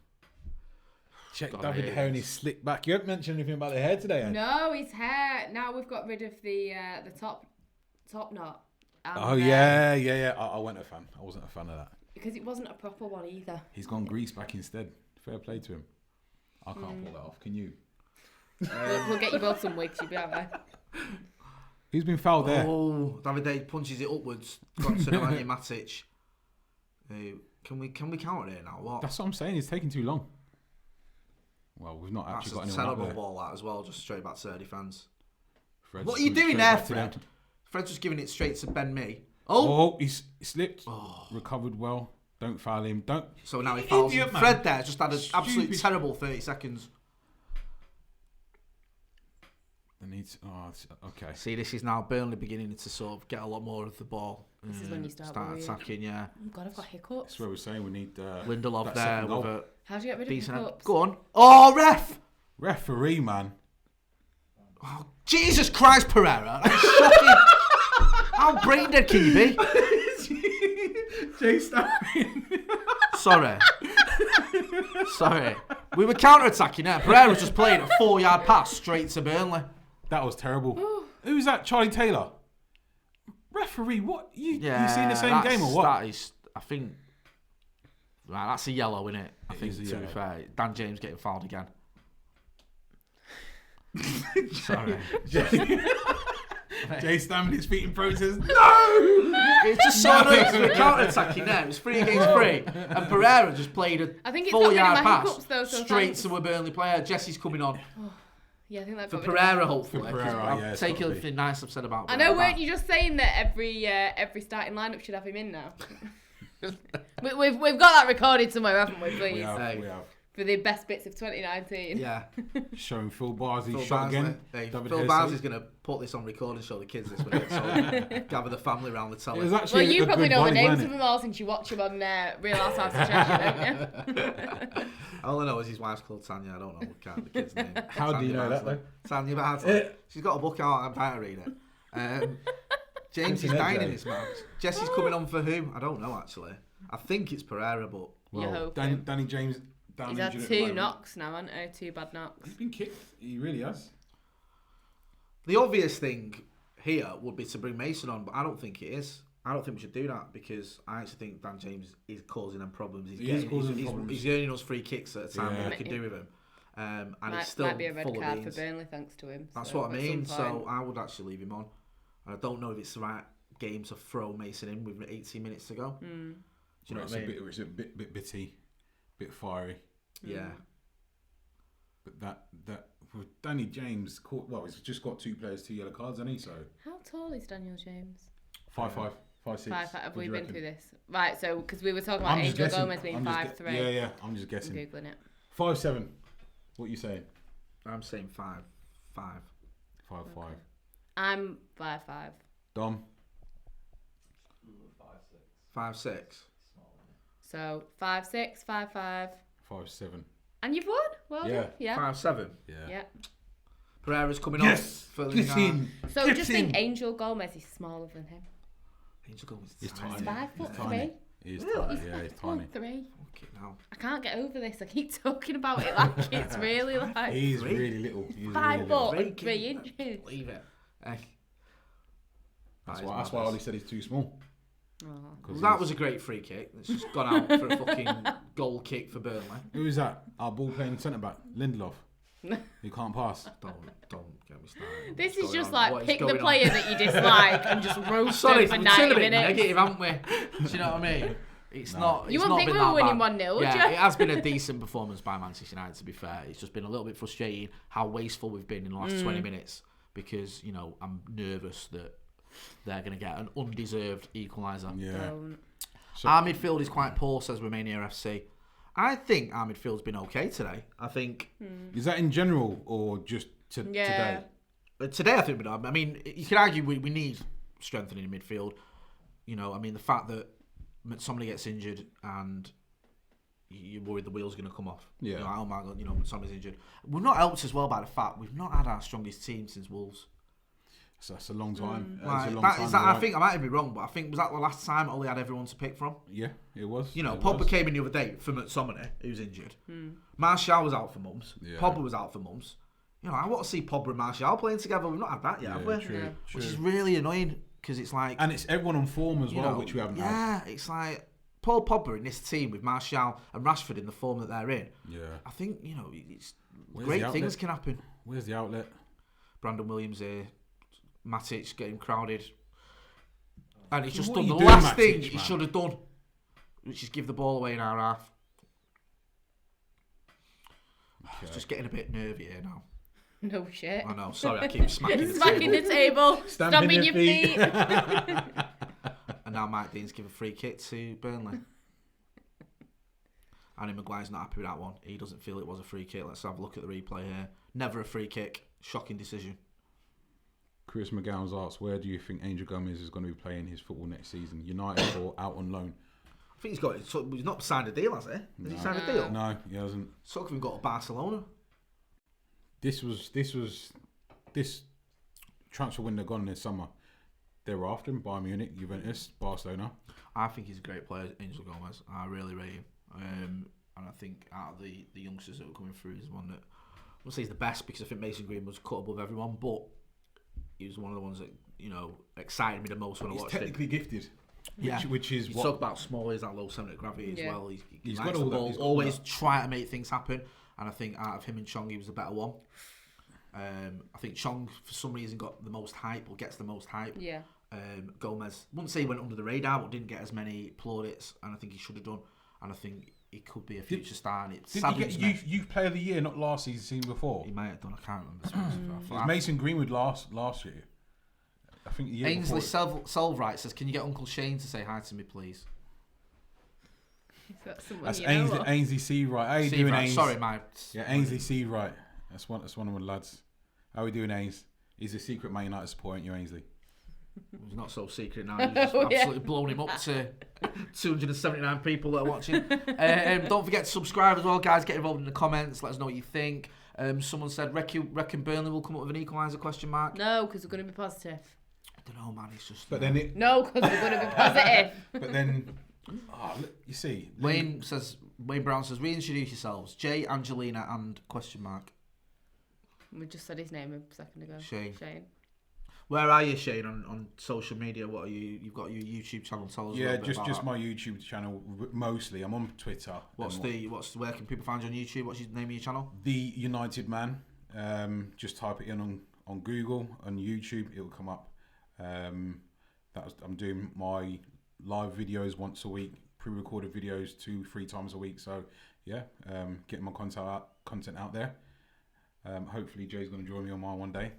Check David De Gea and his slick back. You haven't mentioned anything about the hair today, Ange? No, his hair. Now we've got rid of the top knot. And, yeah. I wasn't a fan. I wasn't a fan of that. Because it wasn't a proper one either. He's gone grease back instead. Fair play to him. I can't pull that off. Can you? We'll get you both some wigs. You'll be alright. Who's been fouled there? Oh, David De Gea punches it upwards. Got to Nemanja Matic. Can we counter it now? What? That's what I'm saying. It's taking too long. Well, we've not actually got anyone up there. That's a terrible ball that as well. Just straight back to their defence. What are you doing there, Fred? Fred's just giving it straight to Ben Mee. Oh, he slipped. Oh. Recovered well. Don't foul him. Don't. So now he fouls him. Fred there just had an absolutely terrible 30 seconds. Okay. See, this is now Burnley beginning to sort of get a lot more of the ball. This is when you start attacking, yeah. Oh God, I've got hiccups. That's what we're saying. We need Lindelof there with a... How do you get rid of hiccups? Go on. Oh, ref! Referee, man. Oh, Jesus Christ, Pereira. That's shocking. How brain dead can you be? Jay Starring. Sorry. We were counter-attacking there. Pereira was just playing a 4-yard pass straight to Burnley. That was terrible. Who was that? Charlie Taylor? Referee, what? You seen the same game or what? That is, I think... Right, that's a yellow, isn't it? I think, to be fair. Dan James getting fouled again. Sorry. Jay stamping his feet in protest. No! It's just so annoying because we're counter-attacking there. It was 3 against 3. And Pereira just played a 4-yard pass straight to a Burnley player. Jesse's coming on. Yeah, I think that for Pereira, hopefully. I'll take everything nice I've said about Pereira. I know, weren't you just saying that every starting lineup should have him in now? We've got that recorded somewhere, haven't we, please? We have. For the best bits of 2019. Yeah. Showing Phil Barsley shot again. Phil Barsley's going to put this on record and show the kids this week. So gather the family around the telly. Well, you probably know the names of them all since you watch them on Real Housewives of Cheshire, don't you? All I know is his wife's called Tanya. I don't know the kid's name. How do you know that, though? Tanya Barsley. She's got a book out. I'm trying to read it. James is dying in this match. Jesse's coming on for who? I don't know, actually. I think it's Pereira, but... Well, Danny James... He's had 2 knocks now, hasn't he? 2 bad knocks. He's been kicked. He really has. The obvious thing here would be to bring Mason on, but I don't think it is. I don't think we should do that because I actually think Dan James is causing them problems. He's earning us free kicks at a time that we can do with him. And it's still might be a red card for Burnley thanks to him. That's what I mean. So I would actually leave him on. And I don't know if it's the right game to throw Mason in with 18 minutes to go. Do you know what I mean? It's a bit bitty. Bit fiery, yeah. But that with Danny James he's just got 2 players, 2 yellow cards, hasn't he? So how tall is Daniel James? 5'5", 5'6". Have we been through this? Right, so because we were talking about Angel Gomez being 5'3". Yeah. I'm just guessing. I'm googling it. 5'7". What are you saying? I'm saying 5'5". 5'5". I'm 5'5". Dom. 5'6". So 5'6", 5'5". 5'7". And you've won? Well done. Yeah. 5'7". Yeah. Pereira's coming off. So just think Angel Gomez is smaller than him. Angel Gomez is tiny. He's 5'3". He's really? tiny. Yeah, he's tiny. 3. Okay, now. I can't get over this. I keep talking about it like it's really like... He's really little. He's 5 foot and 3 inches. Believe it. That's why Ollie said he's too small. Well, that was a great free kick. It's just gone out for a fucking goal kick for Burnley. Who is that? Our ball playing centre back, Lindelof. He can't pass. Don't get me started. This is just like pick the player that you dislike and just roast them for 90 minutes. Negative, haven't we? Do you know what I mean? It's not. You it's wouldn't not think been we were that winning bad. 1-0, would Yeah, you? it has been a decent performance by Manchester United, to be fair. It's just been a little bit frustrating how wasteful we've been in the last 20 minutes because, I'm nervous that they're going to get an undeserved equaliser. Yeah. So, our midfield is quite poor, says Romania FC. I think our midfield's been okay today. I think... Is that in general or just today? Today, I think I mean, you could argue we need strengthening in midfield. The fact that somebody gets injured and you're worried the wheel's going to come off. Yeah. Oh my God, somebody's injured. We're not helped as well by the fact we've not had our strongest team since Wolves. So that's a long time. I think I might be wrong, but I think was that the last time Ollie had everyone to pick from? Yeah, it was. Pogba came in the other day for McTominay, who's injured. Martial was out for months. Yeah. Pogba was out for months. I want to see Pogba and Martial playing together. We've not had that yet, have we? True. Which is really annoying because it's like... And it's everyone on form as well, which we haven't had. Yeah, it's like Paul Pogba in this team with Martial and Rashford in the form that they're in. Yeah. I think, it's great things can happen. Where's the outlet? Brandon Williams here. Matic getting crowded. And he's just What done the are you last doing, thing Matic, he man? should have done, which is give the ball away in our half. Okay. It's just getting a bit nervy here now. No shit. I know, sorry, I keep smacking the Smacking table. the table. Stamping Stomping your your feet. feet. And now Mike Dean's give a free kick to Burnley. Andy Maguire's not happy with that one. He doesn't feel it was a free kick. Let's have a look at the replay here. Never a free kick. Shocking decision. Chris McGowan's asked, where do you think Angel Gomez is going to be playing his football next season? United or out on loan? I think he's not signed a deal, has he? Has he signed a deal? No, he hasn't. So can we go to Barcelona? This transfer window gone this summer. They were after him, Bayern Munich, Juventus, Barcelona. I think he's a great player, Angel Gomez. I really rate him. And I think out of the youngsters that were coming through, he's one that I won't say he's the best because I think Mason Green was cut above everyone, but he was one of the ones that excited me the most when I watched He's technically gifted. Which is you what... talk about small, he's that low centre of gravity as well. He's likes got all the ball, that. He's got always all that. try to make things happen. And I think out of him and Chong, he was the better one. I think Chong, for some reason, got the most hype or gets the most hype. Yeah. Gomez, wouldn't say he went under the radar, but didn't get as many plaudits, and I think he should have done. And I think he could be a future star. And it's Didn't he get youth player of the year, not last season before? He might have done. I can't remember. It was Mason Greenwood last year. I think the year Ainsley before. Selvright says, "Can you get Uncle Shane to say hi to me, please?" That's Ainsley Seawright. How you doing, Ainsley? Sorry, mate. Yeah, Ainsley Seawright. That's one of the lads. How we doing, Ainsley? He's a secret Man United supporter, ain't you, Ainsley? He's not so secret now. You've just absolutely blown him up to 279 people that are watching. Don't forget to subscribe as well, guys. Get involved in the comments. Let us know what you think. Someone said, reckon Burnley will come up with an equaliser, question mark? No, because we're going to be positive. I don't know, man. It's just... But then it... No, because we're going to be positive. But then... look, you see... Wayne Brown says, reintroduce yourselves. Jay, Angelina and question mark. We just said his name a second ago. Shane. Where Where are you, Shane, on social media? What are you? You've got your YouTube channel. Tell us. Yeah, a bit just about my YouTube channel mostly. I'm on Twitter. Where can people find you on YouTube? What's the name of your channel? The United Man. Just type it in on Google, on YouTube, it will come up. I'm doing my live videos once a week, pre-recorded videos 2-3 times a week. So yeah, getting my content out there. Hopefully Jay's going to join me on mine one day.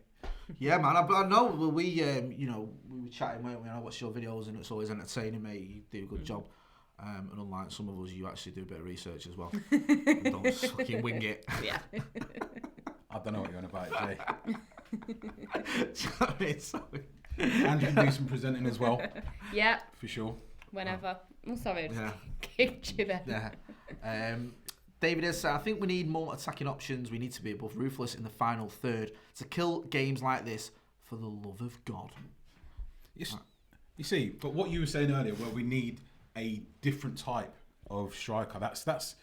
Yeah, man. I know. Well, we were chatting, weren't we? I watch your videos and it's always entertaining, mate. You do a good job. And unlike some of us, you actually do a bit of research as well. And don't just fucking wing it. Yeah. I don't know what you're on about, Jay. Sorry. And you can do some presenting as well. Yeah. For sure. Whenever. Oh, sorry. I just Yeah. kicked you there. Yeah. David has said, I think we need more attacking options. We need to be above ruthless in the final third to kill games like this for the love of God. Yes. You see, but what you were saying earlier, where we need a different type of striker, that's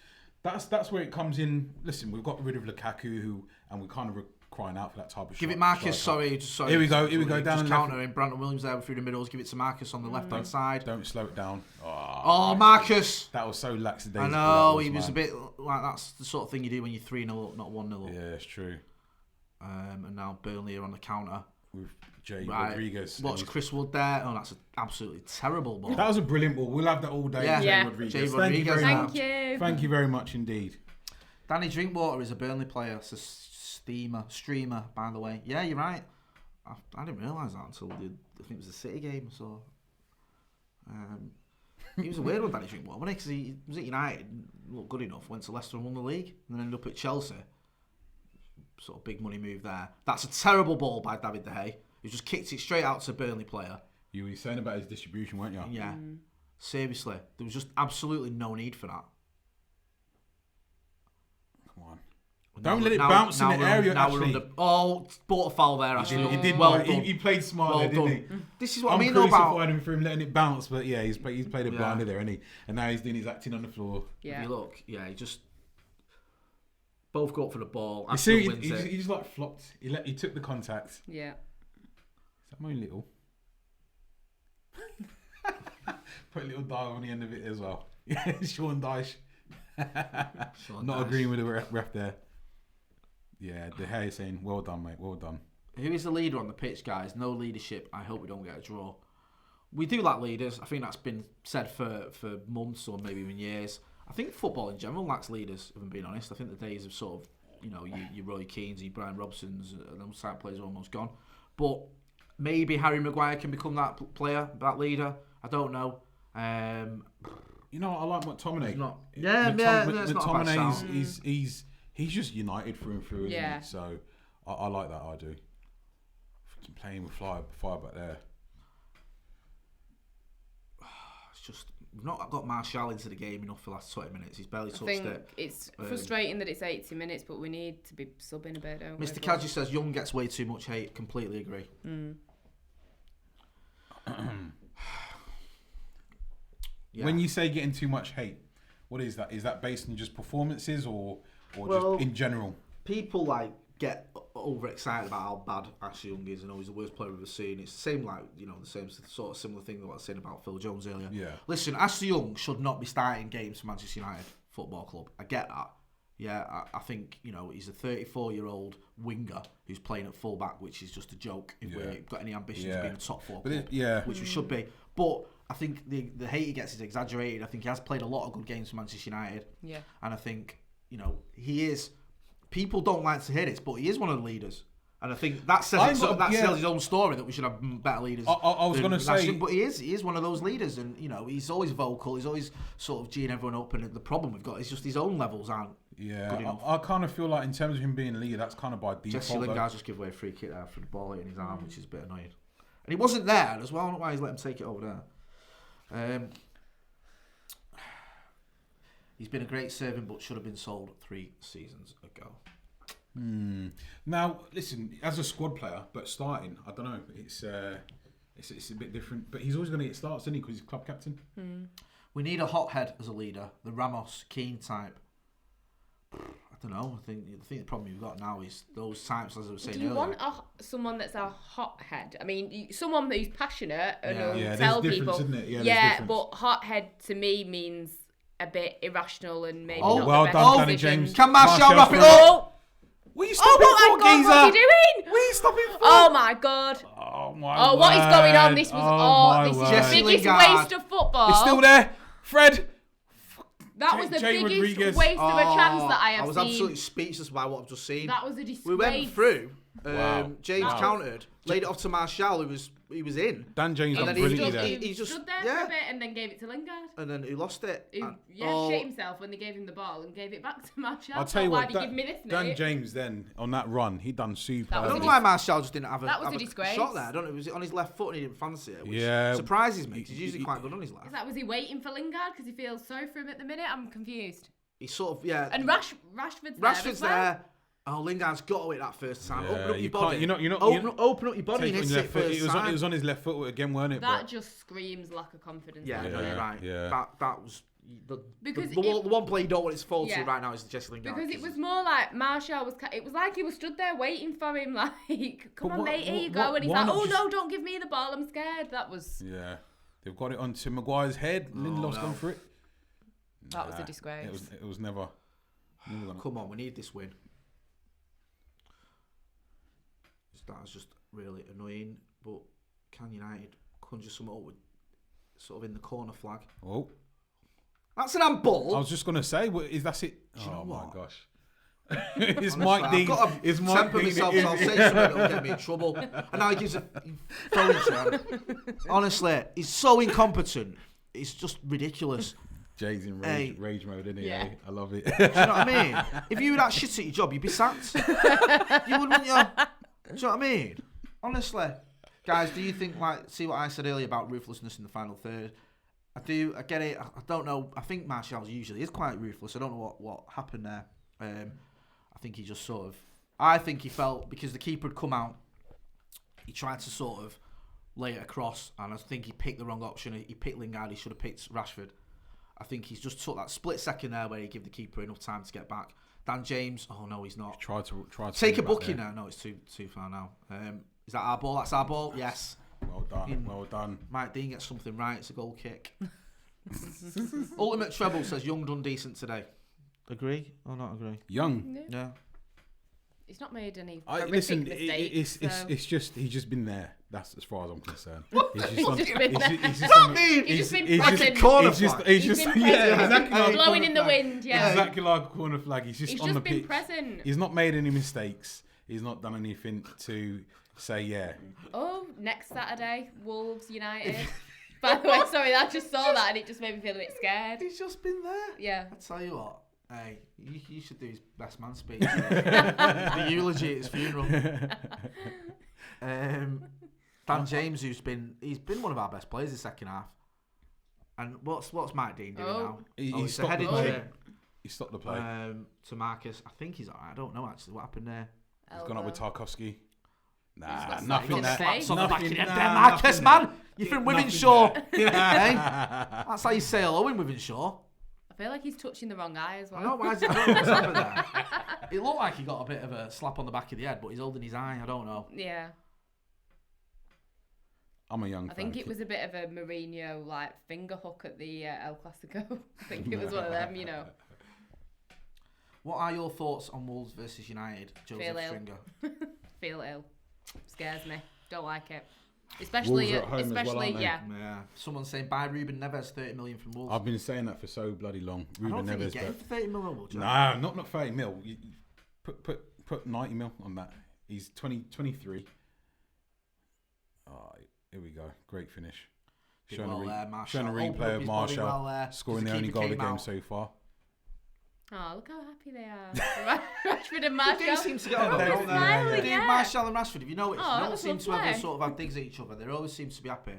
where it comes in. Listen, we've got rid of Lukaku, and we're kind of crying out for that type of Give striker. it Marcus, sorry. Here we go down just the counter in Brandon Williams there through the middles. Give it to Marcus on the left-hand side. Don't slow it down. Oh, Marcus! That was so lackadaisical. I know, he was a bit like that's the sort of thing you do when you're 3-0 up, not 1-0 up. Yeah, it's true. And now Burnley are on the counter. with Jay Right. Rodriguez. What's Chris Wood there? Oh, that's an absolutely terrible ball. That was a brilliant ball. We'll have that all day. Yeah. Jay Yeah. Rodriguez. Jay Thank you very Rodriguez. much. Thank you. Thank you very much indeed. Danny Drinkwater is a Burnley player. It's a streamer, by the way. Yeah, you're right. I didn't realise that until I think it was the City game. So he was a weird one, Danny Drinkwater, wasn't he? Because he was at United, looked good enough, went to Leicester and won the league, and then ended up at Chelsea. Sort of big money move there. That's a terrible ball by David De Gea. He just kicked it straight out to a Burnley player. You were saying about his distribution, weren't you? Yeah. Seriously, there was just absolutely no need for that. Come on. Don't let it bounce in the area, actually. Bought a foul there, actually. He did. Well Well, done. he played smart Well there, didn't he? done. This is what I I'm mean though crucified about... him for him letting it bounce, but yeah, he's played it blindly there, hasn't he? And now he's doing his acting on the floor. Yeah. If you look, yeah, he just... Both go up for the ball. You see, Wins it. he just like flopped. He took the contact. Yeah. Is that my little? Put a little dive on the end of it as well. Yeah, Sean Dyche. Not agreeing with the ref there. Yeah, De Gea saying, well done, mate, well done. Who is the leader on the pitch, guys? No leadership. I hope we don't get a draw. We do lack leaders. I think that's been said for months or maybe even years. I think football in general lacks leaders, if I'm being honest. I think the days of sort of, your Roy Keanes, your Brian Robsons, those type of players are almost gone. But maybe Harry Maguire can become that player, that leader. I don't know. I like McTominay. That's not a bad shout. He's just United through and through, isn't Yeah. he? So I like that. I do. Fucking playing with fire back there. It's just we've not got Martial into the game enough for the last 20 minutes. He's barely touched I think it. it's frustrating that it's 80 minutes, but we need to be subbing a bit, don't we? Mr. Kadji says Young gets way too much hate. Completely agree. Yeah. When you say getting too much hate, what is that? Is that based on just performances or Well, just in general? People get overexcited about how bad Ashley Young is and he's the worst player we've ever seen. It's the same the same sort of similar thing that I was saying about Phil Jones earlier. Yeah. Listen, Ashley Young should not be starting games for Manchester United Football Club. I get that. Yeah, I think he's a 34-year-old winger who's playing at fullback, which is just a joke if we've got any ambition to be in the top four club, which we should be. But I think the hate he gets is exaggerated. I think he has played a lot of good games for Manchester United. Yeah. And I think, he is... People don't like to hear this, but he is one of the leaders. And I think that says tells his own story that we should have better leaders. I was going to say... But he is one of those leaders. And, he's always vocal. He's always sort of geeing everyone up. And the problem we've got is just his own levels aren't good enough. I kind of feel like in terms of him being leader, that's kind of by default. Jesse Lingard just give away a free kick there for the ball hitting his arm, which is a bit annoying. And he wasn't there as well. I don't know why he's let him take it over there. He's been a great servant, but should have been sold 3 seasons ago. Now, listen, as a squad player, but starting, I don't know. It's a bit different. But he's always going to get starts, isn't he? Because he's club captain. We need a hothead as a leader, the Ramos Keane type. I don't know. I think the problem you've got now is those types, as I was saying earlier. Do you want someone that's a hothead? I mean, someone who's passionate and will there's tell difference, people. Isn't it? Yeah, but hothead to me means a bit irrational and maybe not well the best done, Danny decision. James. Can Martial wrap it up? What are you stopping oh for, my God, geezer? what are you doing? What are you stopping for? Oh my God. Oh my Oh, what is going on? This was this is Jesse the biggest Lingard. waste of football. It's still there. Fred. That was the Jay biggest Rodriguez. waste of a chance that I have seen. I was absolutely speechless by what I've just seen. That was a disgrace. We went through. James Wow. countered, laid it off to Martial, he was in. Dan James And done then he brilliantly just- there. he just stood there for a bit and then gave it to Lingard. And then he lost it. Who shit himself when they gave him the ball and gave it back to Martial. I'll tell you why what, did you give me this, Dan mate? James then, on that run, he done super. I was don't a know why Martial just didn't have That was have a disgrace. shot there. I don't know. Was it on his left foot and he didn't fancy it? Which Yeah. surprises me. 'Cause he's usually quite good on his left. Is that, was he waiting for Lingard because he feels sorry for him at the minute? I'm confused. He's sort of, And Rashford's there as Rashford's well. there. Oh, Lingard's got to hit that first time. Yeah, Open up you your can't- body. you're not- Open up your body and Take it on hit your it left foot. first time. It was on his left foot again, weren't it? That just screams lack of confidence. Yeah, doesn't no, it? you're right. Yeah. That was Because the one play you don't want it to fall to Yeah. right now is Jesse Lingard. Because it was more like Martial was. It was like he was stood there waiting for him. Like, come But on, what- mate, here you what- go. And he's why like, not oh just- no, don't give me the ball. I'm scared. That was. Yeah. They've got it onto Maguire's head. Lindelof's gone for it. That was a disgrace. It was never gonna... Come on, we need this win. That was just really annoying, but can United conjure something up with sort of in the corner flag? Oh. That's an handball. I was just going to say, is that it? Do you know my what? gosh. It's Mike Dean. I've got to temper myself, so I'll say something that'll get me in trouble. And now he gives a throwing to him. Honestly, he's so incompetent. It's just ridiculous. Jay's in rage mode, isn't he? Yeah. Eh? I love it. Do you know what I mean? If you were that shit at your job, you'd be sacked. You wouldn't, you? Do you know what I mean? Honestly. Guys, do you think, see what I said earlier about ruthlessness in the final third? I do. I get it. I don't know. I think Martial usually is quite ruthless. I don't know what happened there. I think he just sort of... I think he felt, because the keeper had come out, he tried to sort of lay it across, and I think he picked the wrong option. He picked Lingard, he should have picked Rashford. I think he's just took that split second there where he gave the keeper enough time to get back. Dan James, oh no, he's not. Try to take a booking now. No, it's too far now. Is that our ball? That's our ball. Yes. Well done. Well done. Mike Dean gets something right. It's a goal kick. Ultimate Treble says Young done decent today. Agree or not agree? Young. Yeah. He's not made any listen, mistakes. it's just he's just been there. That's as far as I'm concerned. He's just been present. Corner flag. He's just been present. Blowing in the wind. Yeah. Exactly like a corner flag. He's just on the pitch. He's just been present. He's not made any mistakes. He's not done anything to say yeah. Oh, next Saturday, Wolves United. By the way, sorry, I just saw that and it just made me feel a bit scared. He's just been there. Yeah. I tell you what. Hey, you should do his best man speech. The eulogy at his funeral. Dan James, he's been one of our best players the second half. And what's Mike Dean doing now? He stopped the play. He stopped the play. To Marcus. I think he's alright. I don't know actually what happened there. He's gone up with Tarkovsky. Nah, nothing there. Slaps on the back of the head there, Marcus, man. You're from Wythenshawe. That's how you say hello in Wythenshawe. I feel like he's touching the wrong eye as well. I don't know what's happened there. It looked like he got a bit of a slap on the back of the head, but he's holding his eye. I don't know. Yeah. I'm a young fan. I think it was a bit of a Mourinho finger hook at the El Clasico. I think it was one of them, you know. What are your thoughts on Wolves versus United, Joseph Stringer? Feel ill. Scares me. Don't like it. Especially, yeah. Someone's saying buy Ruben Neves 30 million from Wolves. I've been saying that for so bloody long. Ruben I don't Neves, think you get him for 30 million. Nah, not 30 mil. You put 90 mil on that. He's 23. Here we go. Great finish. Showing a replay of Martial scoring the only goal of the game so far. Oh, look how happy they are. Rashford and Martial. They seem to get on there. Martial and Rashford, if you notice, they don't seem to ever sort of have digs at each other. They always seem to be happy.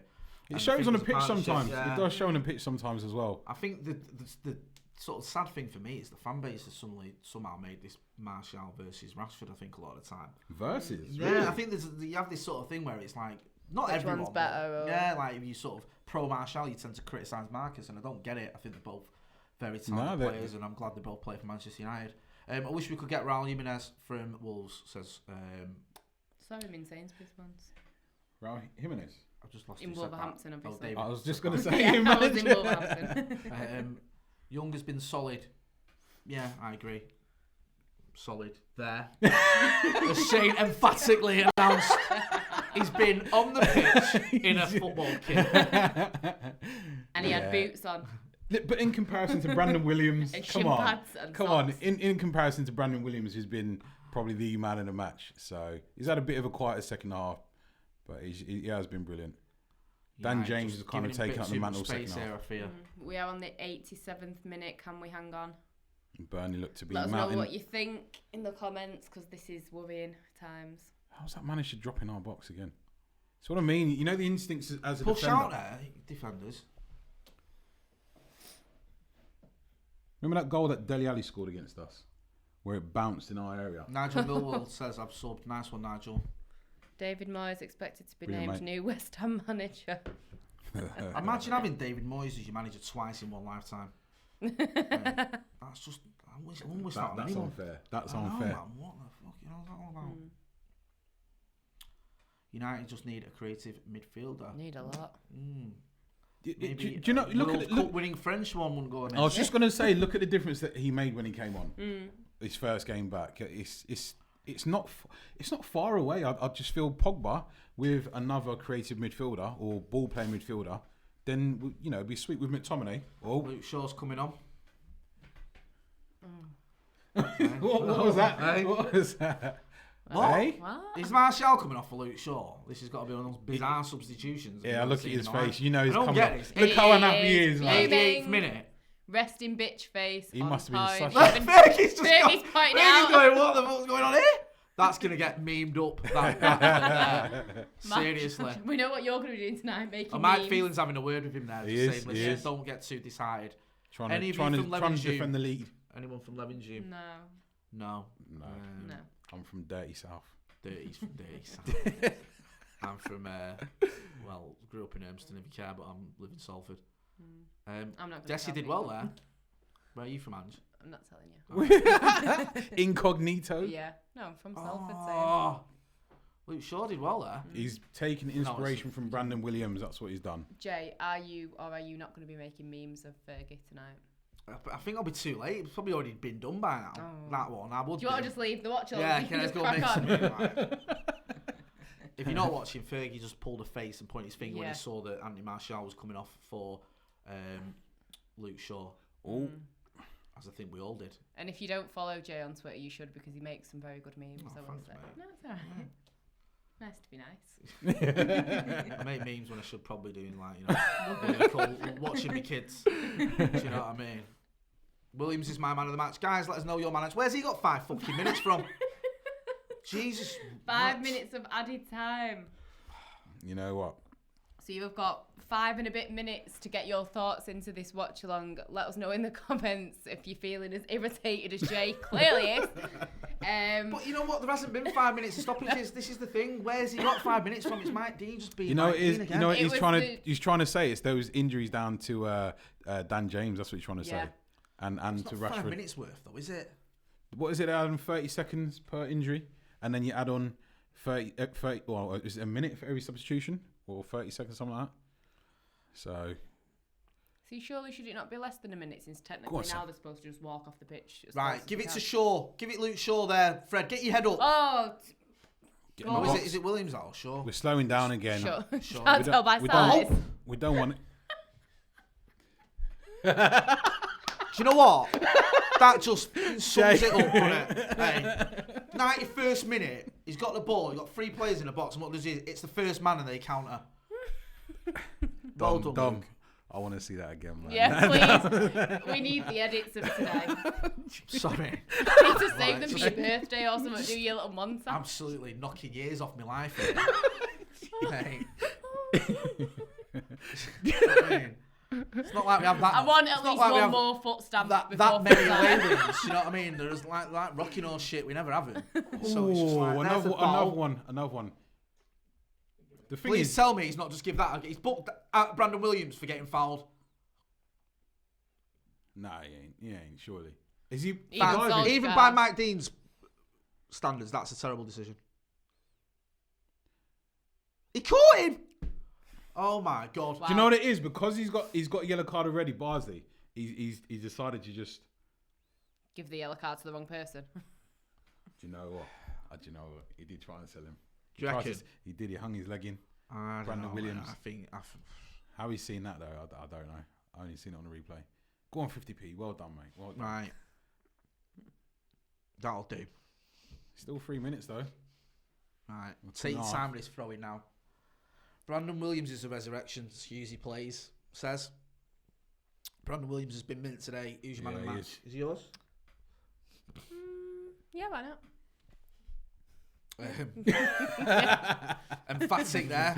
It shows on the pitch sometimes. Yeah. It does show on the pitch sometimes as well. I think the sort of sad thing for me is the fan base has somehow made this Martial versus Rashford, I think, a lot of the time. Versus? Yeah, really? I think you have this sort of thing where it's like, not which everyone. One's better? Yeah, like if you sort of pro Martial, you tend to criticise Marcus, and I don't get it. I think they're both very talented players, and I'm glad they both play for Manchester United. I wish we could get Raul Jimenez from Wolves, says... Saw him in Sainsbury's once. Raul Jimenez? I've just lost in Wolverhampton, obviously. I was just going to say him. I was in Wolverhampton. Young has been solid. Yeah, I agree. Solid. There. As Shane emphatically announced, he's been on the pitch in a football kit. And he had boots on. But in comparison to Brandon Williams, come on. In comparison to Brandon Williams, who's been probably the man in the match. So he's had a bit of a quieter second half, but he has been brilliant. Dan James has kind of taken up the mantle second half. We are on the 87th minute. Can we hang on? Burnley look to be Let us know what you think in the comments, because this is worrying times. How's that managed to drop in our box again? That's what I mean. You know the instincts as a push defender. Push out there, defenders. Remember that goal that Dele Alli scored against us? Where it bounced in our area? Nigel Millwall says, I've subbed. Nice one, Nigel. David Moyes expected to be named new West Ham manager. Imagine having David Moyes as your manager twice in one lifetime. That's just... That's unfair. That's unfair. Man, what the fuck? You know what all about? United just need a creative midfielder. Need a lot. Do you know? Look at the winning French one wouldn't go. I was just going to say, look at the difference that he made when he came on. His first game back. it's not far away. I just feel Pogba with another creative midfielder or ball playing midfielder. Then it'd be sweet with McTominay. Oh, Luke Shaw's coming on. what was that? Hey. What was that? What? Hey? What? Is Martial coming off for Luke Shaw? This has got to be one of those bizarre substitutions. Yeah, look at his face. I He's don't coming get up. this. Look how unhappy he is. Man. 88th minute. Resting bitch face. He on must have been point. such a- Fergie's just Fergie's pointing Fergie's out. going, what the fuck's going on here? That's going to get memed up. Seriously. We know what you're going to be doing tonight, making My memes. feelings having a word with him there. He Just is, saying, he listen, is. don't get too decided. Trying Any of to you from Levenshulme? defend the lead. Anyone from Levenshulme? No. No. No. I'm from Dirty South. Dirty's from Dirty South. I'm from, grew up in Ermston if you care, but I'm live in Salford. I'm not gonna Desi tell did you. well there. Where are you from, Ange? I'm not telling you. Incognito. Yeah. No, I'm from Salford, so. Oh, Luke Shaw did well there. He's taken inspiration from Brandon Williams. That's what he's done. Jay, are you or are you not going to be making memes of Fergie tonight? I think I'll be too late. It's probably already been done by now. Oh. That one. I would Do you want do. to just leave the watch on? Yeah, You can I just go crack make on? some right. If you're not watching, Fergie just pulled a face and pointed his finger when Yeah. he saw that Anthony Martial was coming off for Luke Shaw. Oh, As I think we all did. And if you don't follow Jay on Twitter, you should, because he makes some very good memes. Oh, I want thanks, to say. mate. No, it's alright. Nice to be nice. I make memes when I should probably do, watching my kids. Do you know what I mean? Williams is my man of the match. Guys, let us know your man. Where's he got 5 fucking minutes from? Jesus. 5 what? minutes of added time. you know what? So you've got 5 and a bit minutes to get your thoughts into this watch along. Let us know in the comments if you're feeling as irritated as Jay clearly is. But you know what? There hasn't been 5 minutes of stoppages. This is the thing. Where's he got 5 minutes from? It's Mike Dean just being. You know Mike it is. Dean You know what It he's was trying to say. It's those injuries down to Dan James. That's what he's trying to Yeah. say. And It's to not 5 Rashford. minutes worth though, is it? What is it? Add on 30 seconds per injury, and then you add on 30. Well, is it a minute for every substitution, or 30 seconds, something like that? So. See, surely should it not be less than a minute, since technically course. now they're supposed to just walk off the pitch? as Right, fast give as it they to can. Shaw. Give it Luke Shaw there. Fred, get your head up. Oh, Get Go in the on. box. Is it Williams or Shaw? We're slowing down again. sure. Sure. Can't We tell by we size. we don't want it. Do you know what? That just sums it up, doesn't it? Hey, 91st minute, he's got the ball, he's got 3 players in the box, and what does he? It's the first man and they counter. Well done, Dom. Luke. I want to see that again, man. Yeah, please. We need the edits of today. Sorry. You need to save them for your birthday or something. Do your little montage. Absolutely knocking years off my life here. Hey. You know what I mean? It's not like we have that. I want at it's not least like we one have more foot stamp that before many full away time. wins. You know what I mean? There's like rocking or shit. We never have them. So Ooh, it's just like there's another the ball. one. The thing Please is, tell me he's not just give that. He's booked at Brandon Williams for getting fouled. nah, he ain't. Surely, is he? Even diving? Sol- Even by Mike Dean's standards, that's a terrible decision. He caught him. Oh my god! Wow. Do you know what it is? Because he's got a yellow card already, Barsley. He's decided to just. Give the yellow card to the wrong person. Do you know what? Do you know what? He did try and sell him. Do you reckon? He did. He hung his leg in. I don't Brandon know, Williams. man. I think. How he's seen that though, I don't know. I only seen it on the replay. Go on 50p. Well done, mate. Well done. Right. That'll do. Still 3 minutes though. Right. Well, Take your 2.5. time with this throwing now. Brandon Williams is a resurrection. Hughes plays. Says. Brandon Williams has been mint today. Who's your man of the Yeah, he match? Is he yours? Yeah, why not? Emphatic there.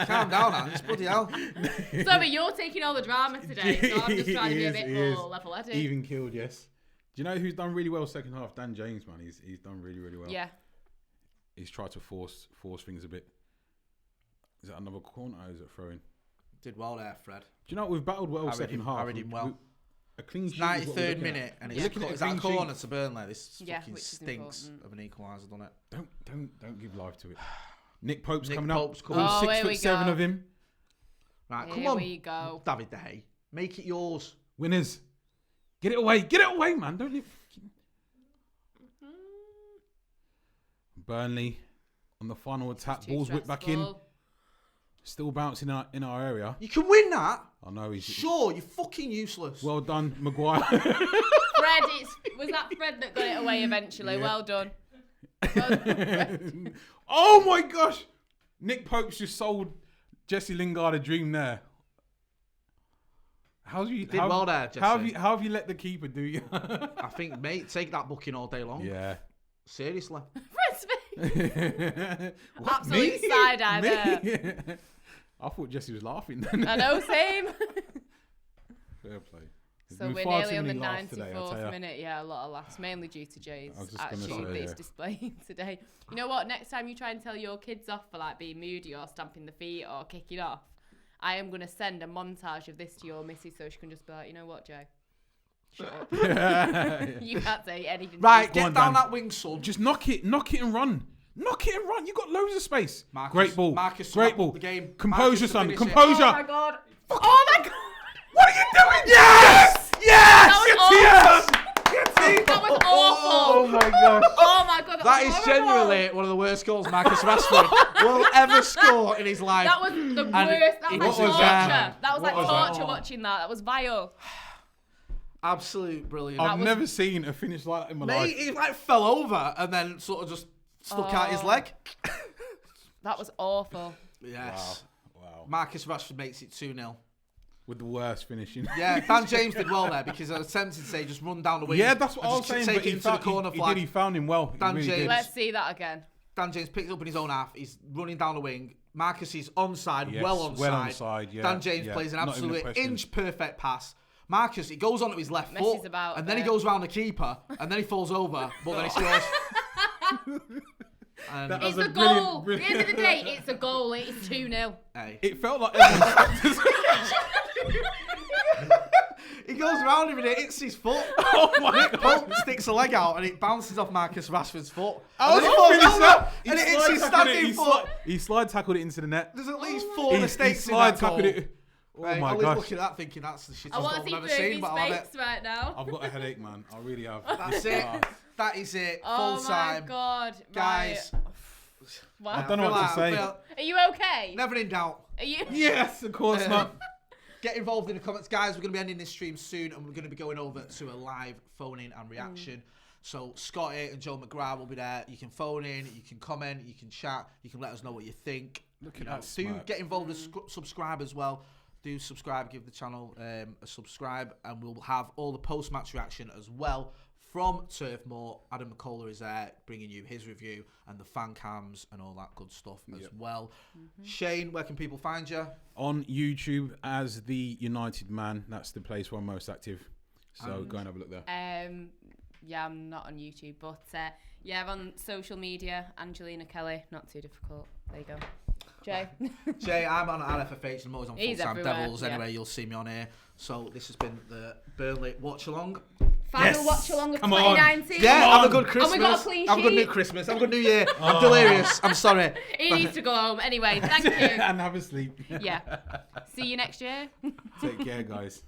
Calm down, Hans. Bloody hell. Sorry, you're taking all the drama today, so I'm just trying to be a bit more level-headed. Even killed, yes. Do you know who's done really well second half? Dan James, man. He's done really, really well. Yeah. He's tried to force things a bit. Is that another corner or is it throwing? Did well there, Fred. Do you know what? We've battled well I read second him- half. I read him well. A clean sheet. is what we're 93rd looking minute, at. and We're it's looking at is that a clean sheet. corner to Burnley? This Yeah, fucking which is stinks important. of an equaliser, doesn't it? Don't give life to it. Nick Pope's Nick coming Pope's up. coming. All Oh, here we 6'7" go. of him. Right, come Here on, we go. David De Gea. Make it yours. Winners. Get it away, man. Don't leave. Burnley on the final attack. Too Ball's whipped back in. stressful. Still bouncing in our area. You can win that. I know he's Sure, you're fucking useless. well done, Maguire. Fred, was that Fred that got it away eventually? Yeah. Well done. Oh my gosh! Nick Pope's just sold Jesse Lingard a dream there. How well there, Jesse. How have you let the keeper do you? I think, mate, take that booking all day long. Yeah. Seriously. Fred's face. What, Absolute me? side eye Me? there. I thought Jesse was laughing then. I know, same. Fair play. There's So been we're far nearly too on the many laughs today, I'll tell 94th ya. minute. Yeah, a lot of laughs, mainly due to Jay's I was just gonna attitude say, that he's yeah. displaying today. You know what? Next time you try and tell your kids off for like being moody or stamping the feet or kicking off, I am going to send a montage of this to your missus so she can just be like, you know what, Jay? Shut up. You can't say anything. Right, To get on, down Dan. that wing, son. Just knock it and run. Knock it and run. You got loads of space. Marcus, Great ball. Marcus, Great wrap ball. up the game. Composure, Marcus to son. finish it. Composure. Oh my god. Oh my god. What are you doing? Yes! Yes! That was Yes! That was awful. Oh my gosh. Oh my god. That was is horrible. genuinely one of the worst goals Marcus Rashford will ever score in his life. That was the worst. That it was like was, torture. That was what like was that? torture watching that. That was vile. Absolute brilliant. I've never seen a finish like that in my Mate, life. he like fell over and then sort of just stuck out his leg. That was awful. Yes. Wow. Marcus Rashford makes it 2-0. With the worst finishing. Yeah, Dan James did well there because I was tempted to say just run down the wing. Yeah, that's what I and was just saying. Take But it he, into found, the corner he flag. did. He found him well. He Dan really James. did. Let's see that again. Dan James picks it up in his own half. He's running down the wing. Marcus is onside, Yes, well onside. yeah. Dan James yeah. plays an Not even a absolute question. inch-perfect pass. Marcus, it goes on to his left Messes foot, about a and then he bit. goes round the keeper, and then he falls over, but then he scores. And That It's was a a goal. brilliant- At the end of the day, it's a goal. It's 2-0. hey. It felt like everyone He goes round him and it hits his foot. Oh my god. Pope sticks a leg out and it bounces off Marcus Rashford's foot. I And was then he falls thinking over, that. and it hits his standing foot. He slide tackled it into the net. There's at least four mistakes in slide that goal. tackled it. Oh Right, my I was gosh. looking at that thinking that's the shittest I want goal to see I've ever seen, Fergie's but I'll have face it. right now. I've got a headache, man. I really have. That's it. That is it. Oh Full my time. god. Guys. Right. Wow. I don't know what to say. Are you okay? Never in doubt. Are you? Yes, of course not. Get involved in the comments, guys. We're going to be ending this stream soon, and we're going to be going over to a live phone-in and reaction. So Scotty and Joe McGrath will be there. You can phone in, you can comment, you can chat, you can let us know what you think. Look You at know, that do smirk. get involved and subscribe as well. Do subscribe, give the channel a subscribe, and we'll have all the post-match reaction as well from Turf Moor. Adam McCullough is there bringing you his review and the fan cams and all that good stuff as well. Shane, where can people find you? On YouTube as the United Man. That's the place where I'm most active. So go and have a look there. Yeah, I'm not on YouTube, but yeah, I'm on social media. Angelina Kelly, not too difficult. There you go. Jay. Jay, I'm on RFFH. I'm always on He's Full-Time everywhere, Devils. yeah. Anyway, you'll see me on here. So this has been the Burnley Watchalong. Final Yes. watch along of Come on. 2019. Yeah, Come have a on. good Christmas. And we got a clean Have a good new sheet. Christmas. Have a good New Year. I'm delirious. I'm sorry. He needs to go home. Anyway, thank you. And have a sleep. Yeah. See you next year. Take care, guys.